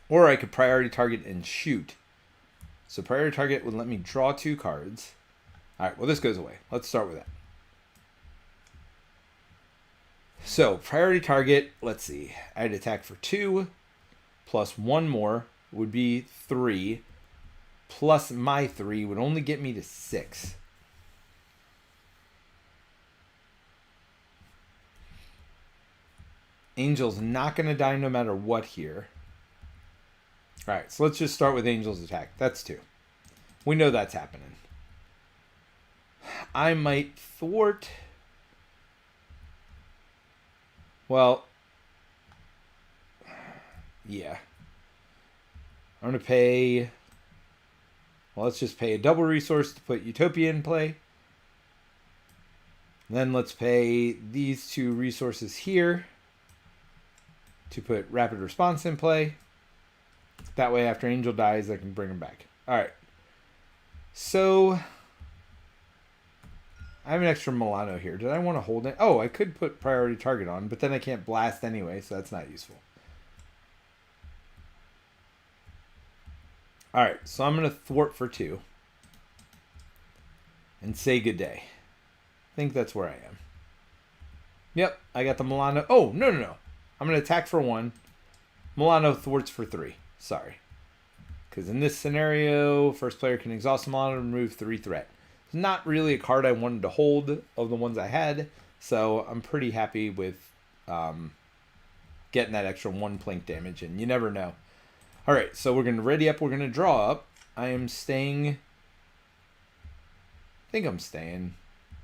Or I could Priority Target and shoot. So Priority Target would let me draw 2 cards. All right, well, this goes away. Let's start with that. So Priority Target, let's see. I'd attack for 2, plus 1 more would be 3. Plus my 3 would only get me to 6. Angel's not going to die no matter what here. All right, so let's just start with Angel's attack. That's 2. We know that's happening. I might thwart. Well, yeah. I'm going to pay... Well, let's just pay a double resource to put Utopia in play. Then let's pay these 2 resources here to put Rapid Response in play. That way, after Angel dies, I can bring him back. All right. So, I have an extra Milano here. Did I want to hold it? Oh, I could put Priority Target on, but then I can't blast anyway, so that's not useful. All right, so I'm going to thwart for 2 and say good day. I think that's where I am. Yep, I got the Milano. Oh, no. I'm going to attack for 1. Milano thwarts for 3. Sorry. Because in this scenario, first player can exhaust Milano and remove 3 threat. It's not really a card I wanted to hold of the ones I had, so I'm pretty happy with getting that extra 1 plink damage, and you never know. All right, so we're going to ready up. We're going to draw up. I am staying... I think I'm staying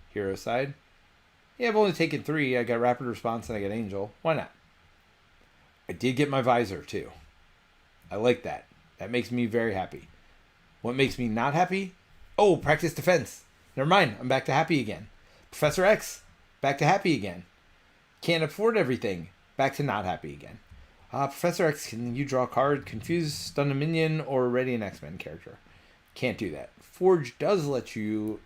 hero side. Yeah, I've only taken 3. I got Rapid Response and I got Angel. Why not? I did get my Visor, too. I like that. That makes me very happy. What makes me not happy? Oh, Practice Defense. Never mind. I'm back to happy again. Professor X. Back to happy again. Can't afford everything. Back to not happy again. Professor X, can you draw a card, confuse, stun a minion, or ready an X-Men character? Can't do that. Forge does let you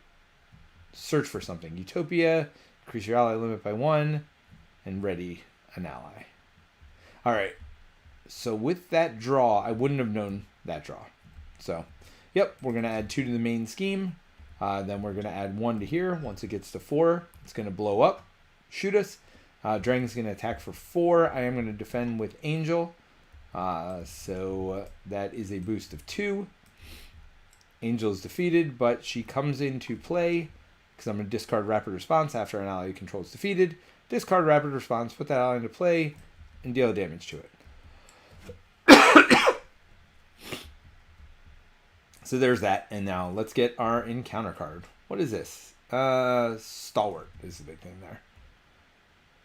search for something. Utopia, increase your ally limit by 1, and ready an ally. All right. So with that draw, I wouldn't have known that draw. So, yep, we're going to add 2 to the main scheme. Then we're going to add 1 to here. Once it gets to 4, it's going to blow up, shoot us. Dragon's going to attack for 4. I am going to defend with Angel. So that is a boost of 2. Angel is defeated, but she comes into play because I'm going to discard Rapid Response after an ally you control is defeated. Discard Rapid Response, put that ally into play, and deal damage to it. So there's that. And now let's get our encounter card. What is this? Stalwart is the big thing there.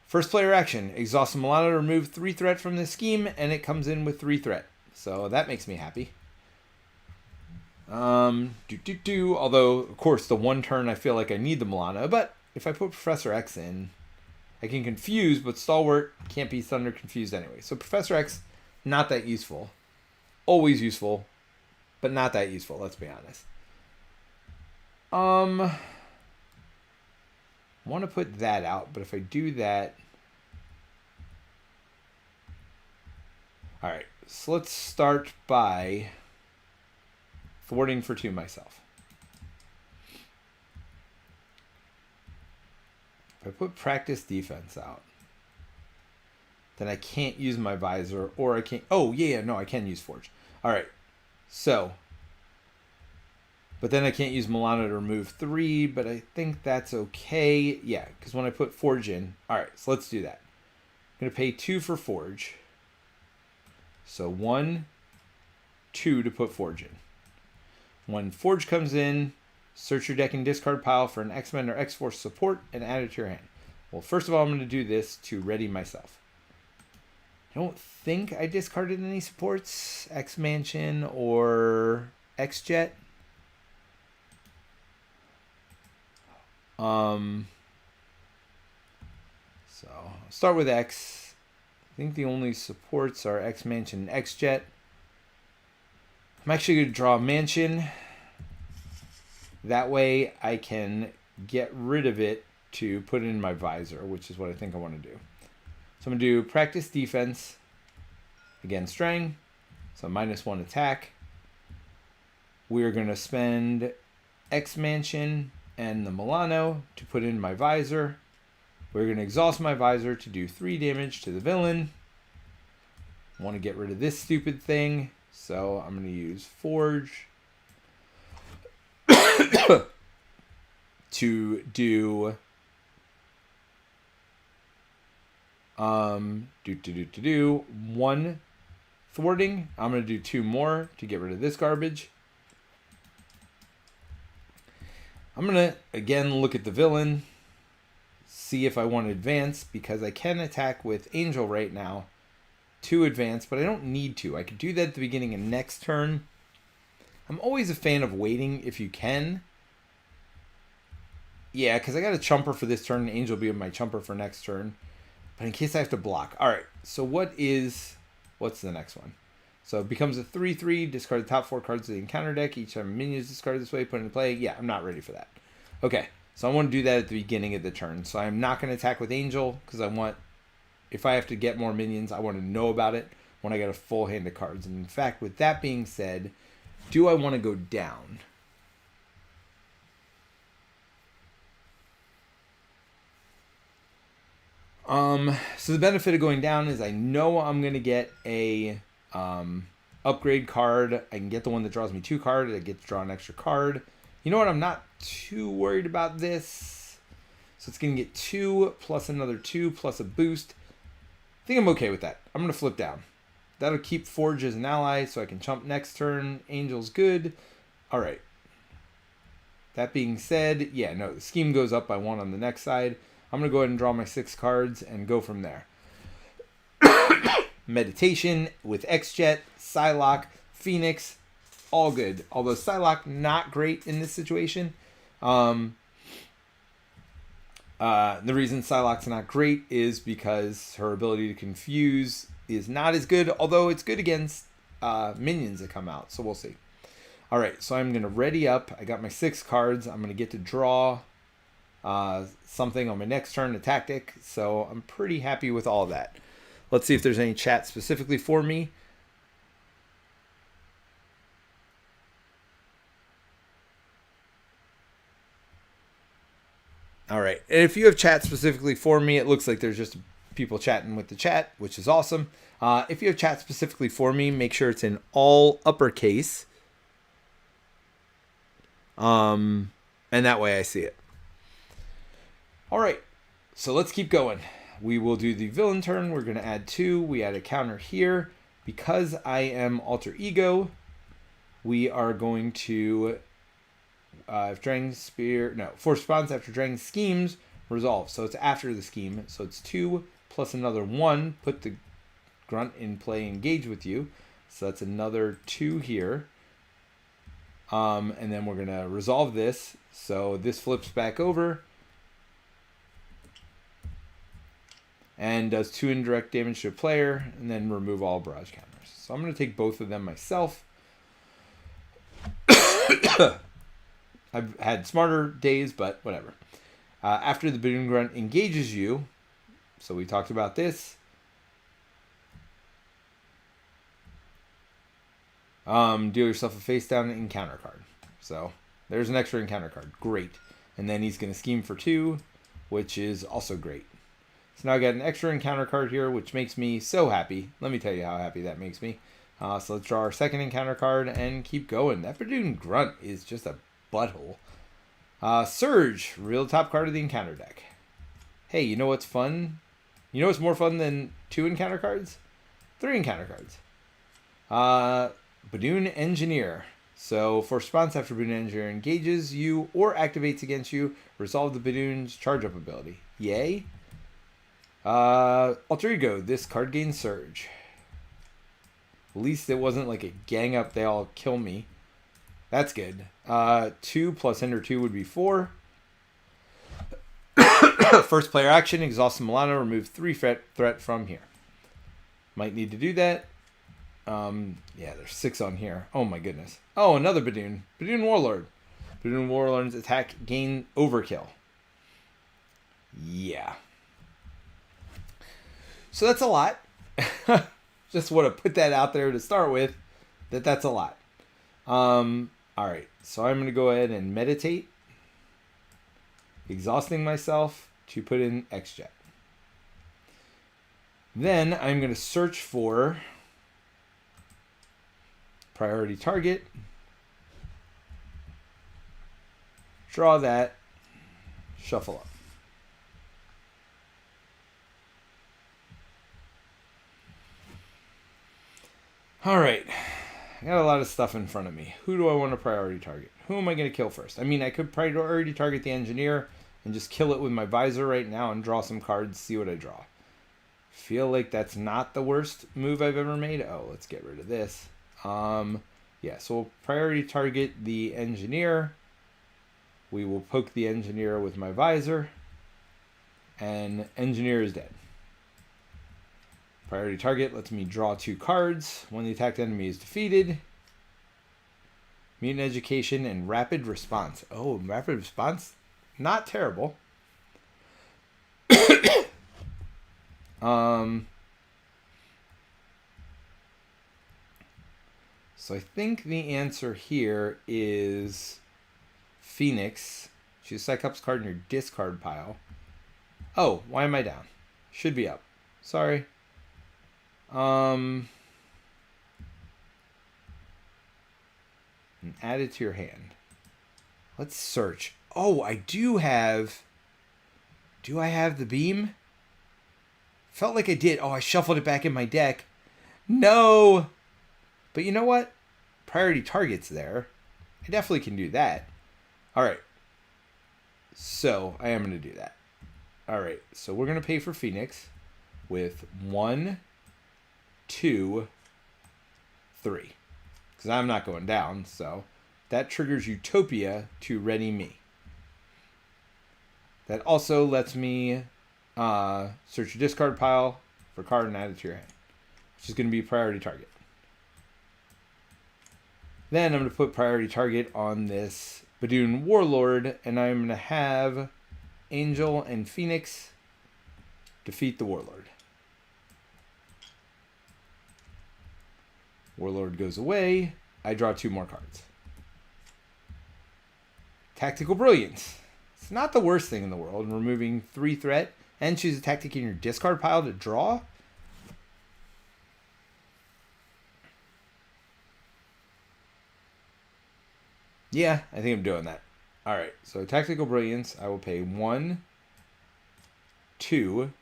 First player action. Exhaust Milano to remove 3 threat from the scheme, and it comes in with 3 threat. So that makes me happy. Although, of course, the 1 turn I feel like I need the Milano, but if I put Professor X in, I can confuse, but Stalwart can't be Thunder confused anyway. So Professor X, not that useful. Always useful, but not that useful, let's be honest. I want to put that out, but if I do that... Alright, so let's start by thwarting for 2 myself. If I put Practice Defense out, then I can't use my Visor, or I can't... Oh, yeah, no, I can use Forge. Alright, so... But then I can't use Milano to remove 3, but I think that's okay. Yeah, because when I put Forge in... Alright, so let's do that. I'm going to pay 2 for Forge. So 1, 2 to put Forge in. When Forge comes in, search your deck and discard pile for an X-Men or X-Force support and add it to your hand. Well, first of all, I'm going to do this to ready myself. I don't think I discarded any supports. X-Mansion or X-Jet. So I'll start with X. I think the only supports are X-Mansion and X-Jet. I'm actually going to draw a Mansion. That way I can get rid of it to put it in my Visor, which is what I think I want to do. So I'm going to do Practice Defense against Strang. So -1 attack. We're going to spend X-Mansion and the Milano to put in my Visor. We're going to exhaust my Visor to do 3 damage to the villain. I want to get rid of this stupid thing, so I'm going to use Forge to do 1 thwarting. I'm going to do 2 more to get rid of this garbage. I'm going to, again, look at the villain, see if I want to advance, because I can attack with Angel right now to advance, but I don't need to. I could do that at the beginning of next turn. I'm always a fan of waiting if you can. Yeah, because I got a chumper for this turn, and Angel will be my chumper for next turn. But in case I have to block. Alright, so what's the next one? So it becomes a 3/3, discard the top 4 cards of the encounter deck. Each time a minion is discarded this way, put into play. Yeah, I'm not ready for that. Okay, so I want to do that at the beginning of the turn. So I'm not going to attack with Angel, because I want, if I have to get more minions, I want to know about it when I get a full hand of cards. And in fact, with that being said, do I want to go down? So the benefit of going down is I know I'm going to get a upgrade card. I can get the one that draws me 2 cards. I get to draw an extra card. You know what? I'm not too worried about this. So it's going to get 2 plus another 2 plus a boost. I think I'm okay with that. I'm going to flip down. That'll keep Forge as an ally so I can chump next turn. Angel's good. All right. That being said, yeah, no, the scheme goes up by 1 on the next side. I'm going to go ahead and draw my 6 cards and go from there. Meditation with X-Jet, Psylocke, Phoenix, all good. Although Psylocke, not great in this situation. The reason Psylocke's not great is because her ability to confuse is not as good, although it's good against minions that come out. So we'll see. All right, so I'm going to ready up. I got my 6 cards. I'm going to get to draw something on my next turn, a tactic. So I'm pretty happy with all of that. Let's see if there's any chat specifically for me. All right. And if you have chat specifically for me, it looks like there's just people chatting with the chat, which is awesome. If you have chat specifically for me, make sure it's in all uppercase. And that way I see it. All right. So let's keep going. We will do the villain turn. We're going to add 2. We add a counter here. Because I am alter ego, we are going to if Dragon Spear, no, force response after Dragon schemes, resolve. So it's after the scheme. So it's 2 plus another 1. Put the grunt in play, engage with you. So that's another 2 here. And then we're going to resolve this. So this flips back over. And does 2 indirect damage to a player. And then remove all barrage counters. So I'm going to take both of them myself. I've had smarter days, but whatever. After the Balloon Grunt engages you, so we talked about this. Deal yourself a face down encounter card. So there's an extra encounter card. Great. And then he's going to scheme for 2, which is also great. So now I got an extra encounter card here, which makes me so happy. Let me tell you how happy that makes me. So let's draw our second encounter card and keep going. That Balloon Grunt is just a butthole. Surge, real top card of the encounter deck. Hey, you know what's fun? You know what's more fun than 2 encounter cards? 3 encounter cards. Badoon Engineer. So for response after Badoon Engineer engages you or activates against you, resolve the Badoon's charge up ability. Yay. Alter Ego, this card gains Surge. At least it wasn't like a gang up, they all kill me. That's good. 2 plus Ender 2 would be 4. First player action, exhaust Milano, remove 3 threat from here. Might need to do that. Yeah, there's 6 on here. Oh my goodness. Oh, another Badoon. Badoon Warlord. Badoon Warlord's attack gain overkill. Yeah. So that's a lot. Just want to put that out there to start with. That's a lot. Alright, so I'm going to go ahead and meditate. Exhausting myself to put in X-Jet. Then I'm going to search for priority target. Draw that. Shuffle up. Alright. I got a lot of stuff in front of me. Who do I want to priority target? Who am I going to kill first? I mean, I could priority target the engineer and just kill it with my visor right now and draw some cards, see what I draw. Feel like that's not the worst move I've ever made. Oh, let's get rid of this. Yeah, so we'll priority target the engineer. We will poke the engineer with my visor. And engineer is dead. Priority target lets me draw 2 cards when the attacked enemy is defeated. Mutant education and rapid response. Oh, rapid response? Not terrible. So I think the answer here is Phoenix. Choose Cyclops card in your discard pile. Oh, why am I down? Should be up. Sorry. And add it to your hand. Let's search. Oh, I do have... Do I have the beam? Felt like I did. Oh, I shuffled it back in my deck. No! But you know what? Priority target's there. I definitely can do that. Alright. So, I am going to do that. Alright, so we're going to pay for Phoenix with 1, 2, 3. Because I'm not going down, so that triggers Utopia to ready me. That also lets me search your discard pile for a card and add it to your hand, which is going to be priority target. Then I'm going to put priority target on this Badoon Warlord, and I'm going to have Angel and Phoenix defeat the Warlord. Warlord goes away. I draw 2 more cards. Tactical Brilliance. It's not the worst thing in the world. Removing 3 threat and choose a tactic in your discard pile to draw. Yeah, I think I'm doing that. Alright, so Tactical Brilliance, I will pay 1, 2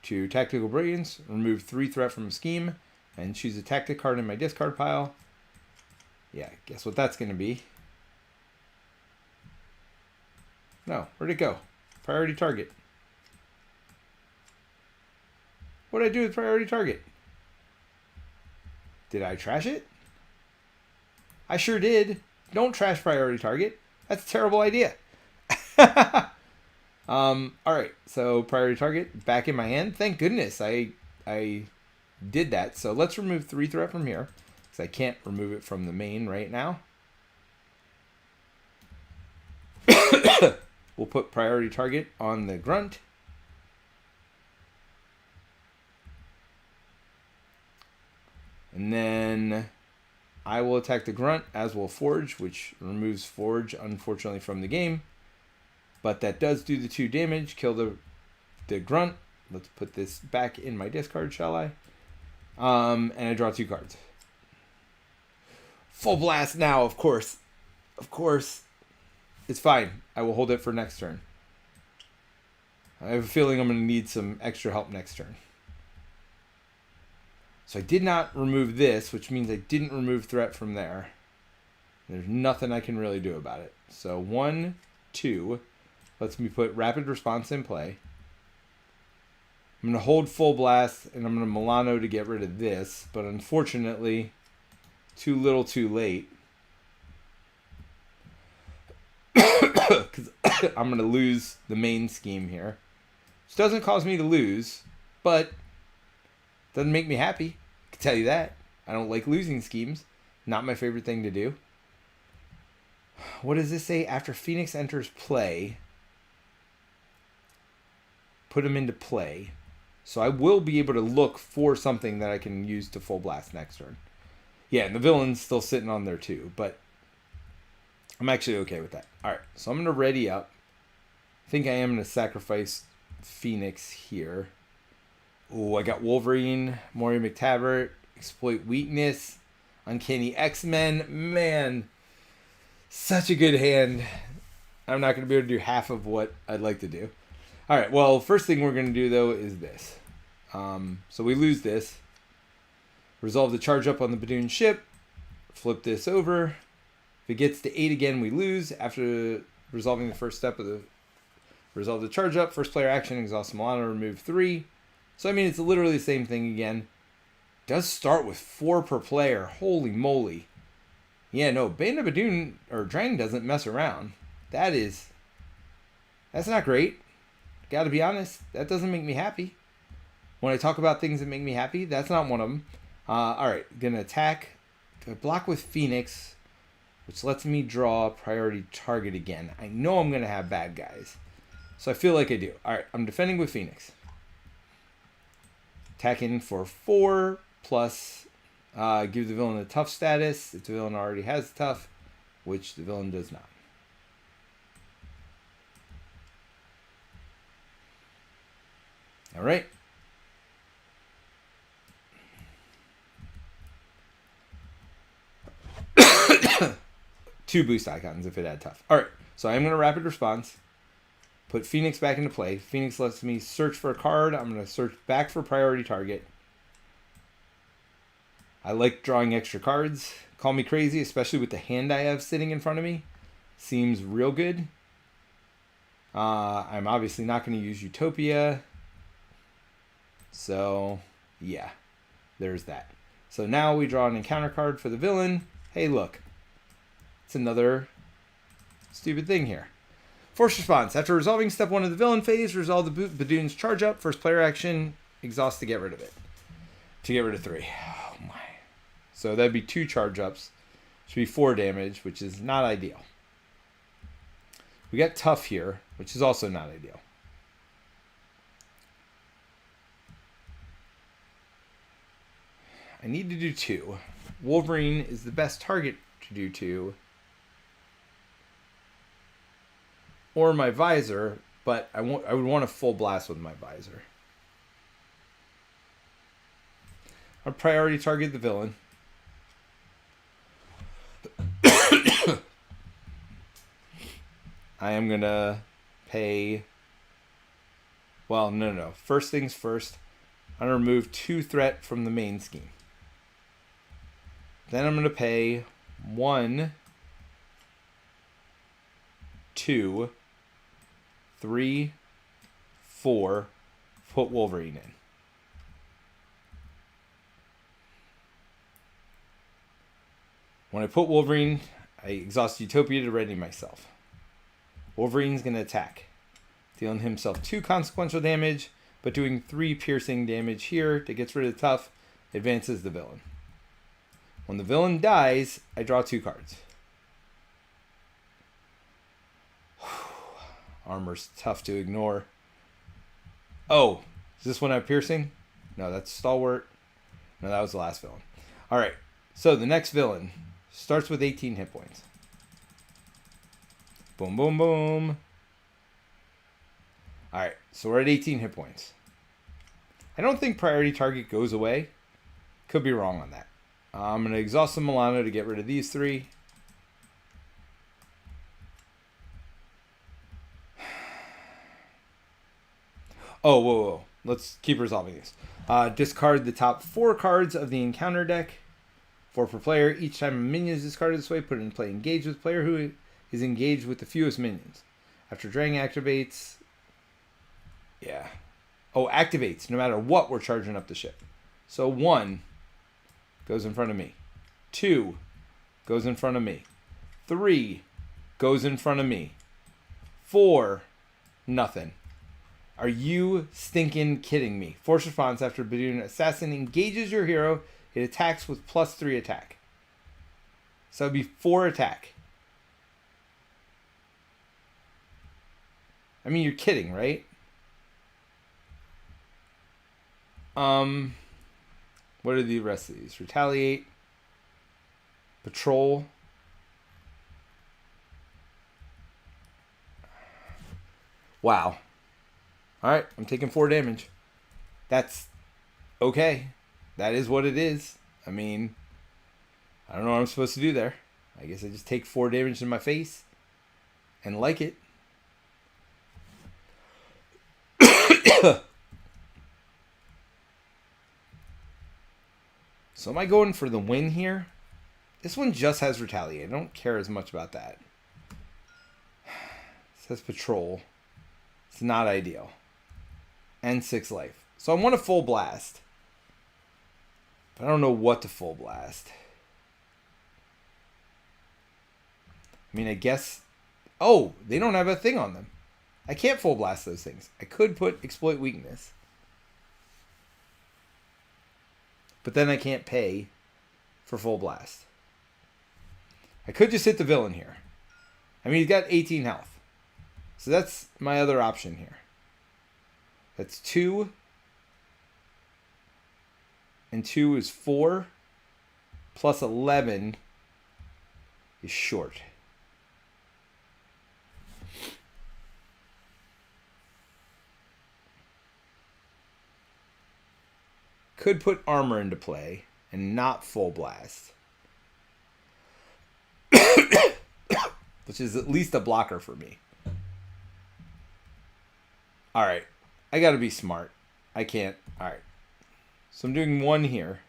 to Tactical Brilliance, remove 3 threat from a scheme, and choose a tactic card in my discard pile. Yeah, guess what that's going to be? No, where'd it go? Priority target. What did I do with priority target? Did I trash it? I sure did. Don't trash priority target. That's a terrible idea. Alright, so priority target back in my hand. Thank goodness I did that. So let's remove 3 threat from here, because I can't remove it from the main right now. We'll put priority target on the grunt. And then I will attack the grunt, as will Forge, which removes Forge, unfortunately, from the game. But that does do the 2 damage, kill the grunt. Let's put this back in my discard, shall I? And I draw 2 cards. Full blast now, of course. Of course. It's fine. I will hold it for next turn. I have a feeling I'm going to need some extra help next turn. So I did not remove this, which means I didn't remove threat from there. There's nothing I can really do about it. So 1, 2 lets me put rapid response in play. I'm going to hold full blast, and I'm going to Milano to get rid of this, but unfortunately, too little too late. Because I'm going to lose the main scheme here. Which doesn't cause me to lose, but doesn't make me happy. I can tell you that. I don't like losing schemes. Not my favorite thing to do. What does this say? After Phoenix enters play, put him into play. So I will be able to look for something that I can use to full blast next turn. Yeah, and the villain's still sitting on there too, but I'm actually okay with that. Alright, so I'm going to ready up. I think I am going to sacrifice Phoenix here. Oh, I got Wolverine, Maury McTavish, Exploit Weakness, Uncanny X-Men. Man, such a good hand. I'm not going to be able to do half of what I'd like to do. Alright, well, first thing we're going to do, though, is this. So we lose this. Resolve the charge up on the Badoon ship. flip this over. If it gets to 8 again, we lose. After resolving the first step of the resolve the charge up, first player action, exhaust Milano, remove 3. So I mean, it's literally the same thing again. Does start with 4 per player. Holy moly. Yeah, no, Band of Badoon or Drang doesn't mess around. That's not great. Gotta be honest, that doesn't make me happy. When I talk about things that make me happy, that's not one of them. Alright, gonna attack. Do I block with Phoenix, which lets me draw priority target again? I know I'm gonna have bad guys, so I feel like I do. Alright, I'm defending with Phoenix. Attacking for 4 plus give the villain a tough status if the villain already has tough, which the villain does not. Alright. 2 boost icons if it had tough. Alright, so I'm going to rapid response. Put Phoenix back into play. Phoenix lets me search for a card. I'm going to search back for priority target. I like drawing extra cards. Call me crazy, especially with the hand I have sitting in front of me. Seems real good. I'm obviously not going to use Utopia. So, yeah. There's that. So now we draw an encounter card for the villain. Hey, look. It's another stupid thing here. Force response. After resolving step 1 of the villain phase, resolve the Badoon's charge up. First player action, exhaust to get rid of it. To get rid of 3. Oh my. So that'd be 2 charge ups. Should be 4 damage, which is not ideal. We got tough here, which is also not ideal. I need to do 2. Wolverine is the best target to do 2. Or my visor, but I would want a full blast with my visor. I'll priority target the villain. I am gonna pay. Well, no. First things first. I'm gonna remove 2 threat from the main scheme. Then I'm gonna pay 1, 2, 3, 4, put Wolverine in. When I put Wolverine, I exhaust Utopia to ready myself. Wolverine's going to attack, dealing himself 2 consequential damage, but doing 3 piercing damage here that gets rid of tough, advances the villain. When the villain dies, I draw 2 cards. Armor's tough to ignore. Oh, is this one I have piercing? No, that's stalwart. No, that was the last villain. Alright, so the next villain starts with 18 hit points. Boom, boom, boom. Alright, so we're at 18 hit points. I don't think priority target goes away. Could be wrong on that. I'm going to exhaust the Milano to get rid of these 3. Oh, whoa. Let's keep resolving these. Discard the top 4 cards of the encounter deck. 4 per player. Each time a minion is discarded this way, put it in play. Engage with player who is engaged with the fewest minions. After Drang activates... Yeah. Oh, activates. No matter what, we're charging up the ship. So 1 goes in front of me. 2 goes in front of me. 3 goes in front of me. 4, nothing. Are you stinking kidding me? Force response. After Badoon Assassin engages your hero, it attacks with +3 attack. So it'd be 4 attack. I mean, you're kidding, right? What are the rest of these? Retaliate. Patrol. Wow. Alright, I'm taking 4 damage. That's okay. That is what it is. I mean, I don't know what I'm supposed to do there. I guess I just take 4 damage in my face and like it. So am I going for the win here? This one just has Retaliate. I don't care as much about that. It says Patrol. It's not ideal. And 6 life. So I want a Full Blast. But I don't know what to Full Blast. I mean, I guess... Oh, they don't have a thing on them. I can't Full Blast those things. I could put Exploit Weakness. But then I can't pay for Full Blast. I could just hit the villain here. I mean, he's got 18 health. So that's my other option here. That's 2. And 2 is 4. Plus 11 is short. Could put armor into play and not Full Blast. Which is at least a blocker for me. Alright. I gotta be smart. I can't. Alright. So I'm doing 1 here.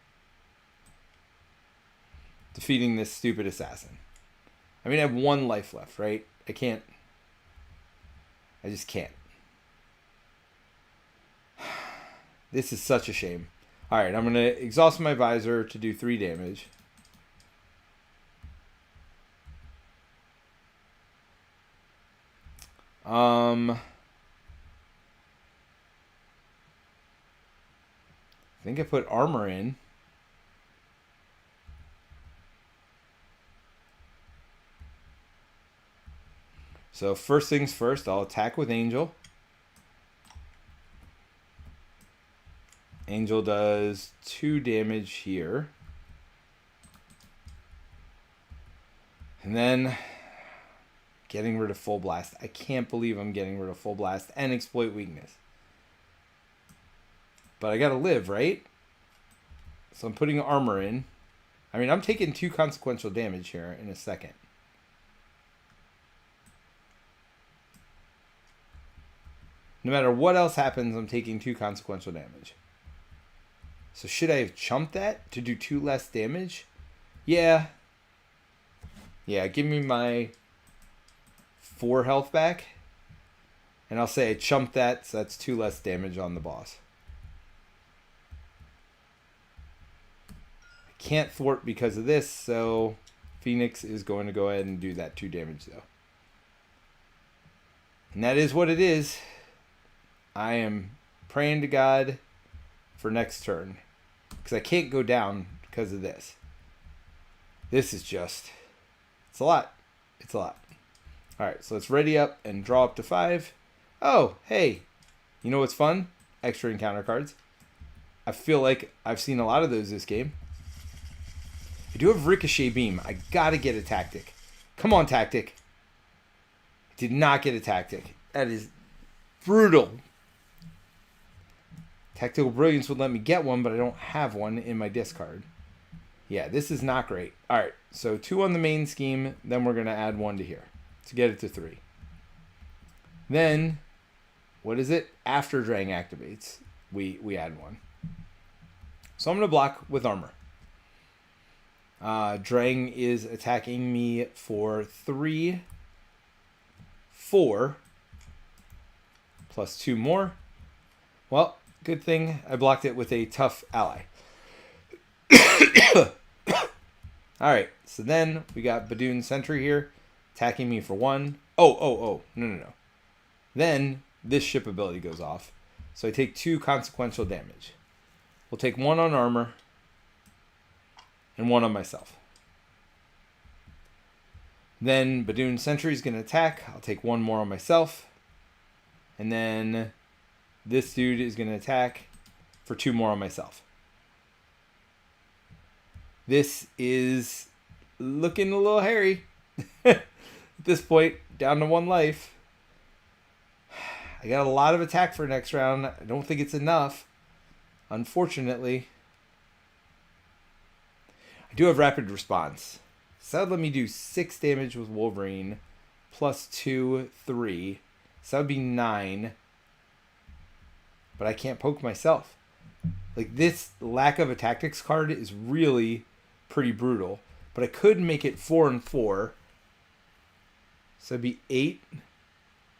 Defeating this stupid assassin. I mean, I have 1 life left, right? I can't. I just can't. This is such a shame. Alright, I'm going to exhaust my visor to do 3 damage. I think I put armor in. So first things first, I'll attack with Angel. Angel does 2 damage here. And then getting rid of Full Blast. I can't believe I'm getting rid of Full Blast and Exploit Weakness. But I gotta live, right? So I'm putting armor in. I mean, I'm taking 2 consequential damage here in a second. No matter what else happens, I'm taking 2 consequential damage. So should I have chumped that to do 2 less damage? Yeah. Yeah, give me my 4 health back. And I'll say I chumped that, so that's 2 less damage on the boss. I can't thwart because of this, so Phoenix is going to go ahead and do that 2 damage though. And that is what it is. I am praying to God for next turn. Because I can't go down because of this. This is just... It's a lot. It's a lot. Alright, so let's ready up and draw up to 5. Oh, hey. You know what's fun? Extra encounter cards. I feel like I've seen a lot of those this game. I do have Ricochet Beam. I gotta get a Tactic. Come on, Tactic. Did not get a Tactic. That is brutal. Tactical Brilliance would let me get one, but I don't have one in my discard. Yeah, this is not great. Alright, so 2 on the main scheme, then we're going to add 1 to here to get it to 3. Then, what is it? After Drang activates, we add 1. So I'm going to block with armor. Drang is attacking me for 3, 4, plus 2 more. Well, good thing I blocked it with a tough ally. Alright, so then we got Badoon Sentry here, attacking me for 1. Oh, no. Then this ship ability goes off, so I take 2 consequential damage. We'll take 1 on armor, and 1 on myself. Then Badoon Sentry is going to attack. I'll take 1 more on myself. And then this dude is going to attack for 2 more on myself. This is looking a little hairy. At this point, down to 1 life. I got a lot of attack for next round. I don't think it's enough, unfortunately. I do have rapid response. So that would let me do 6 damage with Wolverine, plus 2, 3. So that would be 9. But I can't poke myself. Like, this lack of a tactics card is really pretty brutal. But I could make it 4 and 4. So it'd be 8,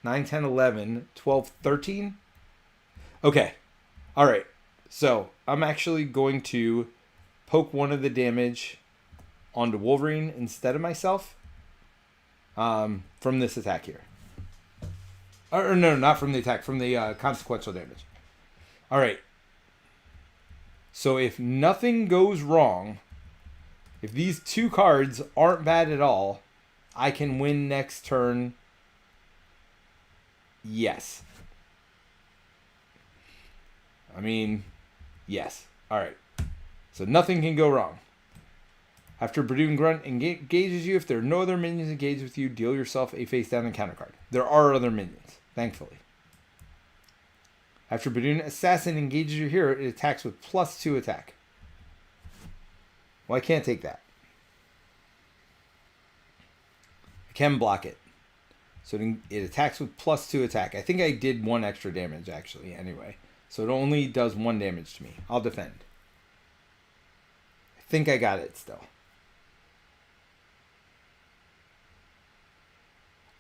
9, 10, 11, 12, 13. Okay. All right. So I'm actually going to poke one of the damage onto Wolverine instead of myself from this attack here. Or no, not from the attack, from the consequential damage. All right. So if nothing goes wrong, if these 2 cards aren't bad at all, I can win next turn. Yes. I mean, yes. All right. So nothing can go wrong. After Bradoon Grunt engages you, if there are no other minions engaged with you, deal yourself a face down encounter card. There are other minions, thankfully. After Bradoon Assassin engages your hero, it attacks with +2 attack. Well, I can't take that. I can block it. So it attacks with +2 attack. I think I did 1 extra damage, actually, anyway. So it only does 1 damage to me. I'll defend. I think I got it still.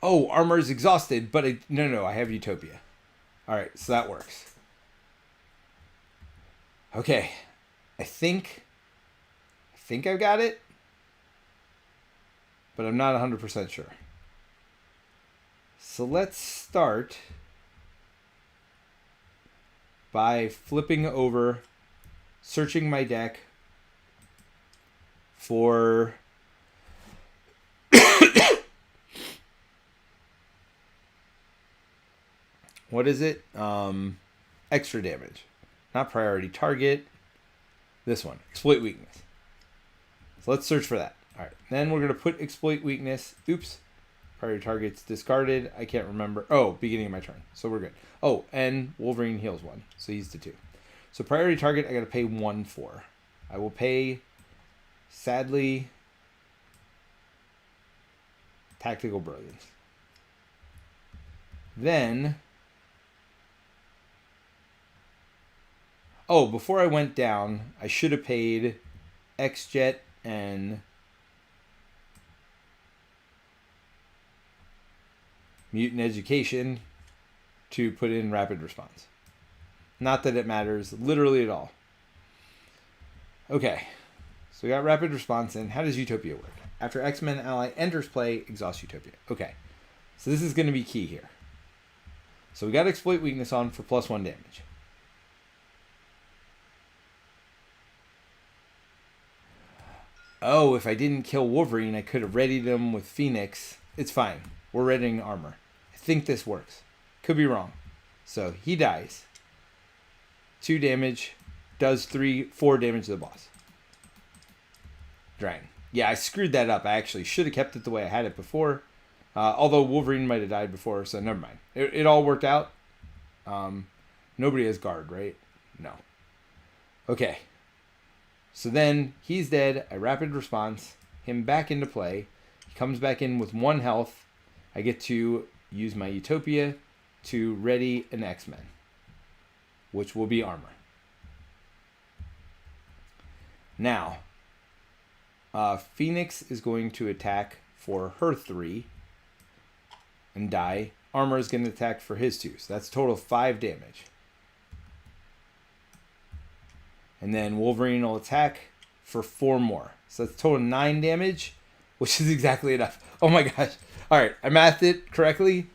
Oh, armor is exhausted, but no, I have Utopia. All right, so that works. Okay, I think I've got it, but I'm not 100% sure. So let's start by flipping over, searching my deck for what is it? Extra damage. Not priority target. This one. Exploit weakness. So let's search for that. Alright. Then we're going to put exploit weakness. Oops. Priority target's discarded. I can't remember. Oh, beginning of my turn. So we're good. Oh, and Wolverine heals 1. So he's to 2. So priority target I got to pay 1 for. I will pay, sadly, Tactical Brilliance. Then... Oh, before I went down, I should have paid X-Jet and Mutant Education to put in Rapid Response. Not that it matters literally at all. Okay, so we got Rapid Response in. How does Utopia work? After X-Men ally enters play, exhaust Utopia. Okay, so this is going to be key here. So we got Exploit Weakness on for +1 damage. Oh, if I didn't kill Wolverine, I could have readied him with Phoenix. It's fine. We're readying armor. I think this works. Could be wrong. So he dies. 2 damage. Does 4 damage to the boss. Dragon. Yeah, I screwed that up. I actually should have kept it the way I had it before. Although Wolverine might have died before, so never mind. It all worked out. Nobody has guard, right? No. Okay. So then he's dead. I rapid response him back into play. He comes back in with 1 health. I get to use my Utopia to ready an X-Men, which will be armor. Now, Phoenix is going to attack for her 3 and die. Armor is going to attack for his 2. So that's a total of 5 damage. And then Wolverine will attack for 4 more. So that's a total of 9 damage, which is exactly enough. Oh my gosh. All right, I mathed it correctly.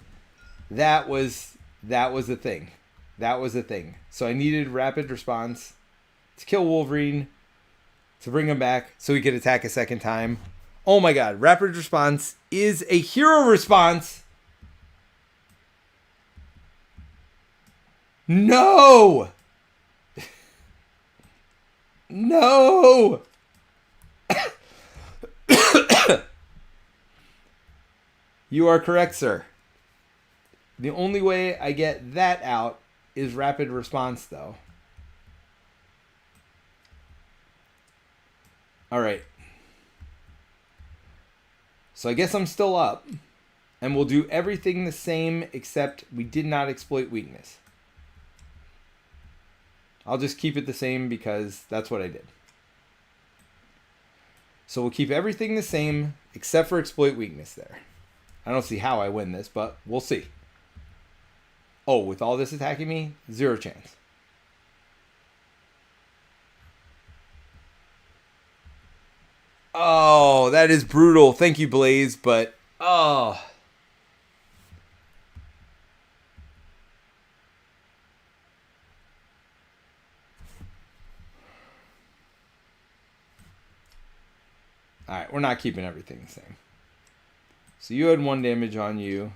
That was the thing. That was the thing. So I needed rapid response to kill Wolverine, to bring him back so he could attack a second time. Oh my god, rapid response is a hero response. No! No! You are correct, sir. The only way I get that out is rapid response, though. Alright. So I guess I'm still up. And we'll do everything the same except we did not exploit weakness. I'll just keep it the same because that's what I did. So we'll keep everything the same except for exploit weakness there. I don't see how I win this, but we'll see. Oh, with all this attacking me, 0 chance. Oh, that is brutal. Thank you, Blaze, but oh. Alright, we're not keeping everything the same. So you had 1 damage on you.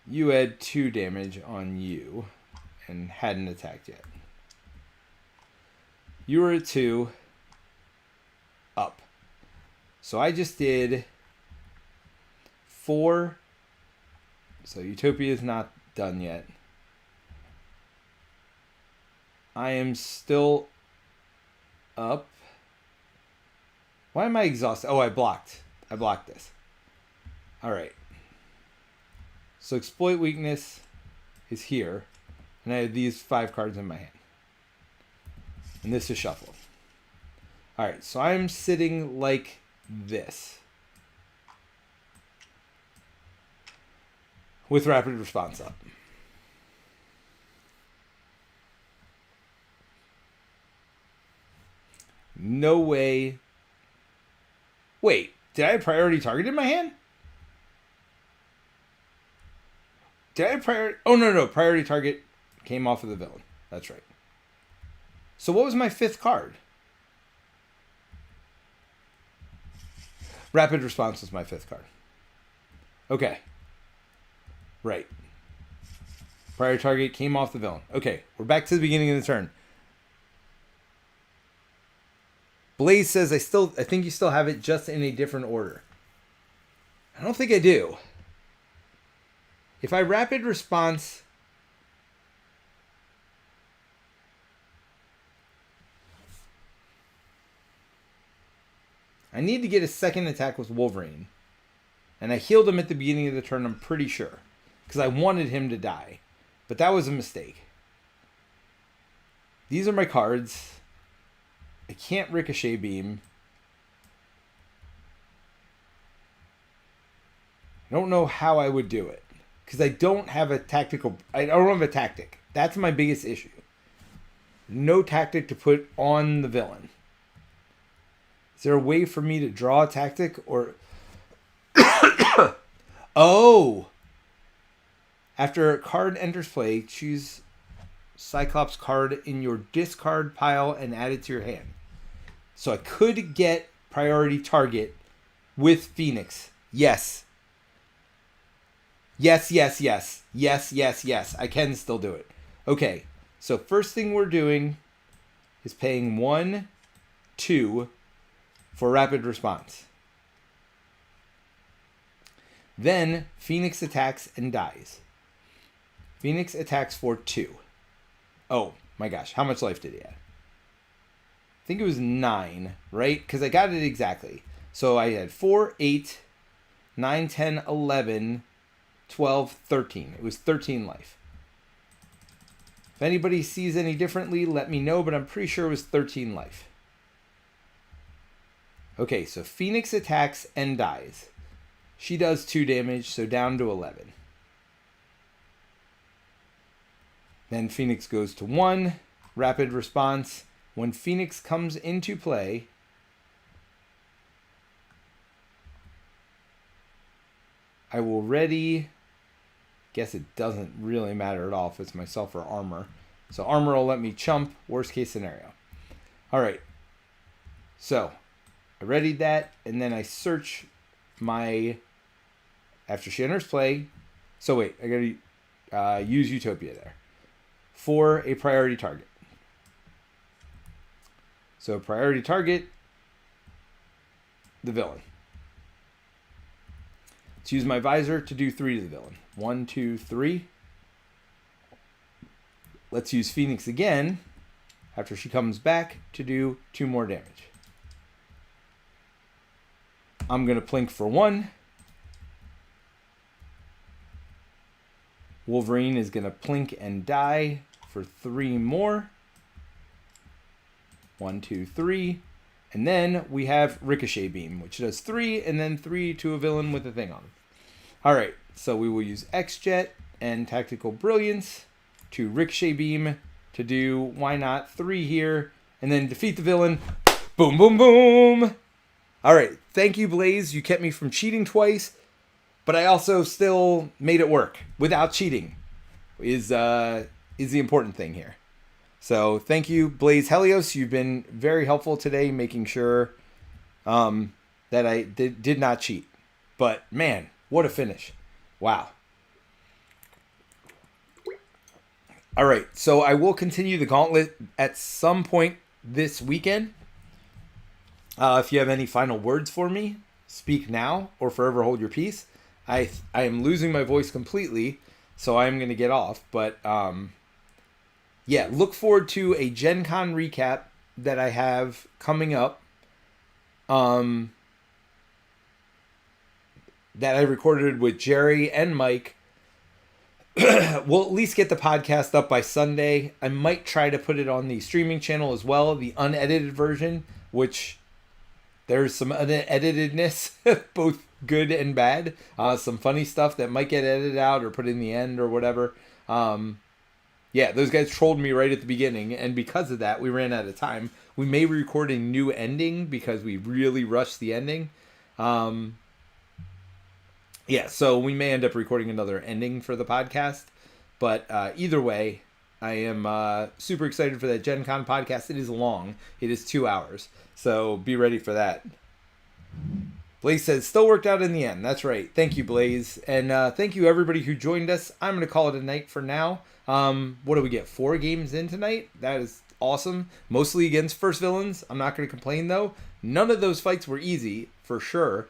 You had 2 damage on you. And hadn't attacked yet. You were at 2. Up. So I just did 4. So Utopia is not done yet. I am still up. Why am I exhausted? Oh, I blocked. I blocked this. Alright. So exploit weakness is here. And I have these 5 cards in my hand. And this is shuffled. Alright, so I'm sitting like this. With rapid response up. No way. Wait, did I have priority target in my hand? Did I have priority? Oh, no. Priority target came off of the villain. That's right. So what was my 5th card? Rapid response was my 5th card. Okay. Right. Priority target came off the villain. Okay, we're back to the beginning of the turn. Blaze says, I think you still have it just in a different order. I don't think I do. If I rapid response... I need to get a second attack with Wolverine. And I healed him at the beginning of the turn, I'm pretty sure. Because I wanted him to die. But that was a mistake. These are my cards. I can't Ricochet Beam. I don't know how I would do it. Because I don't have a tactical... I don't have a tactic. That's my biggest issue. No tactic to put on the villain. Is there a way for me to draw a tactic? Or... Oh! After a card enters play, choose Cyclops card in your discard pile and add it to your hand. So I could get priority target with Phoenix. Yes. Yes. I can still do it. Okay. So first thing we're doing is paying 1, 2 for rapid response. Then Phoenix attacks and dies. Phoenix attacks for 2. Oh my gosh. How much life did he have? I think it was 9, right? Because I got it exactly. So I had 4, 8, 9, 10, 11, 12, 13. It was 13 life. If anybody sees any differently, let me know, but I'm pretty sure it was 13 life. Okay, so Phoenix attacks and dies. She does 2 damage, so down to 11. Then Phoenix goes to 1. Rapid response. When Phoenix comes into play, I will ready. Guess it doesn't really matter at all if it's myself or armor. So armor will let me chump. Worst case scenario. All right. So I readied that, and then I search my... After she enters play... So wait, I gotta use Utopia there. For a priority target. So priority target, the villain. Let's use my visor to do 3 to the villain. 1, 2, 3. Let's use Phoenix again after she comes back to do 2 more damage. I'm going to plink for 1. Wolverine is going to plink and die for 3 more. 1, 2, 3. And then we have Ricochet Beam, which does 3, and then 3 to a villain with a thing on. Alright, so we will use X-Jet and Tactical Brilliance to Ricochet Beam to do, why not, 3 here, and then defeat the villain. Boom, boom, boom! Alright, thank you, Blaze. You kept me from cheating twice, but I also still made it work without cheating, is the important thing here. So thank you, Blaze Helios. You've been very helpful today, making sure that I did not cheat. But man, what a finish. Wow. All right, so I will continue the Gauntlet at some point this weekend. If you have any final words for me, speak now or forever hold your peace. I am losing my voice completely, so I'm going to get off. But yeah, look forward to a Gen Con recap that I have coming up. That I recorded with Jerry and Mike. We'll at least get the podcast up by Sunday. I might try to put it on the streaming channel as well, the unedited version, which there's some uneditedness, both good and bad. Some funny stuff that might get edited out or put in the end or whatever. Yeah, those guys trolled me right at the beginning, and because of that, we ran out of time. We may record a new ending because we really rushed the ending. Yeah, so we may end up recording another ending for the podcast. But either way, I am super excited for that Gen Con podcast. It is long. It is 2 hours. So be ready for that. Blaze says, still worked out in the end. That's right. Thank you, Blaze. And thank you, everybody who joined us. I'm going to call it a night for now. What do we get? 4 games in tonight? That is awesome. Mostly against first villains. I'm not going to complain, though. None of those fights were easy, for sure.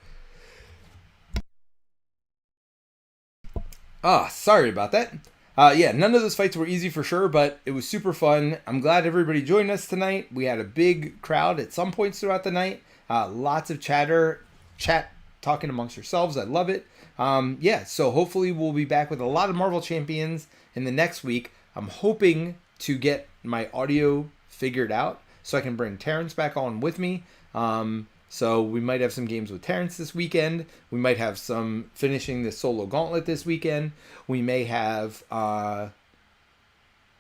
Sorry about that. Yeah, none of those fights were easy for sure, but it was super fun. I'm glad everybody joined us tonight. We had a big crowd at some points throughout the night. Lots of chat talking amongst yourselves. I love it. Yeah, so hopefully we'll be back with a lot of Marvel Champions in the next week. I'm hoping to get my audio figured out so I can bring Terrence back on with me. So we might have some games with Terrence this weekend. We might have some finishing the solo Gauntlet this weekend. We may have,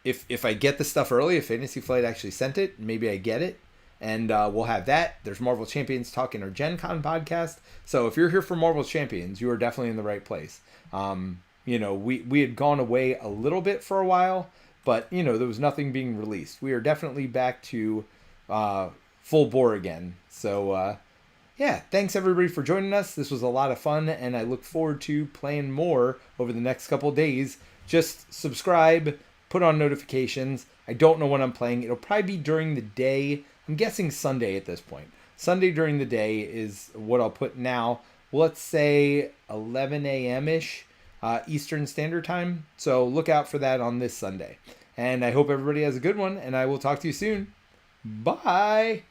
if I get the stuff early, if Fantasy Flight actually sent it, maybe I get it. And we'll have that. There's Marvel Champions Talk in our Gen Con podcast. So if you're here for Marvel Champions, you are definitely in the right place. We had gone away a little bit for a while, but, there was nothing being released. We are definitely back to full bore again. So, yeah, thanks everybody for joining us. This was a lot of fun, and I look forward to playing more over the next couple days. Just subscribe, put on notifications. I don't know when I'm playing. It'll probably be during the day. I'm guessing Sunday at this point. Sunday during the day is what I'll put now. Let's say 11 a.m.-ish Eastern Standard Time. So look out for that on this Sunday. And I hope everybody has a good one, and I will talk to you soon. Bye!